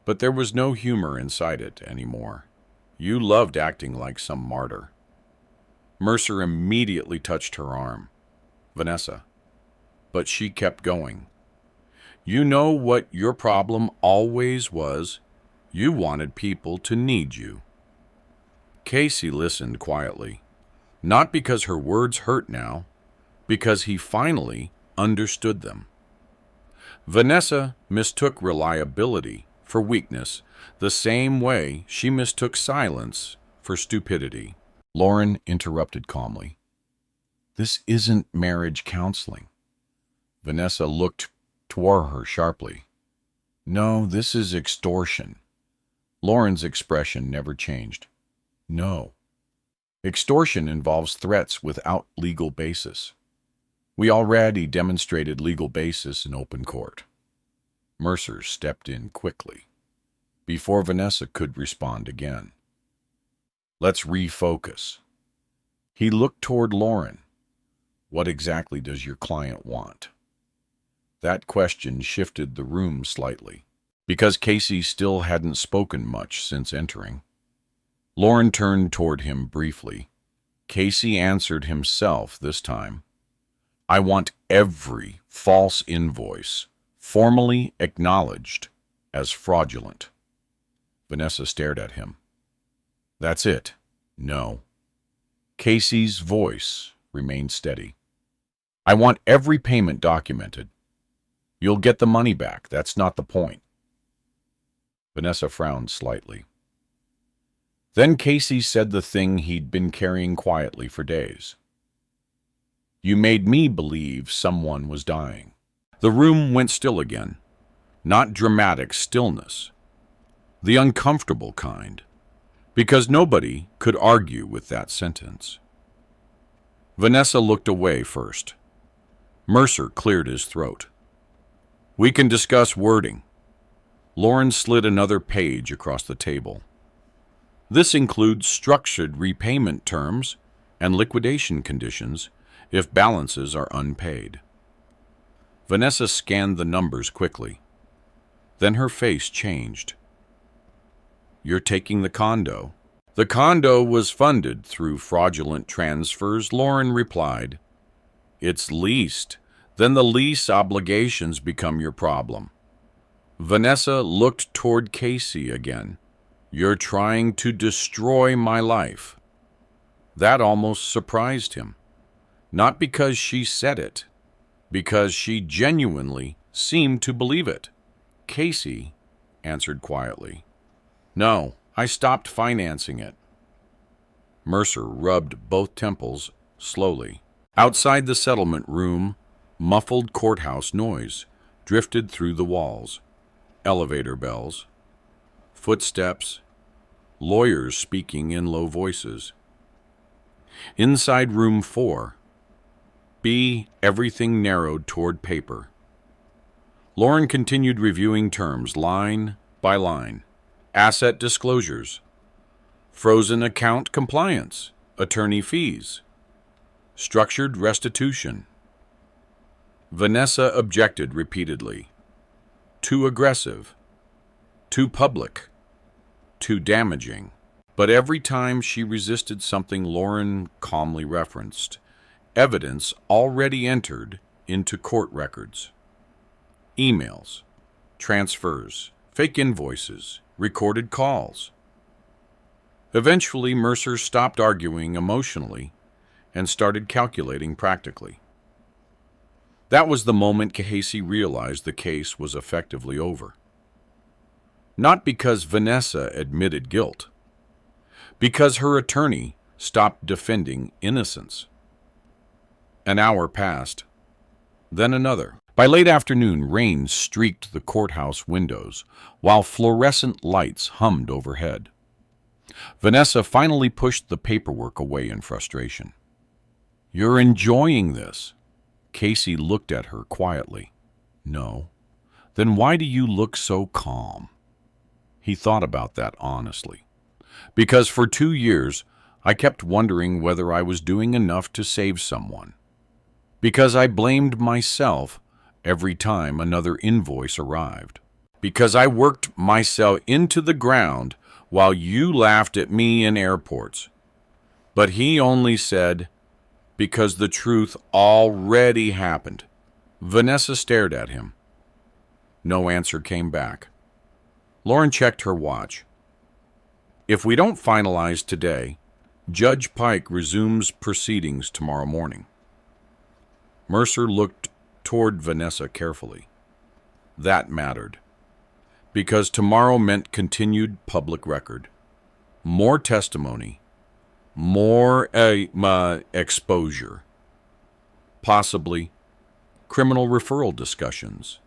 but there was no humor inside it anymore. You loved acting like some martyr. Mercer immediately touched her arm. Vanessa. But she kept going. You know what your problem always was? You wanted people to need you. Casey listened quietly, not because her words hurt now, because he finally understood them. Vanessa mistook reliability for weakness the same way she mistook silence for stupidity. Lauren interrupted calmly. This isn't marriage counseling. Vanessa looked toward her sharply. No, this is extortion. Lauren's expression never changed. No. Extortion involves threats without legal basis. We already demonstrated legal basis in open court. Mercer stepped in quickly, before Vanessa could respond again. Let's refocus. He looked toward Lauren. What exactly does your client want? That question shifted the room slightly, because Casey still hadn't spoken much since entering. Lauren turned toward him briefly. Casey answered himself this time. I want every false invoice formally acknowledged as fraudulent. Vanessa stared at him. That's it. No. Casey's voice remained steady. I want every payment documented. You'll get the money back. That's not the point. Vanessa frowned slightly. Then Casey said the thing he'd been carrying quietly for days. You made me believe someone was dying. The room went still again. Not dramatic stillness. The uncomfortable kind. Because nobody could argue with that sentence. Vanessa looked away first. Mercer cleared his throat. We can discuss wording. Lauren slid another page across the table. This includes structured repayment terms and liquidation conditions if balances are unpaid. Vanessa scanned the numbers quickly. Then her face changed. You're taking the condo. The condo was funded through fraudulent transfers, Lauren replied. It's leased. Then the lease obligations become your problem. Vanessa looked toward Casey again. You're trying to destroy my life. That almost surprised him. Not because she said it, because she genuinely seemed to believe it. Casey answered quietly. No, I stopped financing it. Mercer rubbed both temples slowly. Outside the settlement room, muffled courthouse noise drifted through the walls. Elevator bells, footsteps, lawyers speaking in low voices. Inside room 4, everything narrowed toward paper. Lauren continued reviewing terms line by line. Asset disclosures, frozen account compliance, attorney fees, structured restitution. Vanessa objected repeatedly. Too aggressive, too public, too damaging. But every time she resisted something Lauren calmly referenced, evidence already entered into court records. emails, transfers, fake invoices, recorded calls. Eventually, Mercer stopped arguing emotionally and started calculating practically. That was the moment Casey realized the case was effectively over. Not because Vanessa admitted guilt, because her attorney stopped defending innocence. An hour passed, then another. By late afternoon, rain streaked the courthouse windows, while fluorescent lights hummed overhead. Vanessa finally pushed the paperwork away in frustration. "You're enjoying this." Casey looked at her quietly. "No." "Then why do you look so calm?" He thought about that honestly. "Because for 2 years, I kept wondering whether I was doing enough to save someone. Because I blamed myself every time another invoice arrived. Because I worked myself into the ground while you laughed at me in airports." But he only said, "Because the truth already happened." Vanessa stared at him. No answer came back. Lauren checked her watch. "If we don't finalize today, Judge Pike resumes proceedings tomorrow morning." Mercer looked toward Vanessa carefully. That mattered, because tomorrow meant continued public record, more testimony, more exposure, possibly criminal referral discussions.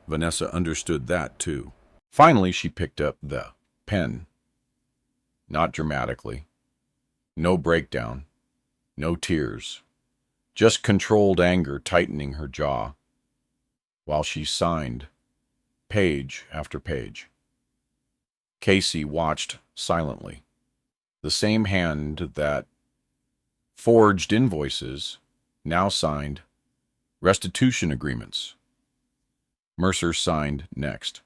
Vanessa understood that too. Finally, she picked up the pen. Not dramatically. No breakdown. No tears. Just controlled anger tightening her jaw, while she signed, page after page. Casey watched silently. The same hand that forged invoices now signed restitution agreements. Mercer signed next.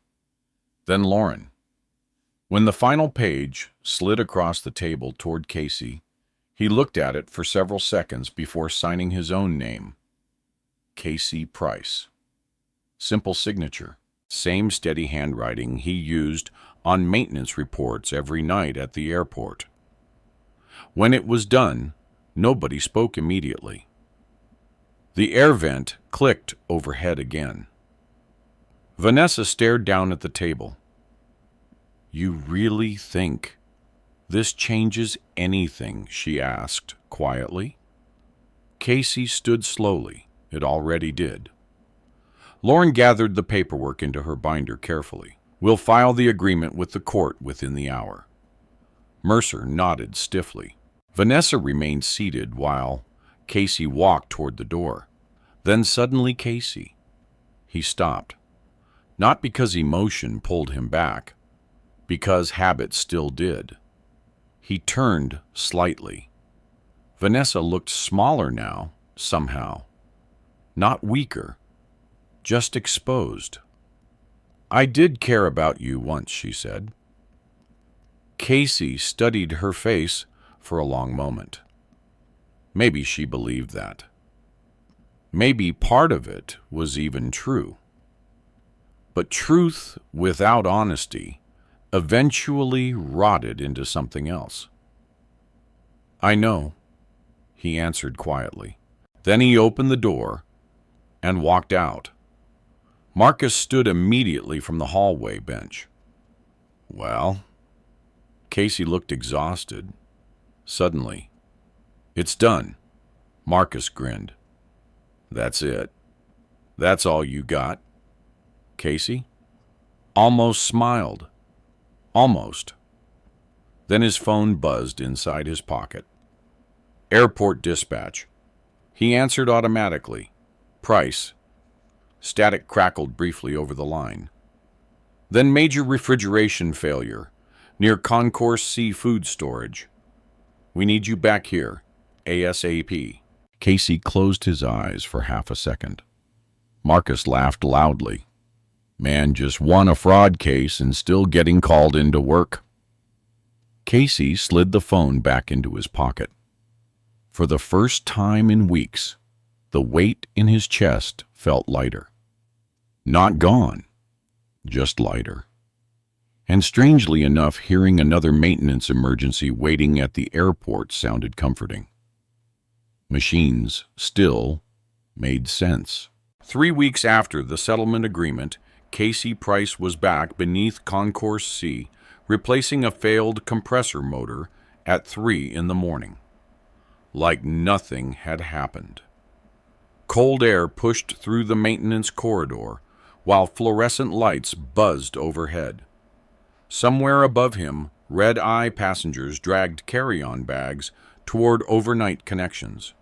Then Lauren. When the final page slid across the table toward Casey, he looked at it for several seconds before signing his own name. Casey Price. Simple signature. Same steady handwriting he used on maintenance reports every night at the airport. When it was done, nobody spoke immediately. The air vent clicked overhead again. Vanessa stared down at the table. "You really think this changes anything?" she asked quietly. Casey stood slowly. It already did. Lauren gathered the paperwork into her binder carefully. "We'll file the agreement with the court within the hour." Mercer nodded stiffly. Vanessa remained seated while Casey walked toward the door. Then suddenly Casey. He stopped. Not because emotion pulled him back, because habit still did. He turned slightly. Vanessa looked smaller now, somehow. Not weaker, just exposed. "I did care about you once," she said. Casey studied her face for a long moment. Maybe she believed that. Maybe part of it was even true. But truth without honesty eventually rotted into something else. "I know," he answered quietly. Then he opened the door and walked out. Marcus stood immediately from the hallway bench. "Well?" Casey looked exhausted. Suddenly, "It's done." Marcus grinned. "That's it? That's all you got?" Casey almost smiled. Almost. Then his phone buzzed inside his pocket. Airport dispatch. He answered automatically. "Price." Static crackled briefly over the line. Then major refrigeration failure near Concourse C food storage. "We need you back here, ASAP." Casey closed his eyes for half a second. Marcus laughed loudly. "Man just won a fraud case and still getting called into work." Casey slid the phone back into his pocket. For the first time in weeks, the weight in his chest felt lighter. Not gone, just lighter. And strangely enough, hearing another maintenance emergency waiting at the airport sounded comforting. Machines still made sense. 3 weeks after the settlement agreement, Casey Price was back beneath Concourse C, replacing a failed compressor motor at 3 in the morning. Like nothing had happened. Cold air pushed through the maintenance corridor, while fluorescent lights buzzed overhead. Somewhere above him, red-eye passengers dragged carry-on bags toward overnight connections.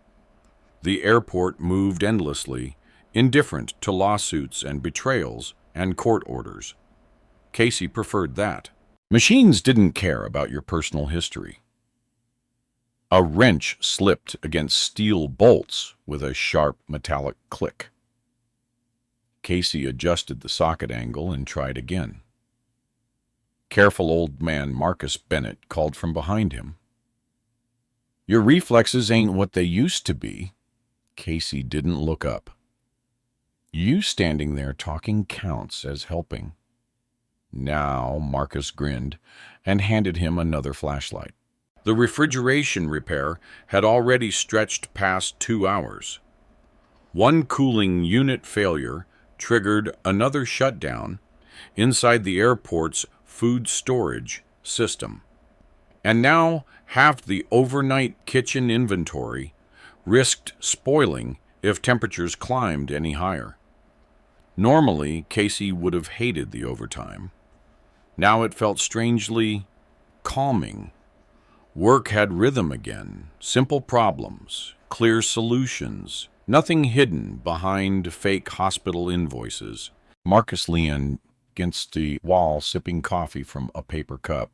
The airport moved endlessly, indifferent to lawsuits and betrayals and court orders. Casey preferred that. Machines didn't care about your personal history. A wrench slipped against steel bolts with a sharp metallic click. Casey adjusted the socket angle and tried again. Careful old man Marcus Bennett called from behind him. "Your reflexes ain't what they used to be." Casey didn't look up. "You standing there talking counts as helping." Now Marcus grinned and handed him another flashlight. The refrigeration repair had already stretched past 2 hours. One cooling unit failure triggered another shutdown inside the airport's food storage system. And now half the overnight kitchen inventory risked spoiling if temperatures climbed any higher. Normally, Casey would have hated the overtime. Now it felt strangely calming. Work had rhythm again, simple problems, clear solutions, nothing hidden behind fake hospital invoices. Marcus leaned against the wall, sipping coffee from a paper cup.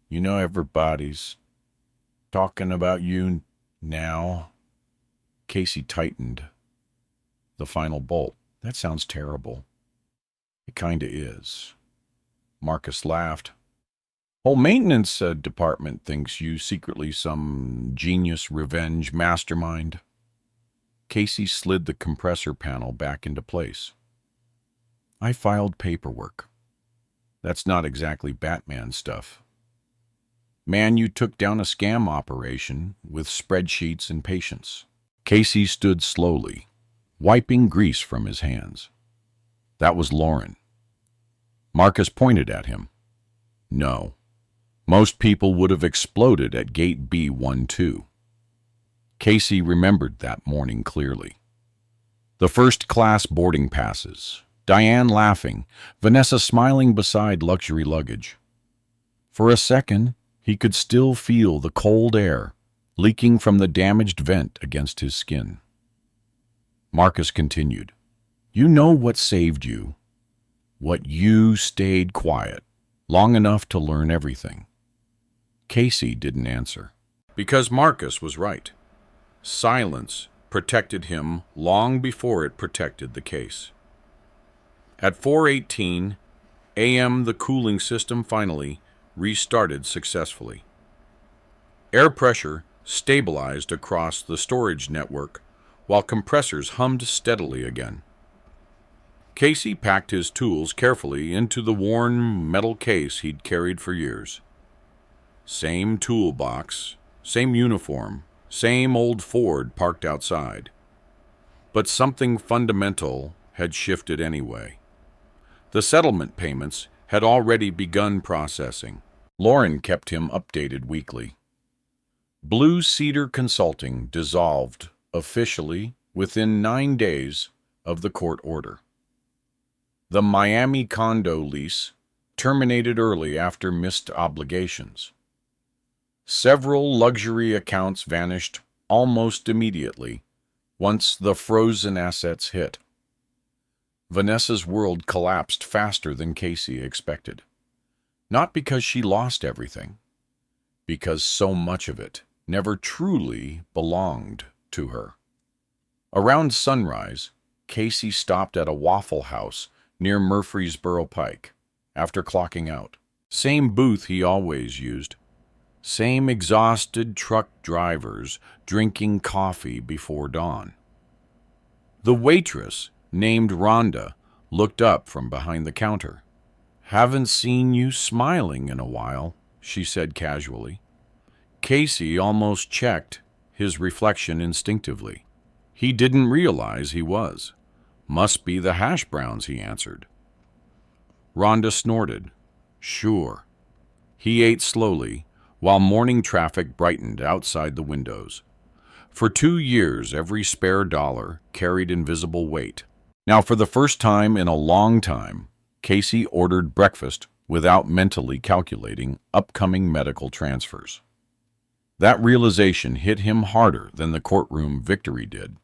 "You know, everybody's talking about you now." Casey tightened the final bolt. "That sounds terrible." "It kinda is." Marcus laughed. "Whole maintenance department thinks you secretly some genius revenge mastermind." Casey slid the compressor panel back into place. "I filed paperwork. That's not exactly Batman stuff. Man, you took down a scam operation with spreadsheets and patience." Casey stood slowly, wiping grease from his hands. "That was Lauren." Marcus pointed at him. "No. Most people would have exploded at Gate B12. Casey remembered that morning clearly. The first-class boarding passes, Diane laughing, Vanessa smiling beside luxury luggage. For a second, he could still feel the cold air leaking from the damaged vent against his skin. Marcus continued, "You know what saved you? What you stayed quiet, long enough to learn everything." Casey didn't answer. Because Marcus was right. Silence protected him long before it protected the case. At 4:18 a.m., the cooling system finally restarted successfully. Air pressure stabilized across the storage network while compressors hummed steadily again. Casey packed his tools carefully into the worn metal case he'd carried for years. Same toolbox, same uniform, same old Ford parked outside. But something fundamental had shifted anyway. The settlement payments had already begun processing. Lauren kept him updated weekly. Blue Cedar Consulting dissolved officially within 9 days of the court order. The Miami condo lease terminated early after missed obligations. Several luxury accounts vanished almost immediately once the frozen assets hit. Vanessa's world collapsed faster than Casey expected. Not because she lost everything, because so much of it never truly belonged to her. Around sunrise, Casey stopped at a Waffle House near Murfreesboro Pike after clocking out. Same booth he always used. Same exhausted truck drivers drinking coffee before dawn. The waitress, named Rhonda, looked up from behind the counter. "Haven't seen you smiling in a while," she said casually. Casey almost checked his reflection instinctively. He didn't realize he was. "Must be the hash browns," he answered. Rhonda snorted. "Sure." He ate slowly, while morning traffic brightened outside the windows. For 2 years, every spare dollar carried invisible weight. Now, for the first time in a long time, Casey ordered breakfast without mentally calculating upcoming medical transfers. That realization hit him harder than the courtroom victory did.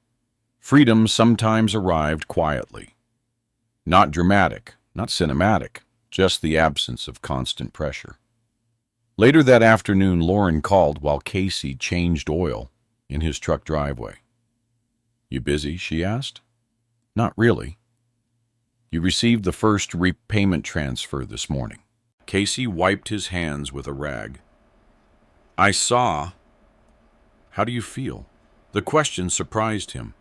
Freedom sometimes arrived quietly. Not dramatic, not cinematic, just the absence of constant pressure. Later that afternoon, Lauren called while Casey changed oil in his truck driveway. "You busy?" she asked. "Not really." "You received the first repayment transfer this morning." Casey wiped his hands with a rag. "I saw." "How do you feel?" The question surprised him.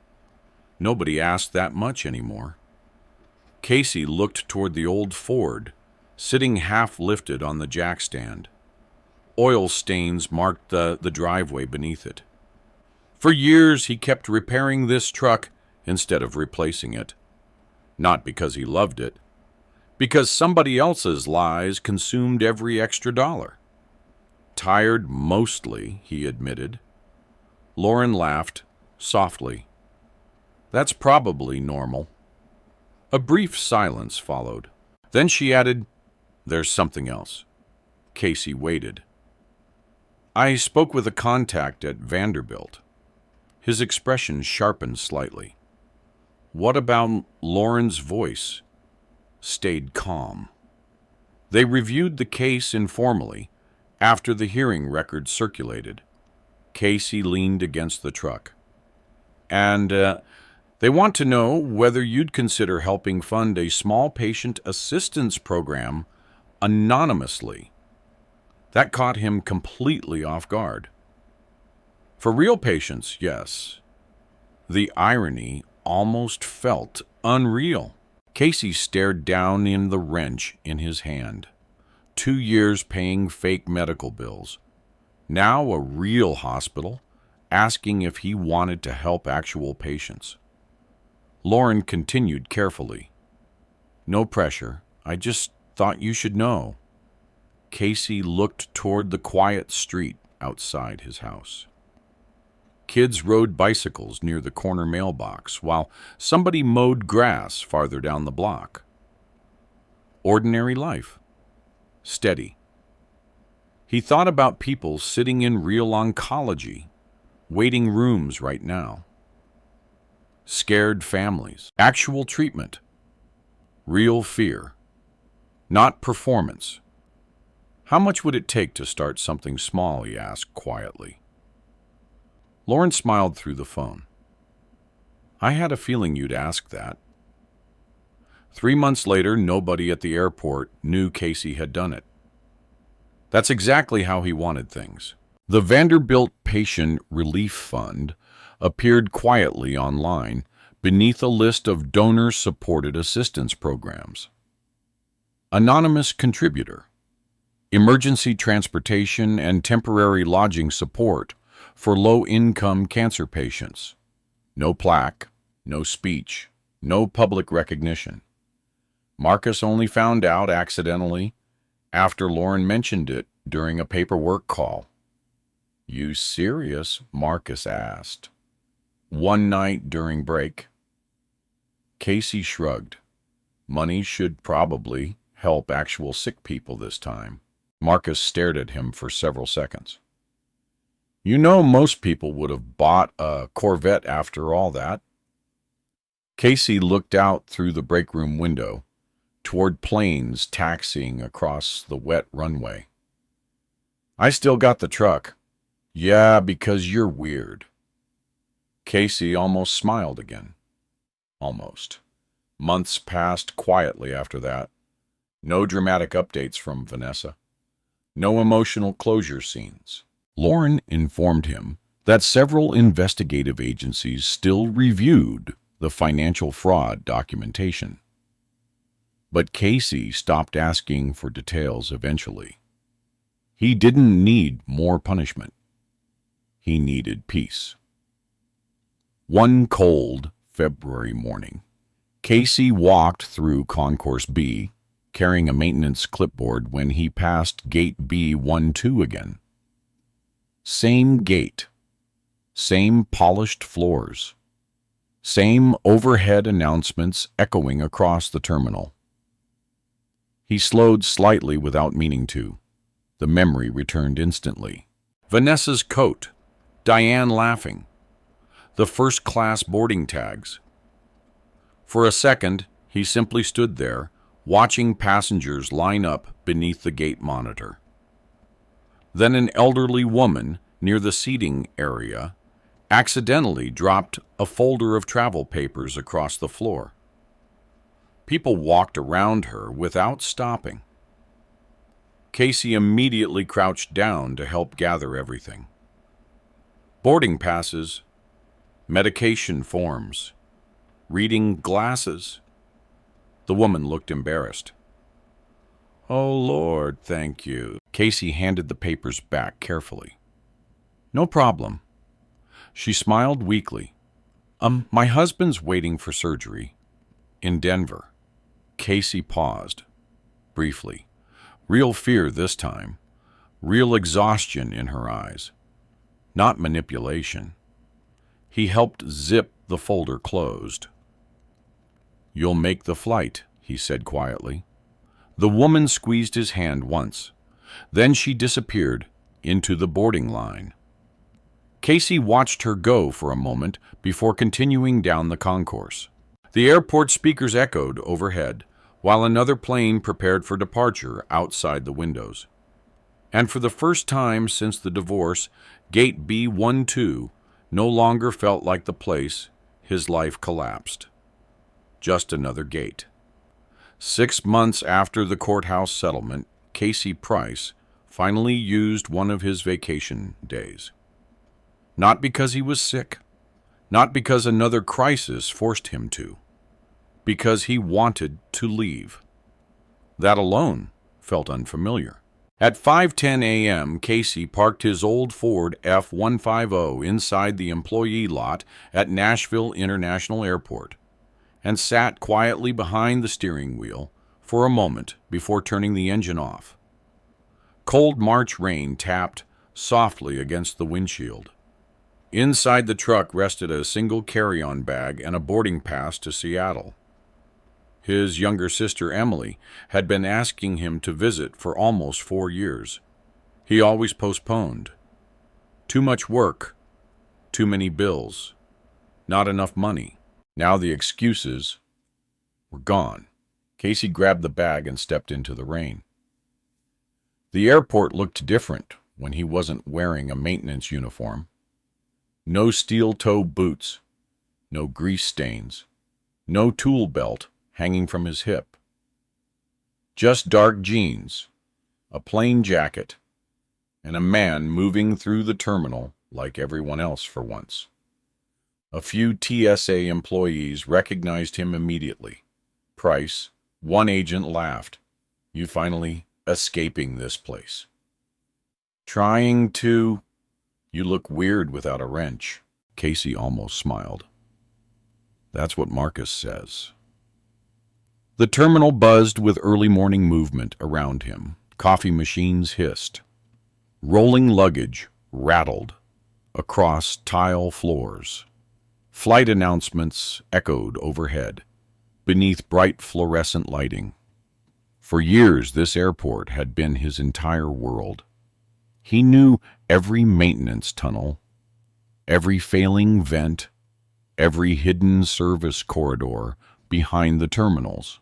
Nobody asked that much anymore. Casey looked toward the old Ford, sitting half-lifted on the jack stand. Oil stains marked the driveway beneath it. For years, he kept repairing this truck instead of replacing it. Not because he loved it, because somebody else's lies consumed every extra dollar. "Tired mostly," he admitted. Lauren laughed softly. "That's probably normal." A brief silence followed. Then she added, "There's something else." Casey waited. "I spoke with a contact at Vanderbilt." His expression sharpened slightly. "What about?" Lauren's voice stayed calm. "They reviewed the case informally after the hearing record circulated." Casey leaned against the truck. "And they want to know whether you'd consider helping fund a small patient assistance program anonymously." That caught him completely off guard. "For real patients, yes." The irony almost felt unreal. Casey stared down in the wrench in his hand. 2 years paying fake medical bills. Now a real hospital asking if he wanted to help actual patients. Lauren continued carefully. "No pressure. I just thought you should know." Casey looked toward the quiet street outside his house. Kids rode bicycles near the corner mailbox while somebody mowed grass farther down the block. Ordinary life. Steady. He thought about people sitting in real oncology, waiting rooms right now. Scared families. Actual treatment. Real fear. Not performance. "How much would it take to start something small?" he asked quietly. Lauren smiled through the phone. "I had a feeling you'd ask that." 3 months later, nobody at the airport knew Casey had done it. That's exactly how he wanted things. The Vanderbilt Patient Relief Fund appeared quietly online beneath a list of donor-supported assistance programs. Anonymous contributor. Emergency transportation and temporary lodging support for low-income cancer patients. No plaque, no speech, no public recognition. Marcus only found out accidentally after Lauren mentioned it during a paperwork call. "You serious?" Marcus asked. One night during break. Casey shrugged. Money should probably help actual sick people this time. Marcus stared at him for several seconds. "You know most people would have bought a Corvette after all that." Casey looked out through the break room window toward planes taxiing across the wet runway. "I still got the truck." "Yeah, because you're weird." Casey almost smiled again. Almost. Months passed quietly after that. No dramatic updates from Vanessa. No emotional closure scenes. Lauren informed him that several investigative agencies still reviewed the financial fraud documentation. But Casey stopped asking for details eventually. He didn't need more punishment. He needed peace. One cold February morning, Casey walked through Concourse B, carrying a maintenance clipboard when he passed Gate B12 again. Same gate, same polished floors, same overhead announcements echoing across the terminal. He slowed slightly without meaning to. The memory returned instantly. Vanessa's coat, Diane laughing, the first-class boarding tags. For a second, he simply stood there, watching passengers line up beneath the gate monitor. Then an elderly woman near the seating area accidentally dropped a folder of travel papers across the floor. People walked around her without stopping. Casey immediately crouched down to help gather everything. Boarding passes, medication forms, reading glasses. The woman looked embarrassed. "Oh, Lord, thank you." Casey handed the papers back carefully. "No problem." She smiled weakly. My husband's waiting for surgery in Denver." Casey paused, briefly. Real fear this time. Real exhaustion in her eyes. Not manipulation. He helped zip the folder closed. "You'll make the flight," he said quietly. The woman squeezed his hand once. Then she disappeared into the boarding line. Casey watched her go for a moment before continuing down the concourse. The airport speakers echoed overhead, while another plane prepared for departure outside the windows. And for the first time since the divorce, Gate B12 no longer felt like the place his life collapsed. Just another gate. 6 months after the courthouse settlement, Casey Price finally used one of his vacation days. Not because he was sick, not because another crisis forced him to, because he wanted to leave. That alone felt unfamiliar. At 5:10 a.m., Casey parked his old Ford F-150 inside the employee lot at Nashville International Airport and sat quietly behind the steering wheel for a moment before turning the engine off. Cold March rain tapped softly against the windshield. Inside the truck rested a single carry-on bag and a boarding pass to Seattle. His younger sister, Emily, had been asking him to visit for almost 4 years. He always postponed. Too much work, too many bills, not enough money. Now the excuses were gone. Casey grabbed the bag and stepped into the rain. The airport looked different when he wasn't wearing a maintenance uniform. No steel-toe boots, no grease stains, no tool belt hanging from his hip. Just dark jeans, a plain jacket, and a man moving through the terminal like everyone else for once. A few TSA employees recognized him immediately. Price, one agent, laughed. "You finally escaping this place." "Trying to... You look weird without a wrench." Casey almost smiled. "That's what Marcus says." The terminal buzzed with early morning movement around him. Coffee machines hissed. Rolling luggage rattled across tile floors. Flight announcements echoed overhead, beneath bright fluorescent lighting. For years, this airport had been his entire world. He knew every maintenance tunnel, every failing vent, every hidden service corridor behind the terminals.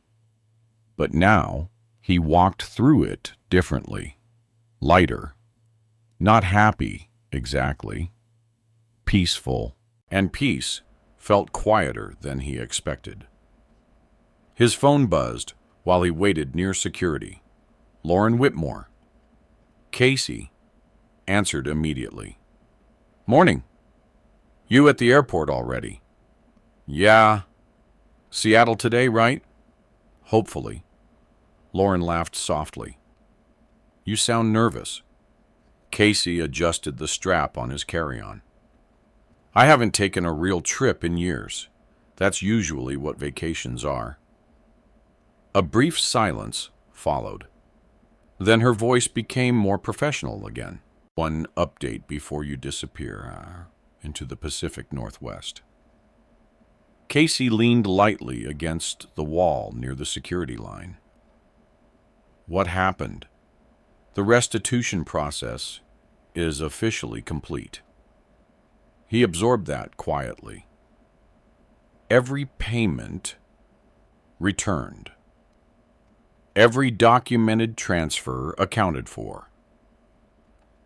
But now he walked through it differently, lighter, not happy exactly, peaceful, and peace felt quieter than he expected. His phone buzzed while he waited near security. Lauren Whitmore. Casey answered immediately. "Morning. You at the airport already?" "Yeah. Seattle today, right?" "Hopefully." Lauren laughed softly. You sound nervous. Casey adjusted the strap on his carry-on. I haven't taken a real trip in years. That's usually what vacations are. A brief silence followed. Then her voice became more professional again. One update before you disappear into the Pacific Northwest. Casey leaned lightly against the wall near the security line. What happened? The restitution process is officially complete. He absorbed that quietly. Every payment returned. Every documented transfer accounted for.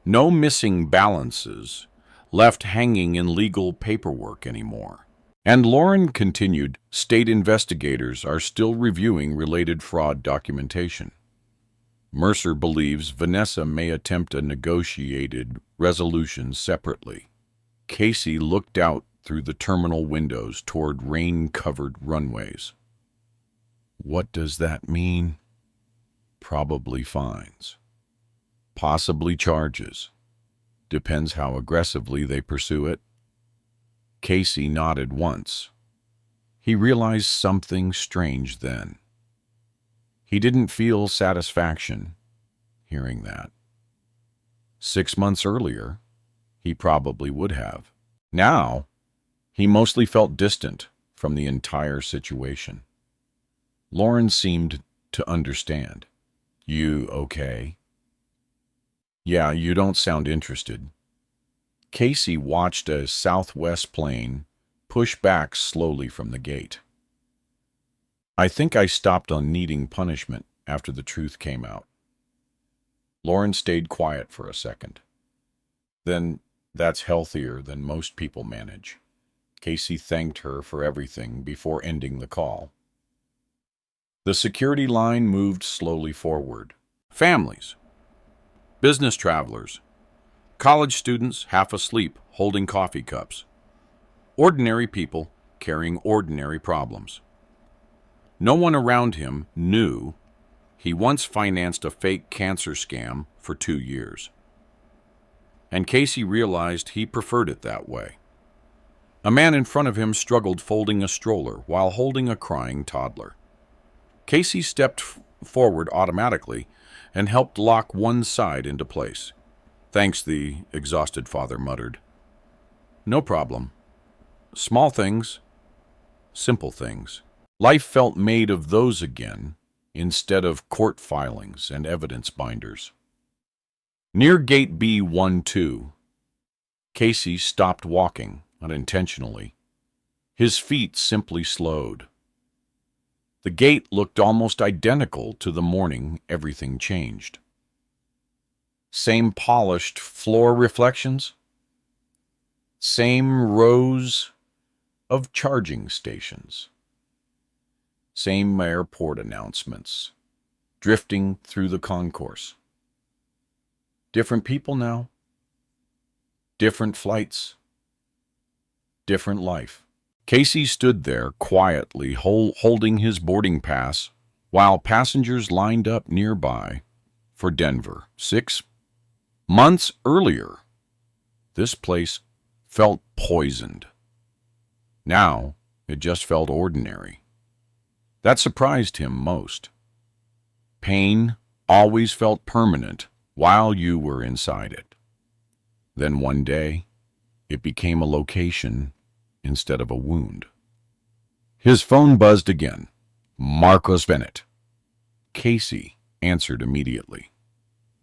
No missing balances left hanging in legal paperwork anymore. And Lauren continued, state investigators are still reviewing related fraud documentation. Mercer believes Vanessa may attempt a negotiated resolution separately. Casey looked out through the terminal windows toward rain-covered runways. What does that mean? Probably fines. Possibly charges. Depends how aggressively they pursue it. Casey nodded once. He realized something strange then. He didn't feel satisfaction hearing that. 6 months earlier, he probably would have. Now, he mostly felt distant from the entire situation. Lauren seemed to understand. You okay? Yeah, you don't sound interested. Casey watched a Southwest plane push back slowly from the gate. I think I stopped on needing punishment after the truth came out. Lauren stayed quiet for a second. Then that's healthier than most people manage. Casey thanked her for everything before ending the call. The security line moved slowly forward. Families, business travelers, college students half asleep holding coffee cups, ordinary people carrying ordinary problems. No one around him knew he once financed a fake cancer scam for 2 years. And Casey realized he preferred it that way. A man in front of him struggled folding a stroller while holding a crying toddler. Casey stepped forward automatically and helped lock one side into place. Thanks, the exhausted father muttered. No problem. Small things, simple things. Life felt made of those again, instead of court filings and evidence binders. Near Gate B12, Casey stopped walking unintentionally. His feet simply slowed. The gate looked almost identical to the morning everything changed. Same polished floor reflections, same rows of charging stations. Same airport announcements, drifting through the concourse. Different people now. Different flights. Different life. Casey stood there quietly holding his boarding pass while passengers lined up nearby for Denver. 6 months earlier, this place felt poisoned. Now, it just felt ordinary. That surprised him most. Pain always felt permanent while you were inside it. Then one day, it became a location instead of a wound. His phone buzzed again. Marcos Bennett. Casey answered immediately.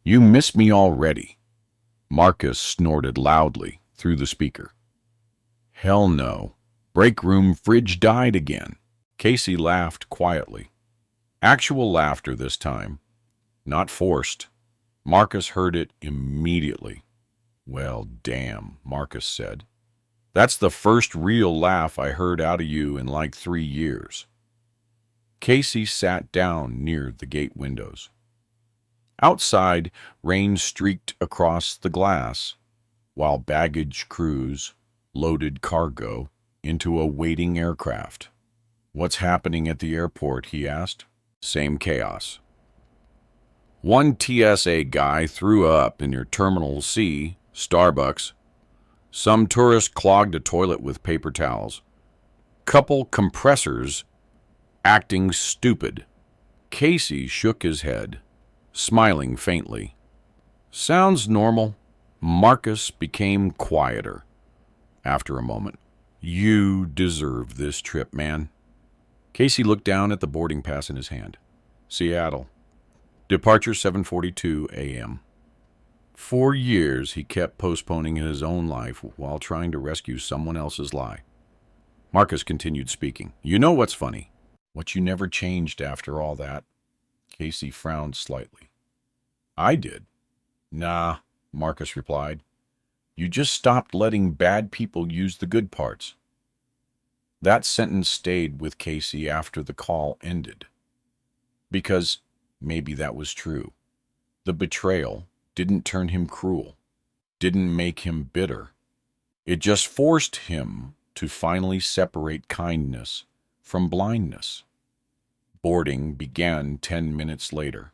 You miss me already. Marcus snorted loudly through the speaker. Hell no. Break room fridge died again. Casey laughed quietly. Actual laughter this time, not forced. Marcus heard it immediately. Well, damn, Marcus said. That's the first real laugh I heard out of you in like 3 years. Casey sat down near the gate windows. Outside, rain streaked across the glass, while baggage crews loaded cargo into a waiting aircraft. What's happening at the airport, he asked. Same chaos. One TSA guy threw up in your Terminal C, Starbucks. Some tourist clogged a toilet with paper towels. Couple compressors acting stupid. Casey shook his head, smiling faintly. Sounds normal. Marcus became quieter. After a moment, you deserve this trip, man. Casey looked down at the boarding pass in his hand. Seattle. Departure 7:42 a.m. For years, he kept postponing his own life while trying to rescue someone else's lie. Marcus continued speaking. You know what's funny? What you never changed after all that? Casey frowned slightly. I did. Nah, Marcus replied. You just stopped letting bad people use the good parts. That sentence stayed with Casey after the call ended. Because maybe that was true. The betrayal didn't turn him cruel, didn't make him bitter. It just forced him to finally separate kindness from blindness. Boarding began 10 minutes later.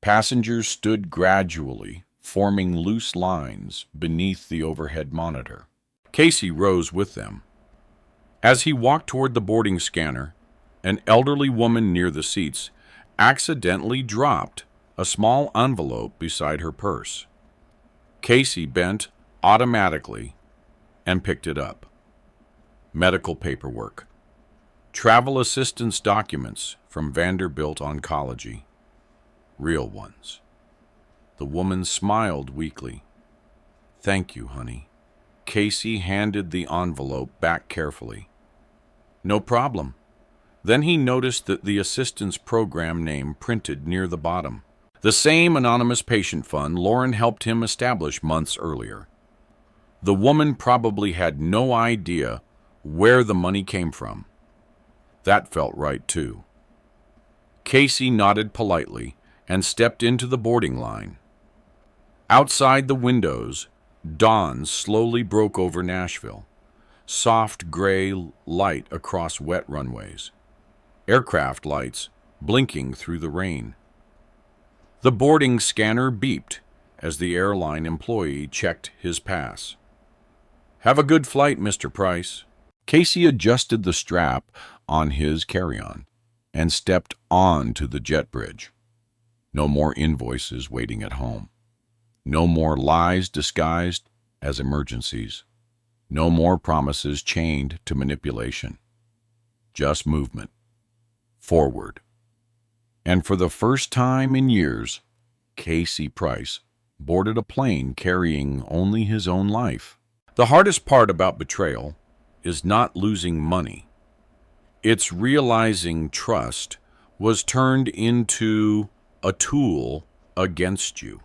Passengers stood gradually, forming loose lines beneath the overhead monitor. Casey rose with them. As he walked toward the boarding scanner, an elderly woman near the seats accidentally dropped a small envelope beside her purse. Casey bent automatically and picked it up. Medical paperwork. Travel assistance documents from Vanderbilt Oncology. Real ones. The woman smiled weakly. Thank you, honey. Casey handed the envelope back carefully. No problem. Then he noticed that the assistance program name printed near the bottom. The same anonymous patient fund Lauren helped him establish months earlier. The woman probably had no idea where the money came from. That felt right, too. Casey nodded politely and stepped into the boarding line. Outside the windows, dawn slowly broke over Nashville. Soft gray light across wet runways. Aircraft lights blinking through the rain. The boarding scanner beeped as the airline employee checked his pass. Have a good flight, Mr. Price. Casey adjusted the strap on his carry-on and stepped onto the jet bridge. No more invoices waiting at home. No more lies disguised as emergencies. No more promises chained to manipulation. Just movement. Forward. And for the first time in years, Casey Price boarded a plane carrying only his own life. The hardest part about betrayal is not losing money. It's realizing trust was turned into a tool against you.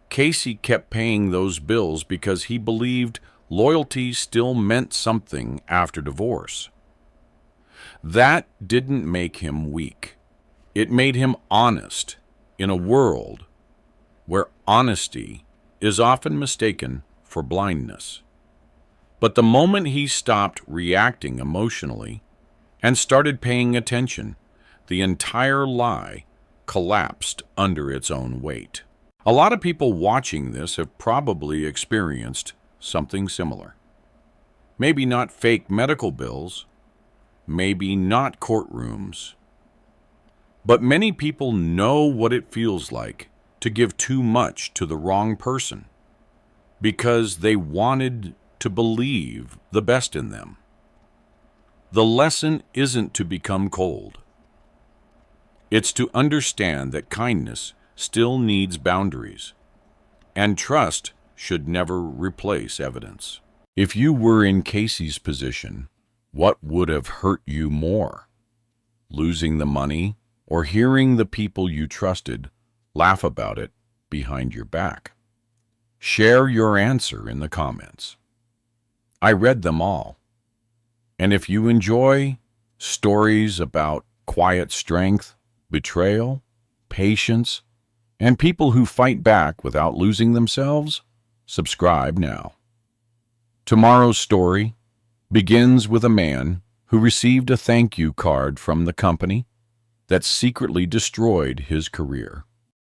Casey kept paying those bills because he believed loyalty still meant something after divorce. That didn't make him weak. It made him honest in a world where honesty is often mistaken for blindness. But the moment he stopped reacting emotionally and started paying attention, the entire lie collapsed under its own weight. A lot of people watching this have probably experienced something similar. Maybe not fake medical bills, maybe not courtrooms, but many people know what it feels like to give too much to the wrong person because they wanted to believe the best in them. The lesson isn't to become cold. It's to understand that kindness still needs boundaries, and trust should never replace evidence. If you were in Casey's position, what would have hurt you more? Losing the money or hearing the people you trusted laugh about it behind your back? Share your answer in the comments. I read them all. And if you enjoy stories about quiet strength, betrayal, patience, and people who fight back without losing themselves, subscribe now. Tomorrow's story begins with a man who received a thank you card from the company. that secretly destroyed his career.